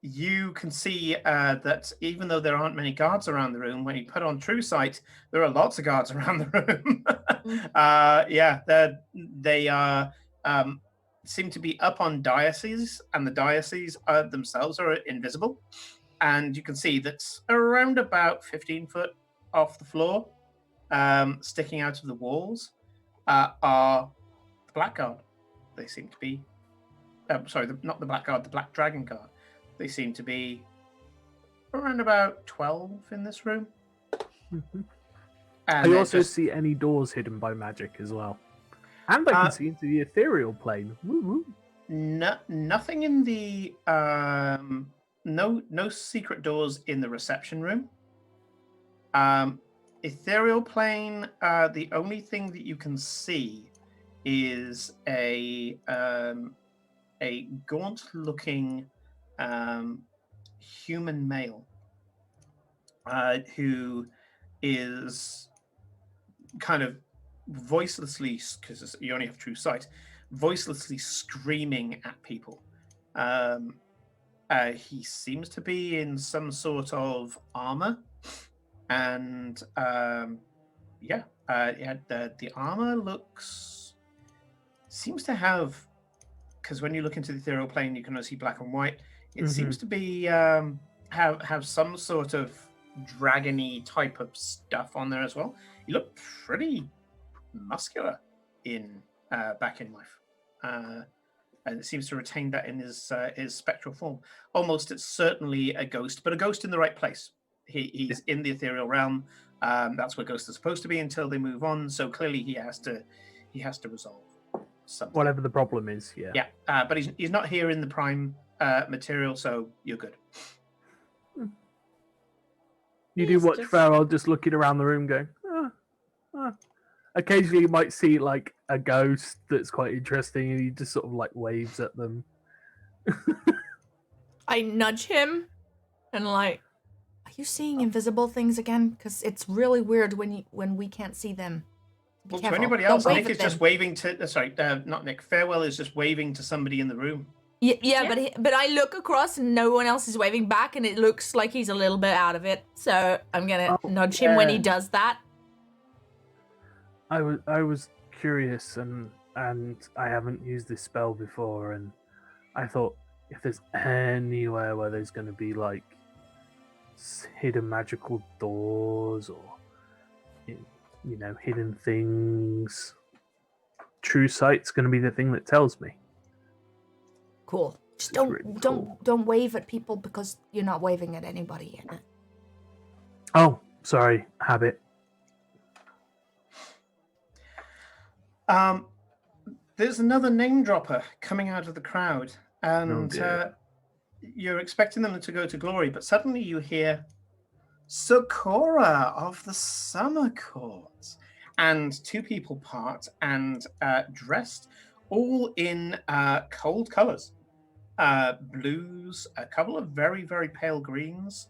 You can see that even though there aren't many guards around the room, when you put on True Sight, there are lots of guards around the room. They are seem to be up on dioceses, and the dioceses themselves are invisible. And you can see that's around about 15 foot off the floor, sticking out of the walls, are the Black Guard. They seem to be, not the Black Guard, the Black Dragon Guard. They seem to be around about 12 in this room. Mm-hmm. And I also see any doors hidden by magic as well. And I can see into the ethereal plane. Woo-woo. Nothing in the no secret doors in the reception room. Ethereal plane, the only thing that you can see is a gaunt-looking human male who is kind of voicelessly, because you only have True Sight, voicelessly screaming at people. He seems to be in some sort of armor, and the armor seems to have, because when you look into the ethereal plane, you can only see black and white. It seems to be have some sort of dragony type of stuff on there as well. You look pretty muscular in back in life, and it seems to retain that in his spectral form. Almost, it's certainly a ghost, but a ghost in the right place. He's in the ethereal realm. That's where ghosts are supposed to be until they move on. So clearly, he has to resolve something. Whatever the problem is, yeah. Yeah, but he's not here in the prime material, so you're good. You do He's watch just- Farrell just looking around the room going, Occasionally you might see like a ghost that's quite interesting and he just sort of like waves at them. I nudge him and like, are you seeing invisible things again? Because it's really weird when we can't see them. Be Well, to careful. anybody Don't else, wave Nick at is just them. waving to. Not Nick. Farewell is just waving to somebody in the room. Yeah. But I look across and no one else is waving back, and it looks like he's a little bit out of it. So I'm gonna nudge him when he does that. I was curious and I haven't used this spell before, and I thought if there's anywhere where there's going to be like hidden magical doors or hidden things, True Sight's going to be the thing that tells me. Cool. Just It's really cool. don't wave at people because you're not waving at anybody yet. Oh, sorry, habit. There's another name dropper coming out of the crowd, and dear. you're expecting them to go to glory, but suddenly you hear Sakura of the Summer Court, and two people part and dressed all in cold colors, blues, a couple of very, very pale greens,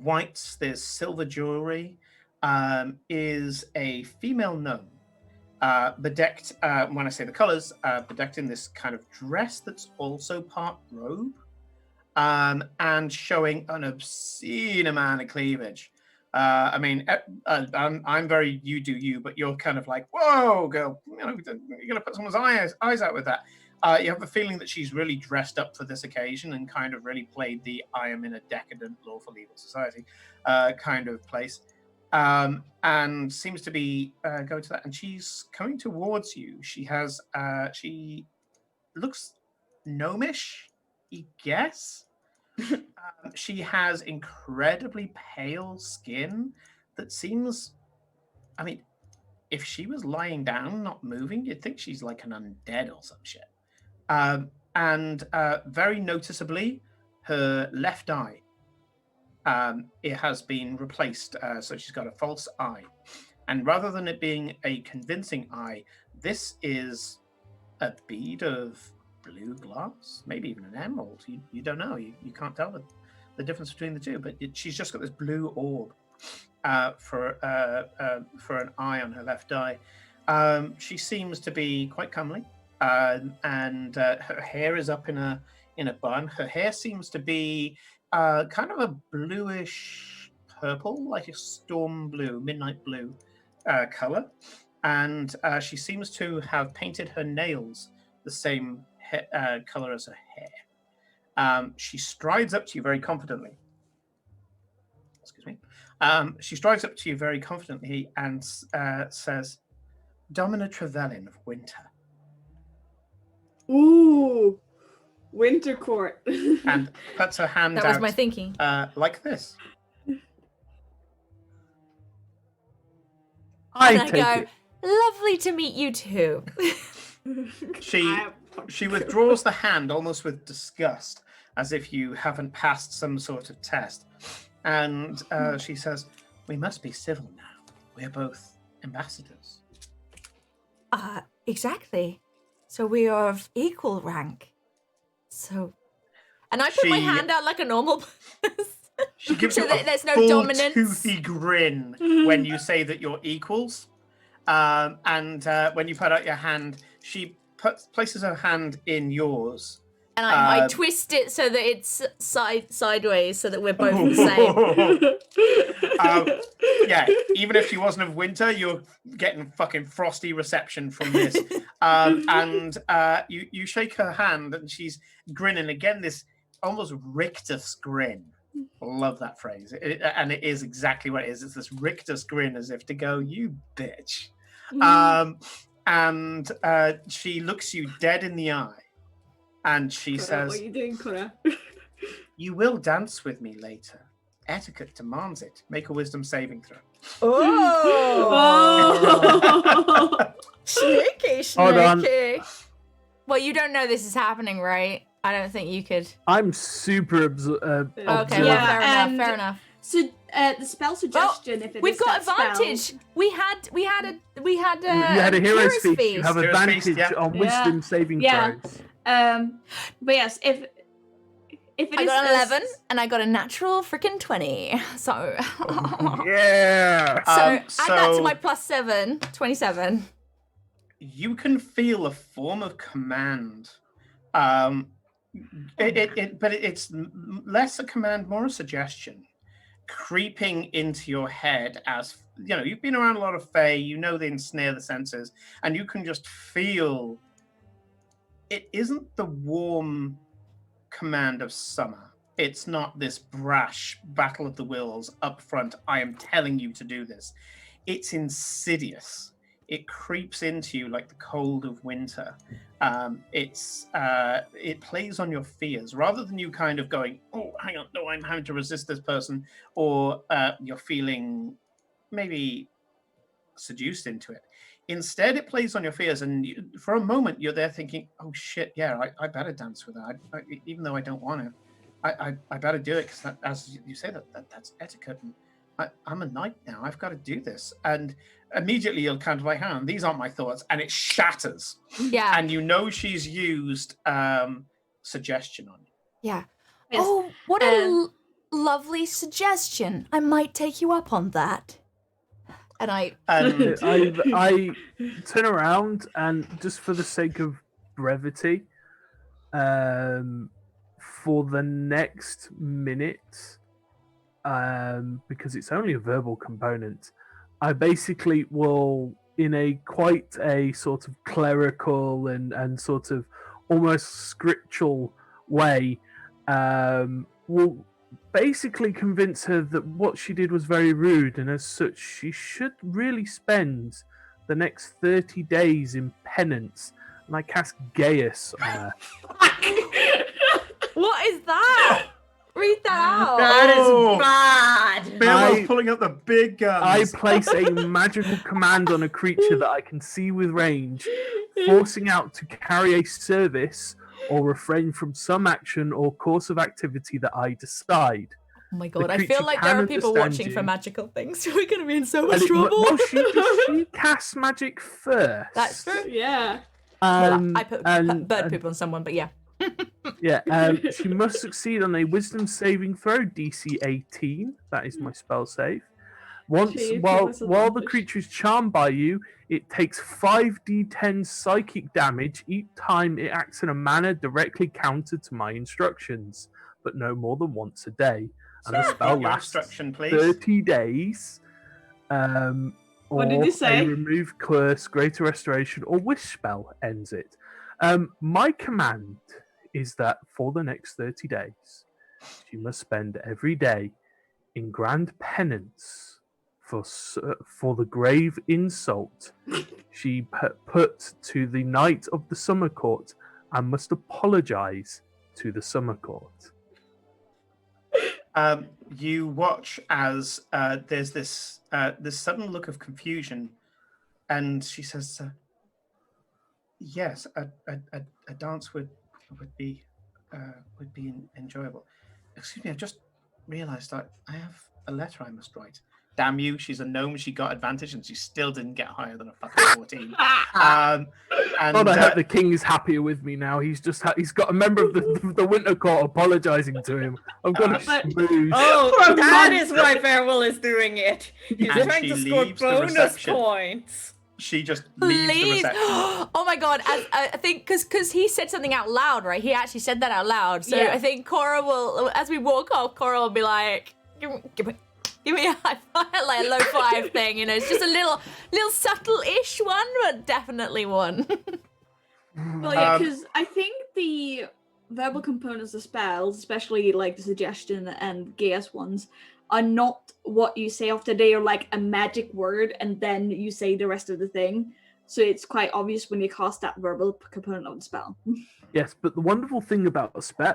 whites. There's silver jewelry. Is a female gnome, bedecked, when I say the colors, bedecked in this kind of dress that's also part robe, and showing an obscene amount of cleavage. I'm very you do you, but you're kind of like, whoa, girl, you're gonna put someone's eyes out with that. You have the feeling that she's really dressed up for this occasion and kind of really played the I am in a decadent lawful evil society kind of place. And seems to be going to that, and she's coming towards you. She looks gnomish, I guess. She has incredibly pale skin that seems, if she was lying down, not moving, you'd think she's like an undead or some shit. And very noticeably, her left eye, it has been replaced, so she's got a false eye, and rather than it being a convincing eye, this is a bead of blue glass, maybe even an emerald. You don't know. You can't tell the difference between the two, but she's just got this blue orb for an eye on her left eye. She seems to be quite comely, and her hair is up in a bun. Her hair seems to be kind of a bluish purple, like a storm blue, midnight blue color. And she seems to have painted her nails the same color as her hair. She strides up to you very confidently. Excuse me. She strides up to you very confidently and says, Domina Trevelyan of Winter. Ooh, Winter Court. And puts her hand That out was my thinking. like this. I And I take go, it. lovely to meet you too. She withdraws the hand almost with disgust, as if you haven't passed some sort of test. And she says, we must be civil now. We're both ambassadors. Exactly. So we are of equal rank. So, and I put my She- hand out like a normal person. She gives So you that a there's no full dominance. toothy grin when you say that you're equals. And when you put out your hand, she places her hand in yours And I twist it so that it's sideways, so that we're both the same. Yeah, even if she wasn't of winter, you're getting fucking frosty reception from this. And you shake her hand, and she's grinning again. This almost rictus grin. Love that phrase, and it is exactly what it is. It's this rictus grin, as if to go, "You bitch." And she looks you dead in the eye. And she says, "What are you doing, Cora?" "You will dance with me later. Etiquette demands it. Make a wisdom saving throw." Oh! Sneaky. Hold on. Well, you don't know this is happening, right? I don't think you could. I'm super Okay, observant. well, fair enough. So the spell suggestion, if it we've is got that advantage. spell, We had You had a hero's feast. You have Hero's advantage feast, yeah. on wisdom saving Yeah. throws. but yes, if it I is got an a 11 and I got a natural freaking 20. So Yeah. so add that so- to my +7, 27. You can feel a form of command. But it's less a command, more a suggestion, creeping into your head. As you know, you've been around a lot of Fae. You know they ensnare the senses, and you can just feel. It isn't the warm command of summer. It's not this brash battle of the wills up front. I am telling you to do this. It's insidious. It creeps into you like the cold of winter. It plays on your fears rather than you kind of going, "Oh, hang on, no, I'm having to resist this person," or you're feeling maybe seduced into it. Instead, it plays on your fears, and for a moment, you're there thinking, "Oh shit, yeah, I better dance with her, even though I don't want to. I better do it because, as you say, that's etiquette. And I'm a knight now. I've got to do this." And immediately you'll counter like, "Hang on, these aren't my thoughts," and it shatters. Yeah. And you know she's used suggestion on you. Yeah. Yes. Oh, what a lovely suggestion. I might take you up on that. And I And I turn around and, just for the sake of brevity, for the next minute, because it's only a verbal component, I basically will, in a quite a sort of clerical and sort of almost scriptural way, will basically convince her that what she did was very rude, and as such she should really spend the next 30 days in penance. And I cast Gaius on her. What is that? Read that out. That Oh. is bad. Beowulf's pulling up the big guns. I place a magical command on a creature that I can see with range, forcing out to carry a service or refrain from some action or course of activity that I decide. Oh my god, The I feel creature like can there are people understand watching you. for magical things. We're going to be in so much And trouble. well, she casts magic first. That's true. yeah. Well, I put and- bird and- poop on someone, but yeah. Yeah, she must succeed on a wisdom saving throw, DC 18. That is my spell save. Once, Gee, while that's the advantage. creature is charmed by you, it takes 5d10 psychic damage each time it acts in a manner directly counter to my instructions, but no more than once a day. And the Sorry, spell your lasts instruction, please. 30 days. What did you say? A remove curse, greater restoration, or wish spell ends it. My command is that for the next 30 days, she must spend every day in grand penance for the grave insult she put to the knight of the summer court, and must apologize to the summer court. You watch as there's this sudden look of confusion, and she says, "Yes, a dance would be enjoyable." Excuse me, I just realised that I have a letter I must write. Damn you! She's a gnome. She got advantage, and she still didn't get higher than a fucking 14. And God, I hope the king is happier with me now. He's just he's got a member of the Winter Court apologising to him. I'm gonna But- schmooze. Oh, Poor that man. is why Farewell is doing it. He's And trying she to score leaves the bonus reception. points. she just leaves the Please. reception. Oh my god, I think because he said something out loud, right? He actually said that out loud. So Yeah. I think Cora will, as we walk off, Cora will be like, give me a high five, like a low five thing. You know, it's just a little subtle-ish one, but definitely one. Well, yeah, because I think the verbal components of spells, especially like the suggestion and geas ones, are not what you say after they are like a magic word and then you say the rest of the thing. So it's quite obvious when you cast that verbal component of the spell. Yes, but the wonderful thing about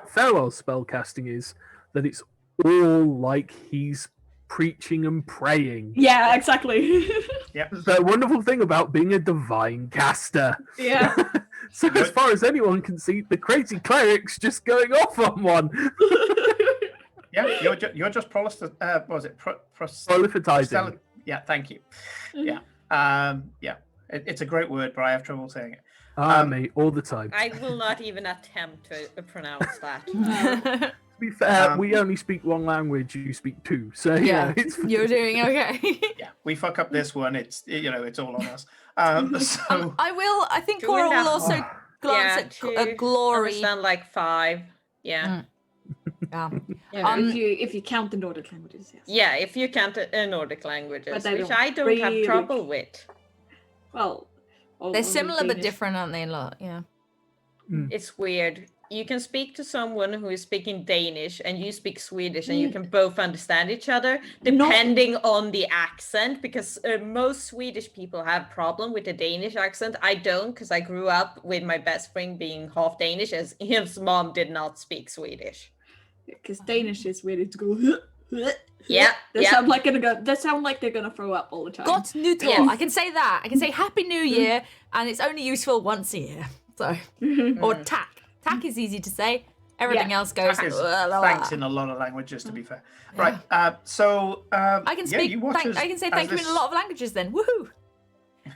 farewell spell casting is that it's all like he's preaching and praying. Yeah, exactly. The wonderful thing about being a divine caster. Yeah. So as far as anyone can see, the crazy cleric's just going off on one. Yeah, you're just what was it? Prolificizing. Yeah, thank you. Yeah, it's a great word, but I have trouble saying it. Me all the time. I will not even attempt to pronounce that. To be fair, we only speak one language. You speak two, so Yeah, it's you're doing okay. Yeah, we fuck up this one. It's it's all on us. So I think Two Cora and a will also half. glance Yeah, at Glory. Understand like 5. Yeah. Yeah. Yeah, if you count the Nordic languages, yes. Yeah, if you count Nordic languages, But they which don't I don't really- have trouble with. Well, all They're of the similar but Danish- different, aren't they? A lot, yeah. It's weird. You can speak to someone who is speaking Danish and you speak Swedish and you can both understand each other depending on the accent, because most Swedish people have problem with the Danish accent. I don't, because I grew up with my best friend being half Danish, as his mom did not speak Swedish. Because Danish is weird to go. Yeah, They yeah. sound like they sound like they're gonna throw up all the time. Gott nytt år. Yes. I can say that. I can say Happy New Year, and it's only useful once a year. So, or tack. Tack is easy to say. Everything else goes. Tack is "Blah, thanks blah." in a lot of languages, to be fair. Right. So I can speak. you watch I can say thank you in a lot of languages. Then, woohoo!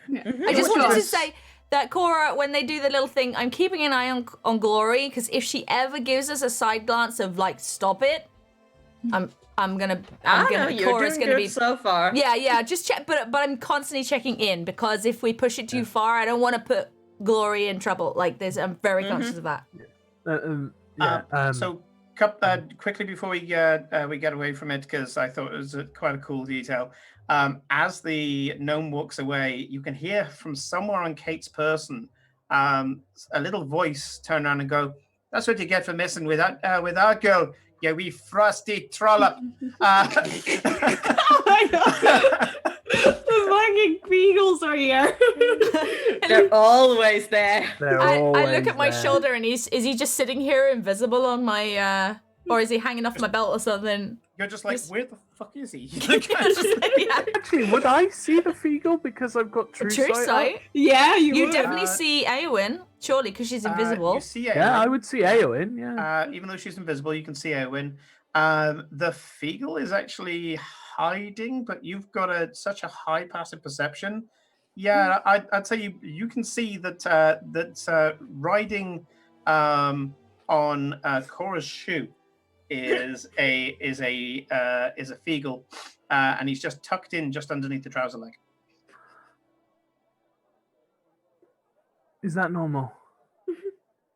Yeah. I just watch wanted to us. say that Cora, when they do the little thing, I'm keeping an eye on Glory, because if she ever gives us a side glance of like, stop it, I'm gonna. You're Cora's doing gonna good be. so far. Yeah, just check. But I'm constantly checking in, because if we push it too far, I don't want to put Glory in trouble. Like this, I'm very conscious of that. So quickly before we get away from it, because I thought it was quite a cool detail. As the gnome walks away, you can hear from somewhere on Kate's person a little voice turn around and go, "That's what you get for messing with our girl, you wee frosty trollop." Oh my god! The fucking beagles are here. They're always there. I look at my shoulder, and is he just sitting here invisible on my or is he hanging off my belt or something? You're just like, where the fuck is he? Actually, would I see the Feagle because I've got true sight? sight. Yeah, You would. definitely see Eowyn, surely, because she's invisible. You see Yeah, I Eowyn. would see Eowyn. Yeah. Even though she's invisible, you can see Eowyn. The Feagle is actually hiding, but you've got such a high passive perception. Yeah, I'd say you can see that riding on Cora's shoe is a Feagle, and he's just tucked in just underneath the trouser leg. Is that normal?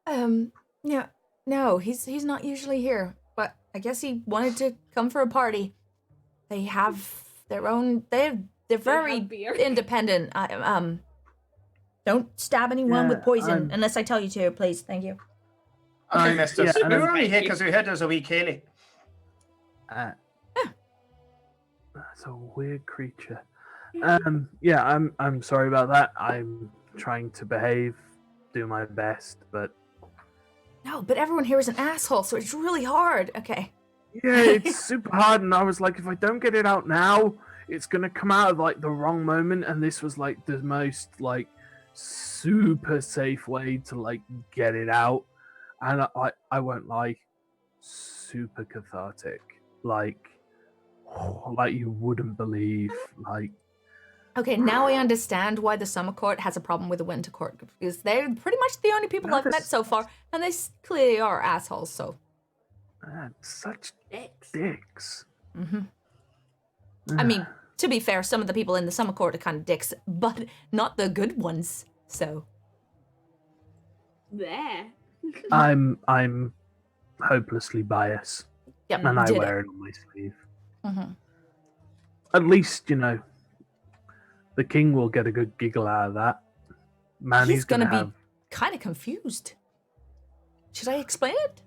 No, he's not usually here, but I guess he wanted to come for a party. They have their own. They're very have beer. independent. Don't stab anyone with poison unless I tell you to, please. Thank you. Okay, mister. yeah, We and were only here because we heard there's a wee Kaylee. That's a weird creature. Yeah, I'm sorry about that. I'm trying to behave, do my best, but No, but everyone here is an asshole, so it's really hard. Okay. yeah, it's super hard. And I was like, if I don't get it out now, it's gonna come out at like the wrong moment. And this was like the most like super safe way to like get it out. And I won't lie, super cathartic. Like you wouldn't believe. Like Okay, now I understand why the Summer Court has a problem with the Winter Court, because they're pretty much the only people I've met so far, and they clearly are assholes. So. man, such dicks. I mean, To be fair, some of the people in the summer court are kind of dicks, but not the good ones. So There. I'm hopelessly biased, yep, and I did wear it on my sleeve. Mm-hmm. At least, the king will get a good giggle out of that. Man, He's he's gonna gonna have. be kind of confused. Should I explain it?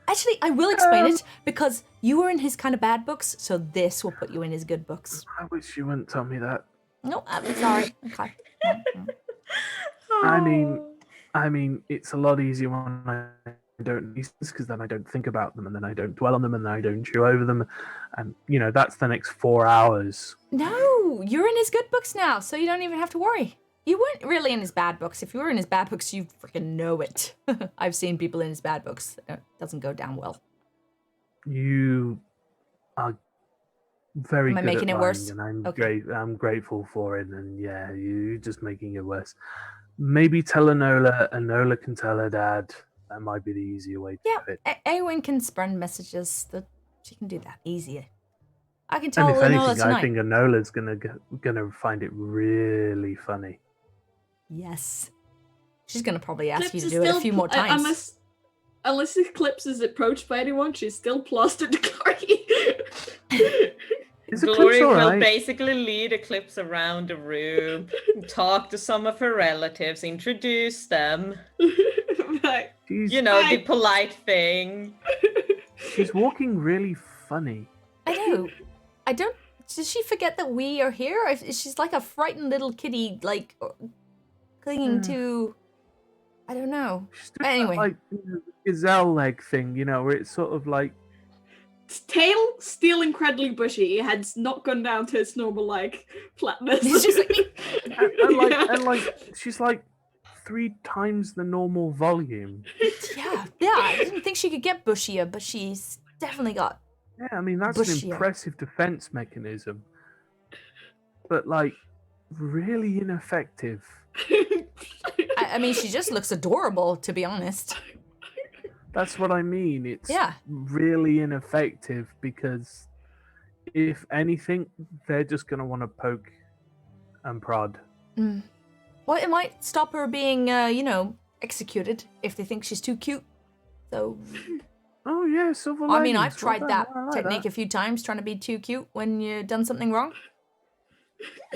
Actually, I will explain it because you were in his kind of bad books, so this will put you in his good books. I wish you wouldn't tell me that. No, I'm sorry. Okay. I mean, it's a lot easier when I don't because then I don't think about them, and then I don't dwell on them, and then I don't chew over them, and that's the next 4 hours. No, you're in his good books now, so you don't even have to worry. You weren't really in his bad books. If you were in his bad books, you freaking know it. I've seen people in his bad books. It doesn't go down well. You are very Am I good making at it lying, worse? and I'm Okay. I'm grateful for it. And yeah, you're just making it worse. Maybe tell Enola. Enola can tell her dad. That might be the easier way to do it. Eowyn can spread messages. She can do that easier. I can And tell if Enola anything, tonight. I think Enola's gonna find it really funny. Yes. She's gonna probably ask you Clips to is do it a still few more times. Unless Eclipse is approached by anyone, she's still plastered to Glory. Is Glory Eclipse all will right? basically lead Eclipse around the room, talk to some of her relatives, introduce them. Right. She's, The polite thing. she's walking really funny. I know. I don't. Does she forget that we are here? She's like a frightened little kitty, like clinging to. I don't know. She's doing Anyway. that, like gazelle leg thing, where it's sort of like Tail still incredibly bushy. Head's not gone down to its normal flatness. It's just like and she's like 3 times the normal volume. yeah. I didn't think she could get bushier, but she's definitely got. Yeah, I mean that's Bushier. an impressive defense mechanism, but really ineffective. I mean, she just looks adorable, to be honest. That's what I mean. It's Yeah. really ineffective because if anything, they're just gonna want to poke and prod. Mm. Well, it might stop her being, executed if they think she's too cute. So. Oh yeah, silver I mean, linings. I've tried Well that done. I like technique that. a few times, trying to be too cute when you've done something wrong.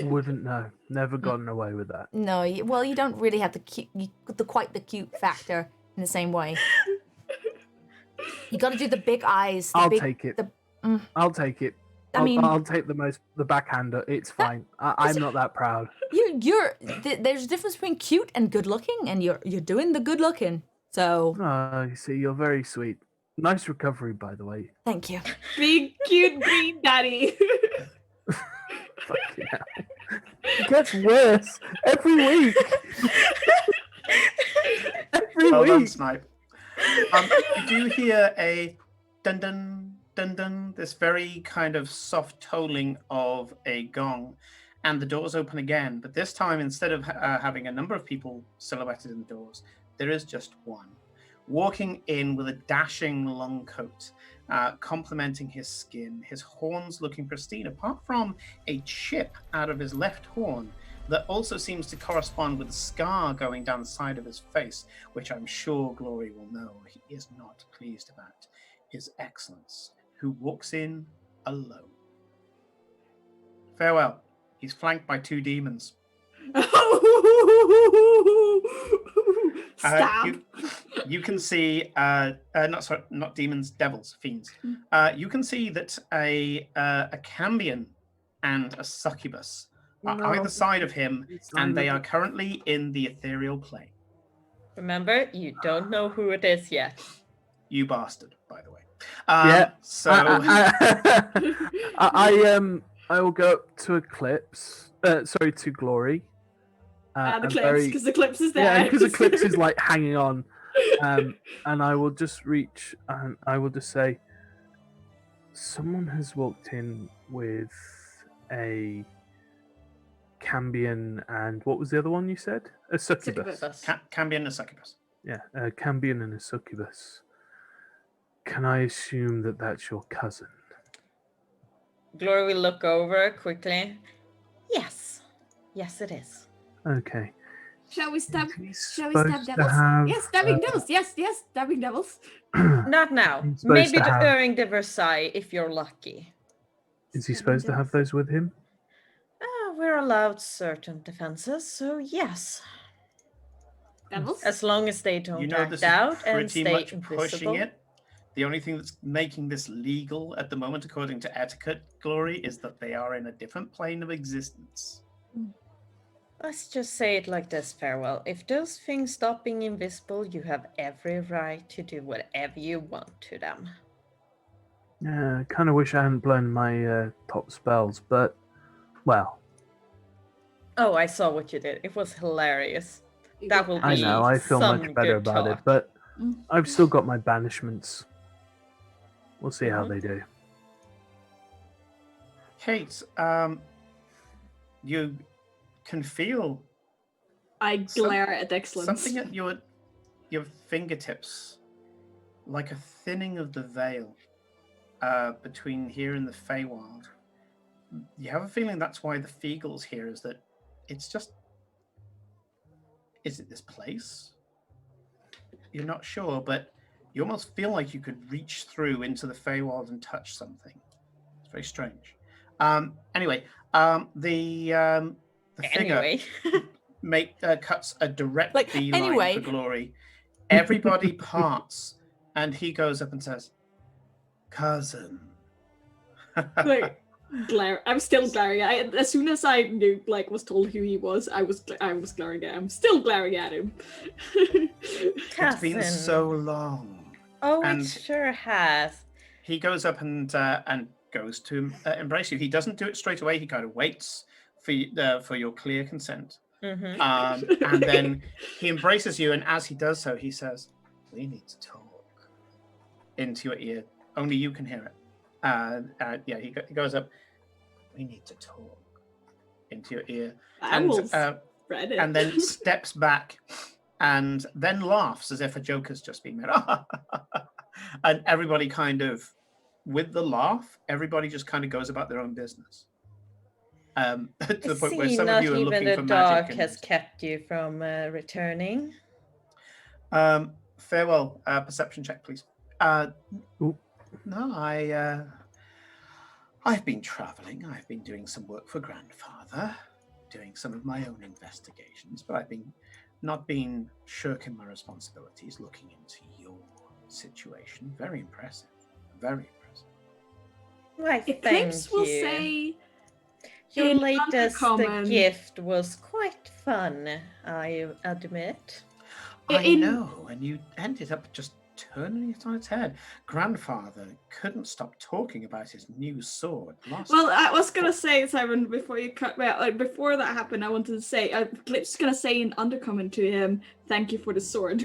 Wouldn't know. Never gotten away with that. No, you don't really have quite the cute factor in the same way. You got to do the big eyes. I'll take it. I'll take it. I mean, I'll take the backhander. It's fine. I'm not that proud. There's a difference between cute and good looking, and you're doing the good looking. So. You see, you're very sweet. Nice recovery, by the way. Thank you. Big cute green daddy. Fucking hell. It gets worse every week. Every Well done, week. Snipe. You do hear a dun dun dun dun, this very kind of soft tolling of a gong, and the doors open again. But this time, instead of having a number of people silhouetted in the doors, there is just one. Walking in with a dashing long coat, complementing his skin, his horns looking pristine, apart from a chip out of his left horn that also seems to correspond with a scar going down the side of his face, which I'm sure Glory will know he is not pleased about. His Excellence, who walks in alone. Farewell. He's flanked by 2 demons. Stab. You can see, not demons, devils, fiends. You can see that a cambion and a succubus are either side of him, and they are currently in the ethereal plane. Remember, you don't know who it is yet. You bastard, by the way. Yeah. So I will go up to Eclipse. To Glory. And Eclipse, because Eclipse is there. Yeah, because Eclipse is hanging on. And I will just reach and I will just say, someone has walked in with a cambion and what was the other one you said? A succubus. cambion and a succubus. Yeah, a cambion and a succubus. Can I assume that that's your cousin? Glory will look over quickly. Yes. Yes, it is. Okay. Shall we stab? Is he Shall we stab supposed to devils? have, Yes, stabbing devils. Yes, stabbing devils. Not now. He's supposed Maybe to have- during the Versailles, if you're lucky. Is he Stabbing supposed to have devils. those with him? We're allowed certain defenses, so yes. Devils? As long as they don't You know, act this is out and pretty stay much invisible. pushing it. The only thing that's making this legal at the moment, according to etiquette, Glory, is that they are in a different plane of existence. Let's just say it like this, Farewell. If those things stop being invisible, you have every right to do whatever you want to them. Yeah, I kind of wish I hadn't blown my top spells, but, well, Oh, I saw what you did. It was hilarious. That will be I know, I feel some much better good about it, talk. but Mm. I've still got my banishments. We'll see how Mhm. they do. Kate, you can feel I glare at excellence. something at your fingertips, like a thinning of the veil between here and the Feywild. You have a feeling that's why the Feagles here is that it's just. Is it this place? You're not sure, but you almost feel like you could reach through into the Feywild and touch something. It's very strange. Anyway, the figure Anyway. cuts a direct Like, beeline anyway. for Glory. Everybody parts, and he goes up and says, "Cousin." Like, glare. I'm still glaring. As soon as I knew, was told who he was, I was glaring at him. Still glaring at him. It's been Cousin. so long. Oh, and- it sure has. He goes up and goes to embrace you. He doesn't do it straight away. He kind of waits for your clear consent. Mm-hmm. And then he embraces you, and as he does so, he says, "We need to talk," into your ear. Only you can hear it. He goes up. "We need to talk," into your ear, Owls. and Read it. and then steps back, and then laughs as if a joke has just been made. And everybody kind of, with the laugh, everybody just kind of goes about their own business. To the point where some of you are even looking the for dark magic. has kept you from returning. Farewell. Perception check, please. Ooh. No, I've been traveling. I've been doing some work for Grandfather, doing some of my own investigations, but I've not been shirking my responsibilities, looking into your situation. Very impressive. Very impressive. Why, Eclipse thank will you. say Your in latest Undercommon- gift was quite fun, I admit. I In- know, and you ended up just turning it on its head. Grandfather couldn't stop talking about his new sword. Well, I was gonna say, Simon, before you cut me out, before that happened, I wanted to say, Eclipse is gonna say in Undercommon to him, "Thank you for the sword."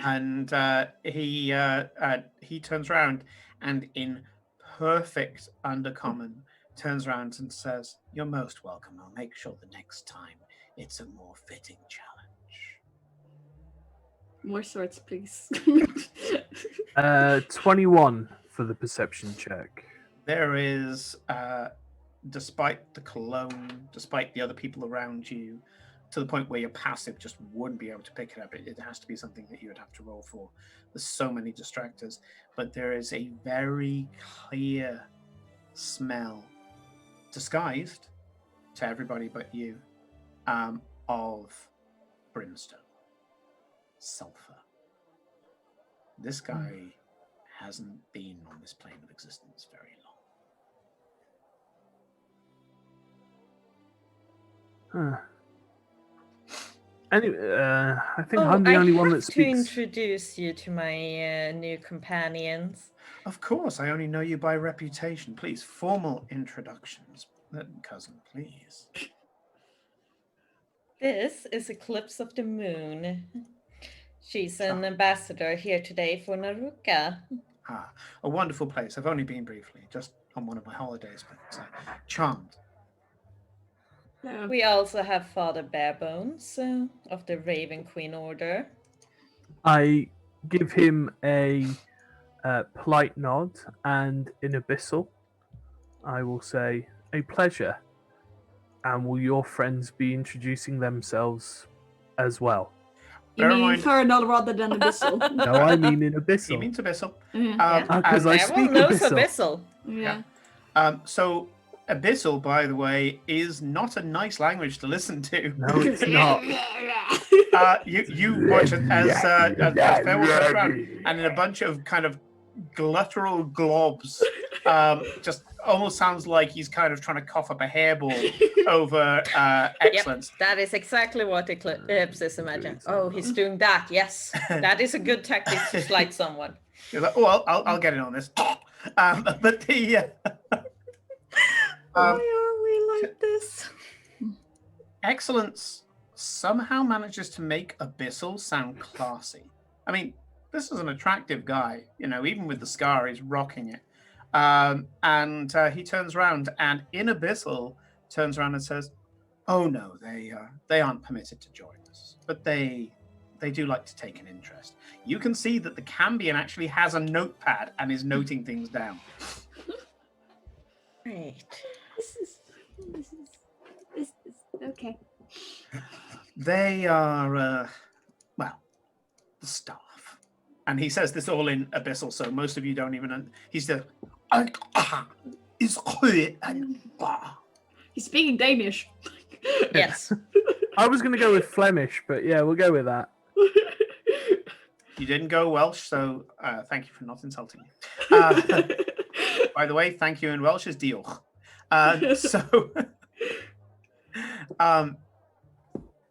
And he turns around and in perfect Undercommon turns around and says, "You're most welcome. I'll make sure the next time it's a more fitting challenge." More swords, please. 21 for the perception check. There is, despite the cologne, despite the other people around you, to the point where your passive just wouldn't be able to pick it up. It has to be something that you would have to roll for. There's so many distractors, but there is a very clear smell, disguised to everybody but you, of brimstone, sulfur. This guy hasn't been on this plane of existence very long. Huh. Anyway, I think I'm the only one that to speaks. introduce you to my new companions. Of course, I only know you by reputation. Please, formal introductions. Cousin, please. This is Eclipse of the Moon. She's an Charmed. ambassador here today for Naruka. Ah, a wonderful place. I've only been briefly, just on one of my holidays, but charmed. No. We also have Father Barebones of the Raven Queen Order. I give him a polite nod and an abyssal, I will say, a pleasure. And will your friends be introducing themselves as well? You Bear in mean mind- infernal rather than abyssal? No, I mean in He Abyssal. means Abyssal. Yeah. Because I and- speak Everyone knows Abyssal. Abyssal. Yeah. So Abyssal, by the way, is not a nice language to listen to. No, it's not. You watch it as Farewell turns around, and in a bunch of kind of guttural globs, just almost sounds like he's kind of trying to cough up a hairball over excellence. That is exactly what Eclipse is imagining. Oh, he's doing that. Yes, that is a good tactic to slight someone. You're like, oh, I'll get in on this. But the Why are we like this? excellence somehow manages to make Abyssal sound classy. I mean, this is an attractive guy, even with the scar, he's rocking it. And he turns around and in Abyssal turns around and says, "Oh no, they aren't permitted to join us, but they do like to take an interest. You can see that the Cambion actually has a notepad and is noting things down." Right. This is okay. They are, the staff. And he says this all in Abyssal, so most of you don't even... He's the... He's speaking Danish. Yes. I was going to go with Flemish, but yeah, we'll go with that. You didn't go Welsh, so thank you for not insulting me. By the way, thank you in Welsh is diolch.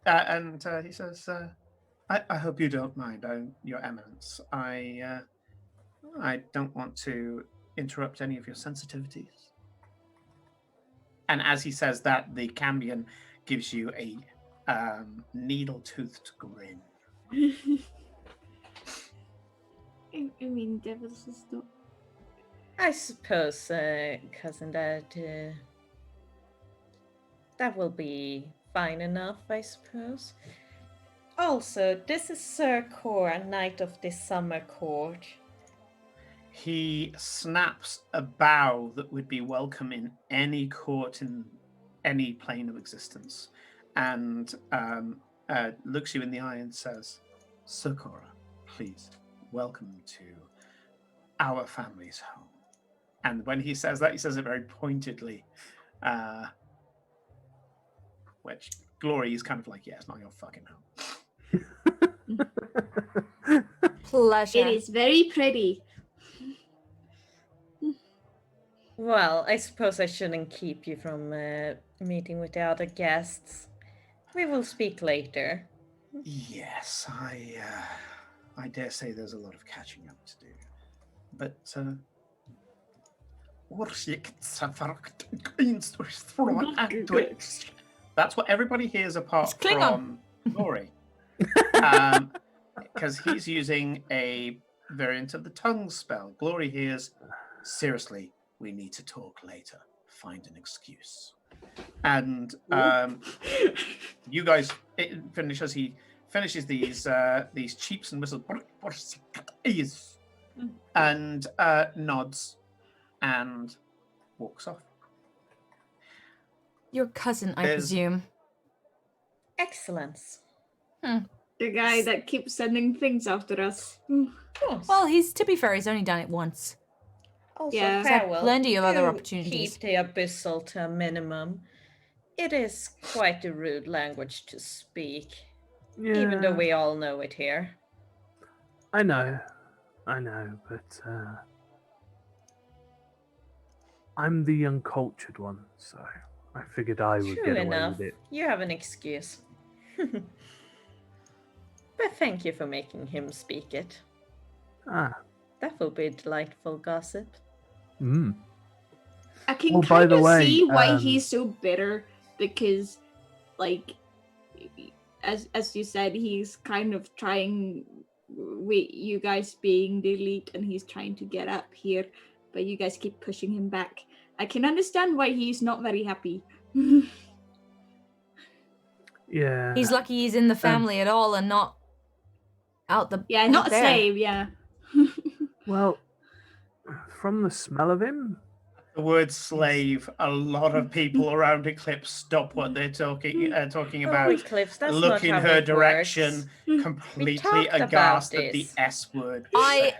And he says, I hope you don't mind, Your Eminence. I don't want to interrupt any of your sensitivities. And as he says that, the Cambion gives you a needle-toothed grin. I mean, devils is not. I suppose, cousin, that will be fine enough, I suppose. Also, this is Sir Cor, Knight of the Summer Court. He snaps a bow that would be welcome in any court in any plane of existence, and looks you in the eye and says, "Sir Cora, please, welcome to our family's home." And when he says that, he says it very pointedly, which Glory is kind of like, yeah, it's not your fucking home. Pleasure. It is very pretty. Well, I suppose I shouldn't keep you from meeting with the other guests. We will speak later. Yes, I dare say there's a lot of catching up to do. But, that's what everybody hears apart It's Klingon. from Glory. Because he's using a variant of the tongue spell. Glory hears, "Seriously, we need to talk later. Find an excuse." And you guys finish as he finishes these cheeps and whistles and nods and walks off. Your cousin, I There's- presume. Excellence. The guy that keeps sending things after us. Well, to be fair, he's only done it once. Also, Yeah. farewell. Plenty of other Do opportunities. Keep the abyssal to a minimum. It is quite a rude language to speak, even though we all know it here. I know, but I'm the uncultured one, so I figured I would True get enough. away with it. You have an excuse. But thank you for making him speak it. Ah, That will be delightful gossip. I can Oh, by kind the of way, see why he's so bitter because, like, as you said, he's kind of trying with you guys being the elite, and he's trying to get up here, but you guys keep pushing him back. I can understand why he's not very happy. yeah. He's lucky he's in the family at all and not out the Yeah, out not there. save. Yeah. Well, from the smell of him, the word slave, a lot of people around Eclipse stop what they're talking Oh, about, Eclipse, that's look not in how her it direction, works. We completely talked about aghast at the this. S word. I-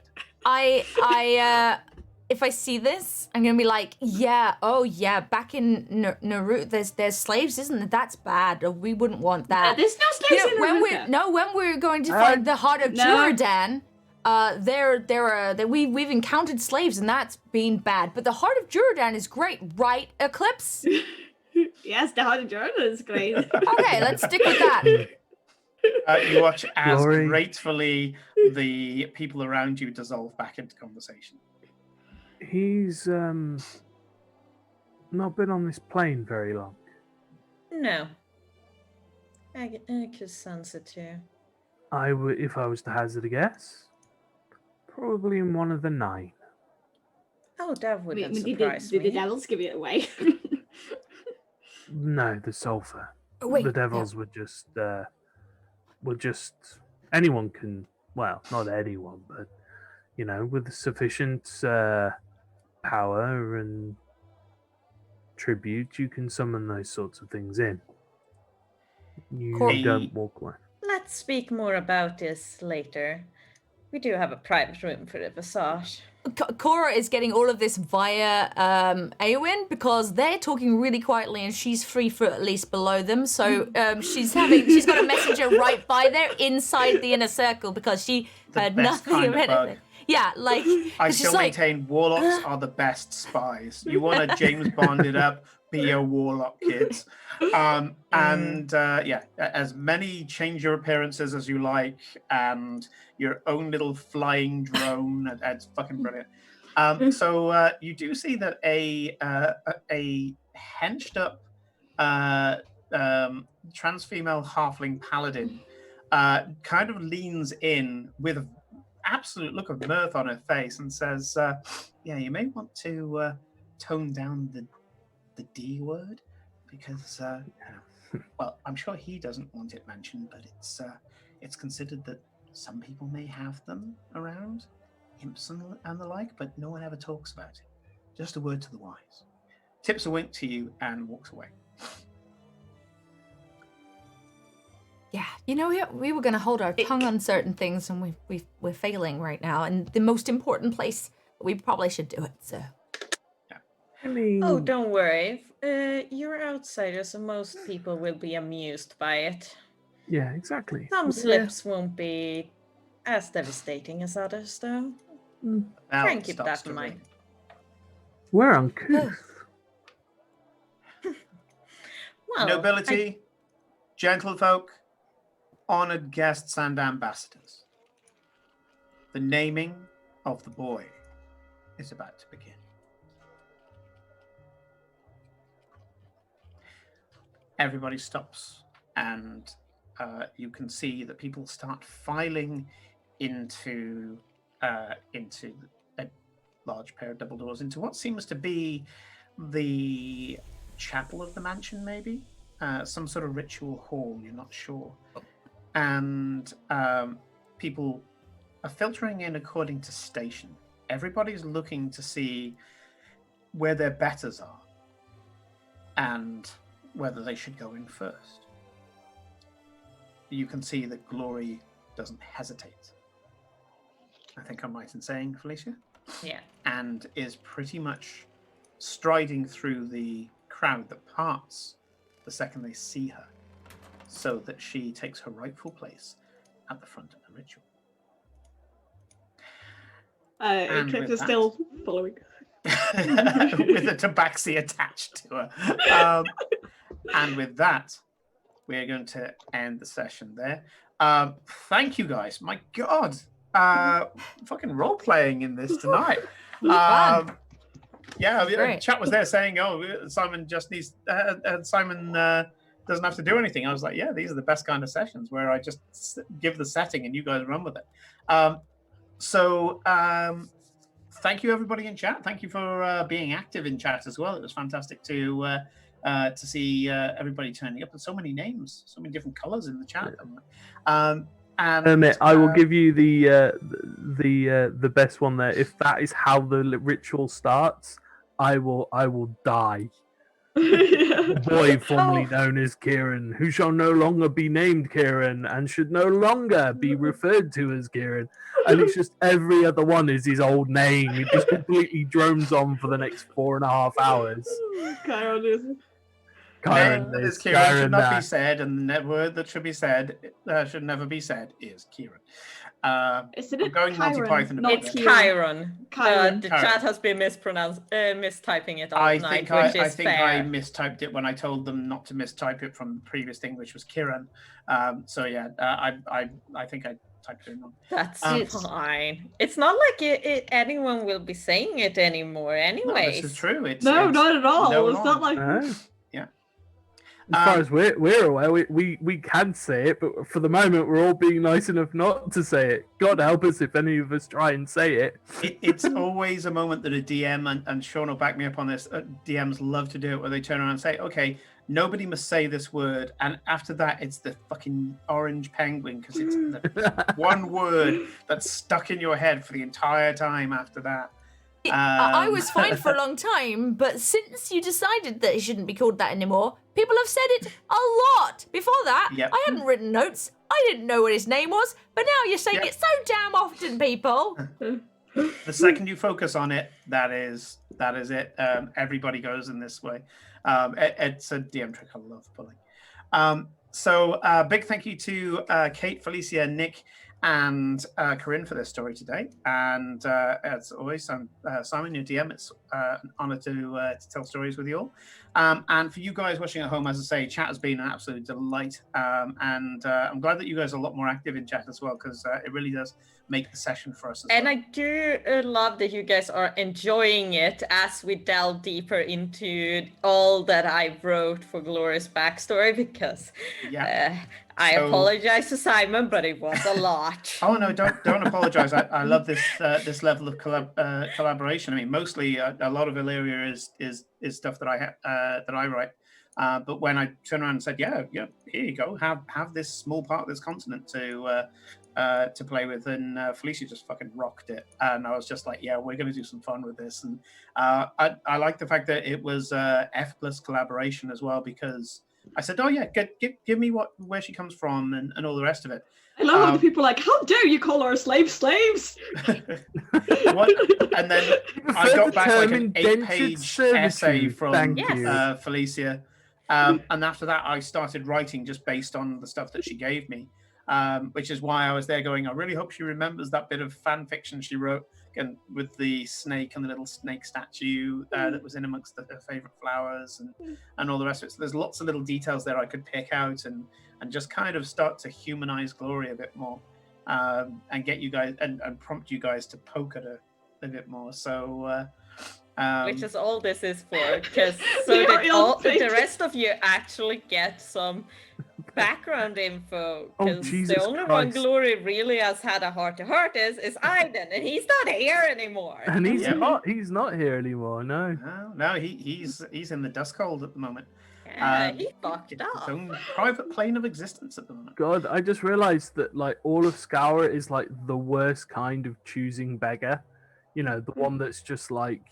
said. If I see this, I'm gonna be like, yeah, oh yeah, back in Naruto, there's slaves, isn't there? That's bad. We wouldn't want that. There's no slaves in Naruto. when we're going to find the heart of no. Juradan, we've encountered slaves and that's been bad. But the heart of Juradan is great, right, Eclipse? Yes, the Heart of Jordan is great. Okay, let's stick with that. You watch as Glory. gratefully the people around you dissolve back into conversation. He's not been on this plane very long. No. I could sense it too. If I was to hazard a guess, probably in one of the 9. Oh, that wouldn't Did surprise the me. devils give it away? No, the sulfur. Wait, The devils were just anyone can. Well, not anyone, but with sufficient power and tribute, you can summon those sorts of things in. You Corey. don't walk away. Let's speak more about this later. We do have a private room for the visage. Cora is getting all of this via Eowyn because they're talking really quietly and she's 3 foot at least below them. So she's got a messenger right by there inside the inner circle because she The heard best nothing kind of of bug. anything. Yeah, like I 'cause she's still like, maintain warlocks are the best spies. You want to James Bond it up, be a warlock, kids. As many change your appearances as you like, and your own little flying drone. That's fucking brilliant. So you do see that a henched up trans female halfling paladin kind of leans in with an absolute look of mirth on her face and says, "Yeah, you may want to tone down the D word because, well, I'm sure he doesn't want it mentioned, but it's considered that some people may have them around, imps and the like, but no one ever talks about it. Just a word to the wise." Tips a wink to you and walks away. yeah, we were going to hold our tongue on certain things and we're failing right now. And the most important place, we probably should do it, so. I mean, Oh, don't worry. You're outsiders, so most people will be amused by it. yeah, exactly. Some slips won't be as devastating as others, though. Bell Try and keep starts that in to mind. ring. We're uncouth. Well, Nobility, gentlefolk, honored guests and ambassadors. The naming of the boy is about to begin. Everybody stops, and you can see that people start filing into a large pair of double doors into what seems to be the chapel of the mansion, maybe some sort of ritual hall. You're not sure, and people are filtering in according to station. Everybody's looking to see where their betters are and whether they should go in first. You can see that Glory doesn't hesitate. I think I'm right in saying, Felicia? yeah. And is pretty much striding through the crowd that parts the second they see her, so that she takes her rightful place at the front of the ritual. And Eclipse with is that- still following. with a tabaxi attached to her. And with that, we are going to end the session there. Thank you guys. My God, fucking role playing in this tonight. Fun. Yeah, Great. chat was there saying, "Oh, Simon just needs Simon doesn't have to do anything." I was like, "Yeah, these are the best kind of sessions where I just give the setting and you guys run with it." Thank you, everybody in chat. Thank you for being active in chat as well. It was fantastic to see everybody turning up, and so many names, so many different colors in the chat. And I will give you the best one there. If that is how the ritual starts, I will die. Yeah. The boy formerly known as Kieran, who shall no longer be named Kieran and should no longer be referred to as Kieran. And it's just every other one is his old name. It just completely drones on for the next 4.5 hours. Chiron is. Kyron Name this, is Kieran should Kyron not be that. said, and the word that should be said should never be said is Kieran. Isn't I'm it going Monty Chiron, Python a not bit It's there. Chiron. Chiron. The Chiron. chat has been mistyping it all I night, think which I is think I fair. mistyped it when I told them not to mistype it from the previous thing, which was Kieran. So yeah, I think I typed it wrong. That's It's- fine. It's not like anyone will be saying it anymore, No, anyways. this is true. It's No, it's not at all. no It's not wrong. like. No. Yeah. As far as we're aware, we can say it, but for the moment, we're all being nice enough not to say it. God help us if any of us try and say it. It's always a moment that a DM, and Sean will back me up on this, DMs love to do it, where they turn around and say, okay, nobody must say this word. And after that, it's the fucking orange penguin, because it's the one word that's stuck in your head for the entire time after that. I was fine for a long time, but since you decided that it shouldn't be called that anymore, people have said it a lot. Before that, Yep. I hadn't written notes. I didn't know what his name was, but now you're saying Yep. it so damn often, people. The second you focus on it, that is it. Everybody goes in this way. It's a DM trick I love pulling. So big thank you to Kate, Felicia, Nick, and Corinne for their story today. And as always, I'm Simon, your DM. It's an honor to tell stories with you all. And for you guys watching at home, as I say, chat has been an absolute delight. And I'm glad that you guys are a lot more active in chat as well, because it really does make the session for us as And well. I do love that you guys are enjoying it as we delve deeper into all that I wrote for Gloria's backstory, because I So- apologize to Simon, but it was a lot. Oh no! Don't apologize. I love this this level of collaboration. I mean, mostly a lot of Illyria is stuff that I write. But when I turned around and said, yeah, here you go, have this small part of this continent to play with, and Felicia just fucking rocked it, and I was just like, yeah, we're going to do some fun with this. And I like the fact that it was F plus collaboration as well, because I said, oh yeah, give me where she comes from and all the rest of it. I love how the people are like, how dare you call our slaves? And then I got back like an Indentured 8-page servitude. essay from Thank Yes. you. Felicia. And after that, I started writing just based on the stuff that she gave me, which is why I was there going, I really hope she remembers that bit of fan fiction she wrote, and with the snake and the little snake statue that was in amongst her favorite flowers and all the rest of it. So there's lots of little details there I could pick out and just kind of start to humanize Glory a bit more, and get you guys and prompt you guys to poke at her a bit more. So Which is all this is for, because We so are that the ill-fated. rest of you actually get some background info. Oh, Because Jesus the only one Christ. Glory really has had a heart-to-heart is Aiden, and he's not here anymore. And he's Yeah. not here anymore, no. no, he's in the dust cold at the moment. Yeah, he fucked His up. own private plane of existence at the moment. God, I just realized that like all of Scour is like the worst kind of choosing beggar. You know, the one that's just like,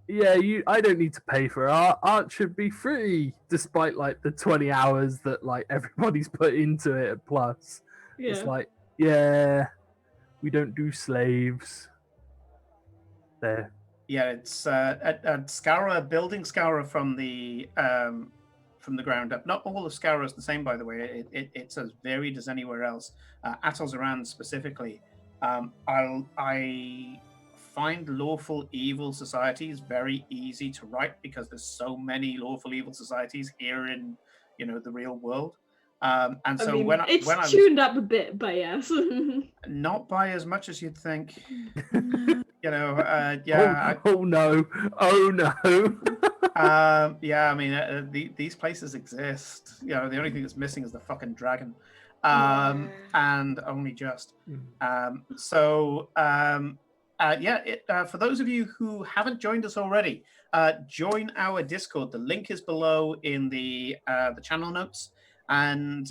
yeah, I don't need to pay for art. Art should be free, despite like the 20 hours that like everybody's put into it plus. Yeah. It's like, yeah, we don't do slaves. There. Yeah, it's building Scourer from the ground up. Not all of Scourer is the same, by the way. It's as varied as anywhere else. Atolls around specifically. I find lawful evil societies very easy to write because there's so many lawful evil societies here in the real world. And so I mean, when it's I was tuned up a bit, but yes. not by as much as you'd think. Yeah. Oh no! Oh no! Yeah, I mean, these places exist. The only thing that's missing is the fucking dragon, and only just. For those of you who haven't joined us already, join our Discord. The link is below in the channel notes, and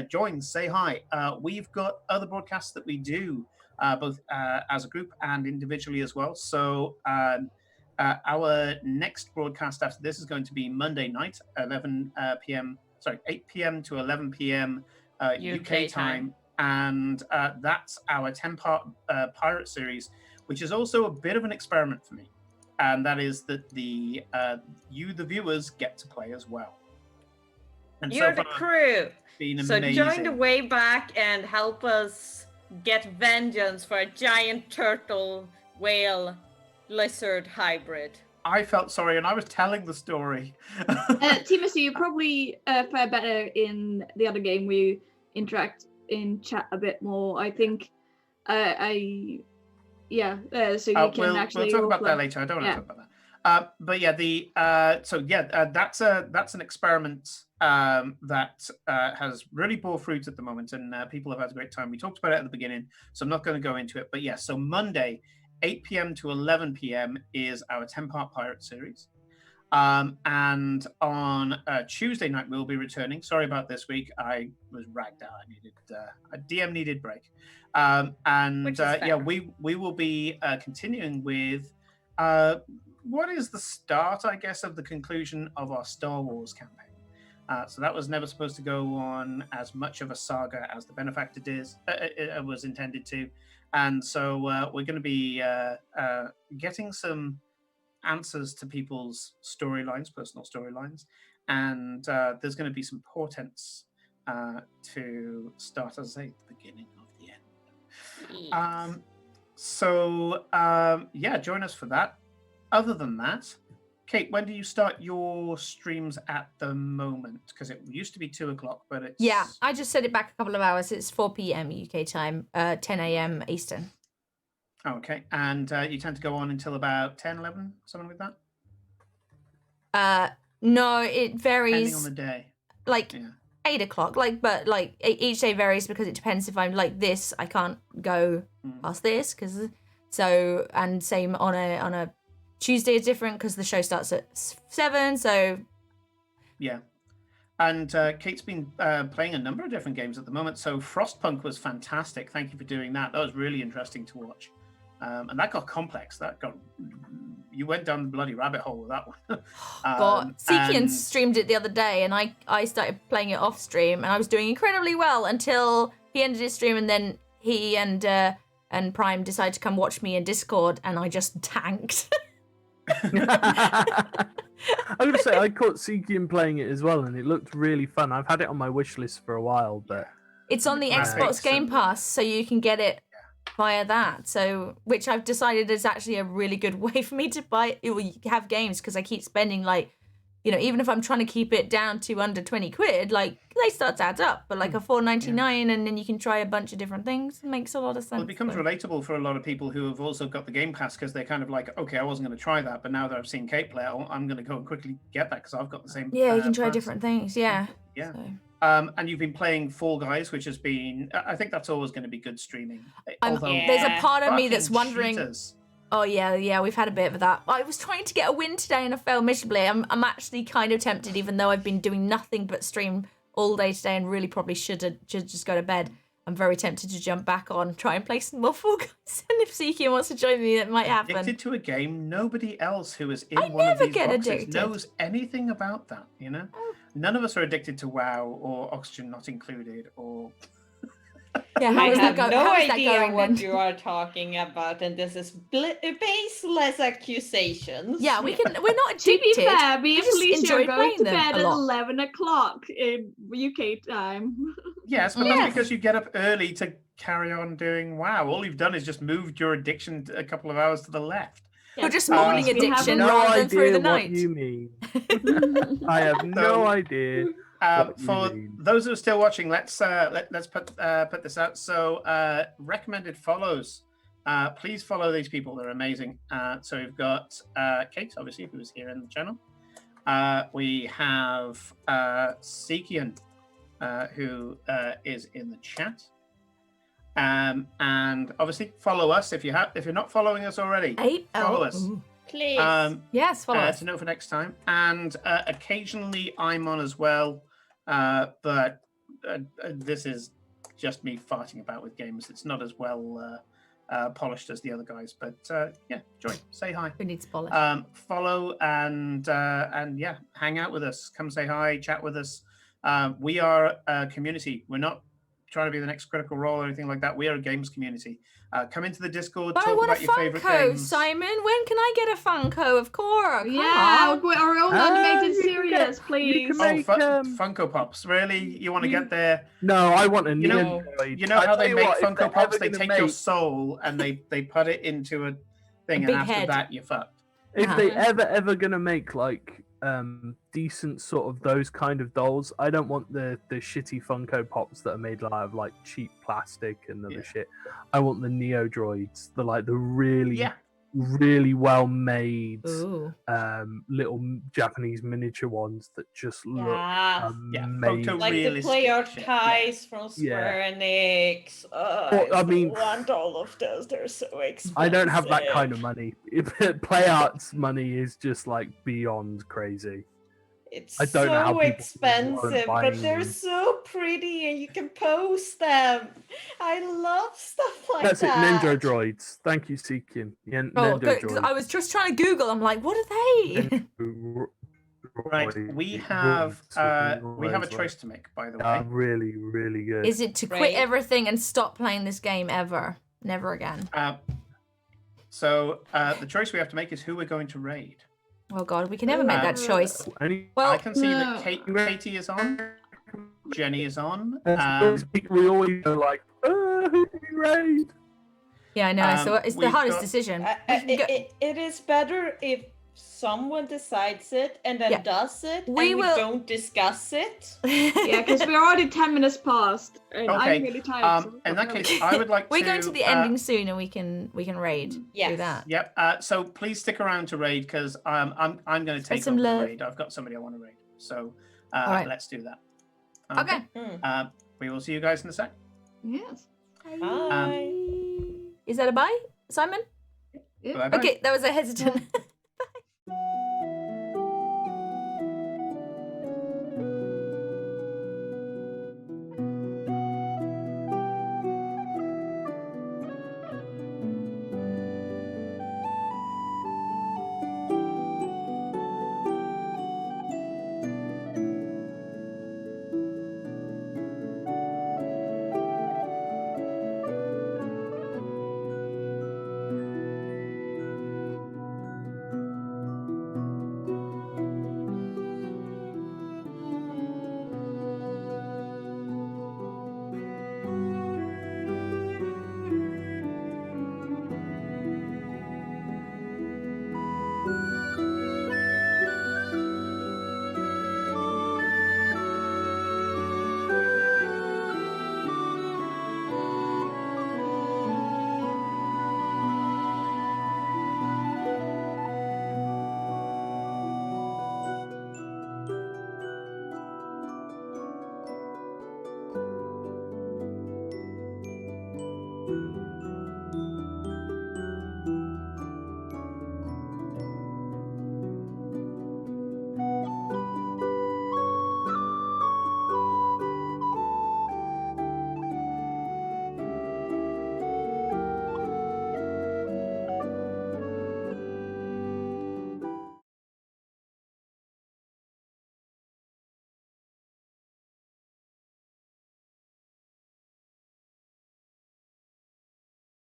join. Say hi. We've got other broadcasts that we do, both as a group and individually as well. So our next broadcast after this is going to be Monday night, 11 p.m. Sorry, 8 p.m. to 11 p.m. UK time, and that's our 10-part pirate series, which is also a bit of an experiment for me, and that is that you, the viewers, get to play as well. And You're so the crew. Been So amazing. join the way back and help us get vengeance for a giant turtle, whale, lizard hybrid. I felt sorry, and I was telling the story. Timothy, you probably fare better in the other game. We interact in chat a bit more. I think. So you can actually. We'll talk about that later. I don't want to talk about that. But yeah, that's an experiment that has really bore fruit at the moment, and people have had a great time. We talked about it at the beginning, so I'm not going to go into it. But yeah, so Monday, 8 p.m. to 11 p.m. is our 10-part pirate series. And on Tuesday night, we'll be returning. Sorry about this week. I was ragged out. I needed a DM needed break. We will be continuing with what is the start, I guess, of the conclusion of our Star Wars campaign. So that was never supposed to go on as much of a saga as the Benefactor was intended to. And so we're going to be getting some answers to people's storylines, personal storylines, and there's going to be some portents to start, as I say, at the beginning of the end. Yes. Join us for that. Other than that, Kate, when do you start your streams at the moment? Because it used to be 2:00, but it's... Yeah, I just set it back a couple of hours. It's 4 p.m. UK time, 10 a.m. Eastern. Okay, and you tend to go on until about 10, 11, something like that? No, it varies. Depending on the day. 8:00, but each day varies because it depends if I'm like this, I can't go past this, and same on a Tuesday is different because the show starts at 7, so... Yeah. And Kate's been playing a number of different games at the moment, so Frostpunk was fantastic. Thank you for doing that. That was really interesting to watch. And that got complex. You went down the bloody rabbit hole with that one. Seekian streamed it the other day, and I started playing it off stream, and I was doing incredibly well until he ended his stream, and then he and Prime decided to come watch me in Discord, and I just tanked. I'm gonna say I caught Seekian playing it as well, and it looked really fun. I've had it on my wish list for a while, but it's on the Xbox Game Pass, so you can get it via that. So, which I've decided is actually a really good way for me to have games, because I keep spending even if I'm trying to keep it down to under 20 quid, they start to add up. But a $4.99, and then you can try a bunch of different things. It makes a lot of sense. Well, it becomes relatable for a lot of people who have also got the Game Pass, because they're kind of like, okay, I wasn't going to try that, but now that I've seen Kate play it, I'm going to go and quickly get that because I've got the same. Yeah, you can try different things. Yeah. Yeah. So. And you've been playing Fall Guys, which has been, I think that's always going to be good streaming. There's a part of me that's wondering. Cheaters. Oh yeah, we've had a bit of that. I was trying to get a win today and I failed miserably. I'm actually kind of tempted, even though I've been doing nothing but stream all day today and really probably should just go to bed. I'm very tempted to jump back on, try and play some more Fall Guys. And if Seekian wants to join me, that might happen. Addicted to a game, nobody else who is in one of these boxes addicted. knows anything about that, Oh. None of us are addicted to WoW or Oxygen Not Included or... Yeah, I have no idea what you are talking about, and this is baseless accusations. Yeah, we're not addicted. To be fair, me and Felicia are going to bed at 11:00 in UK time. Yes, but that's because you get up early to carry on doing WoW. All you've done is just moved your addiction a couple of hours to the left. You're just morning addiction rather than through the night. No idea what you mean. I have no idea. For those who are still watching, let's put this out. So recommended follows. Please follow these people; they're amazing. So we've got Kate, obviously, who is here in the channel. We have Seekian, who is in the chat. And obviously follow us if you're not following us already. Follow us. Please. Yes, follow us. To know for next time. And occasionally I'm on as well, but this is just me farting about with games. It's not as well polished as the other guys. But yeah, join, say hi. Who needs polish? Follow and yeah, hang out with us. Come say hi, chat with us. We are a community. We're not trying to be the next Critical Role or anything like that. We are a games community. Come into the Discord, But I talk want about a your favorite Funko, games. Simon. When can I get a Funko of Cora? Come Yeah, on. our own animated you can series, get- please. you can Oh, make, Funko Pops! Really? You want to you- get there? No, I want a You know- Neandroid. You know I how tell they you make what, if Funko they're Pops? ever They gonna take your make- soul and they put it into a thing, and big after head. that, you're fucked. If they Uh-huh. ever gonna make like decent sort of those kind of dolls, I don't want the shitty Funko Pops that are made out of like cheap plastic and other Yeah. shit. I want the Neodroids, the really Yeah. really well made Ooh. little Japanese miniature ones that just look Yeah. Yeah, amazing. Like the Realistic player shit, ties from Yeah. Square Enix. Well, I mean- want all of those. They're so expensive. I don't have that kind of money. Play Arts money is just like beyond crazy. It's I don't know how so people expensive, weren't but buying they're them. so pretty and you can post them. I love stuff like That's it, that. Ninja Droids. Thank you, Seekin. Yeah, Oh, Ninja good. 'Cause I was just trying to Google. I'm like, what are they? Right. We have a choice to make, by the way. Really, really good. Is it to quit Right. everything and stop playing this game ever? Never again. So the choice we have to make is who we're going to raid. Oh God, we can never make that choice. Any, Well, I can see No. that Katie is on, Jenny is on. we always go like, who do we raid? yeah, I know. So it's the we've hardest got- decision. We can go- It is better if someone decides it and then Yeah. does it, We and will- we don't discuss it. Yeah, because we're already 10 minutes past, and Okay, I'm really tired. so in that okay. case, I would like We're to. going to the ending soon, and we can raid. Do Yes. that. Yep. So please stick around to raid because I'm going to take some over the love. raid. I've got somebody I want to raid. So right. let's do that. Okay. We will see you guys in a sec. Yes. Bye. Is that a bye, Simon? Yeah. Bye-bye. Okay, that was a hesitant.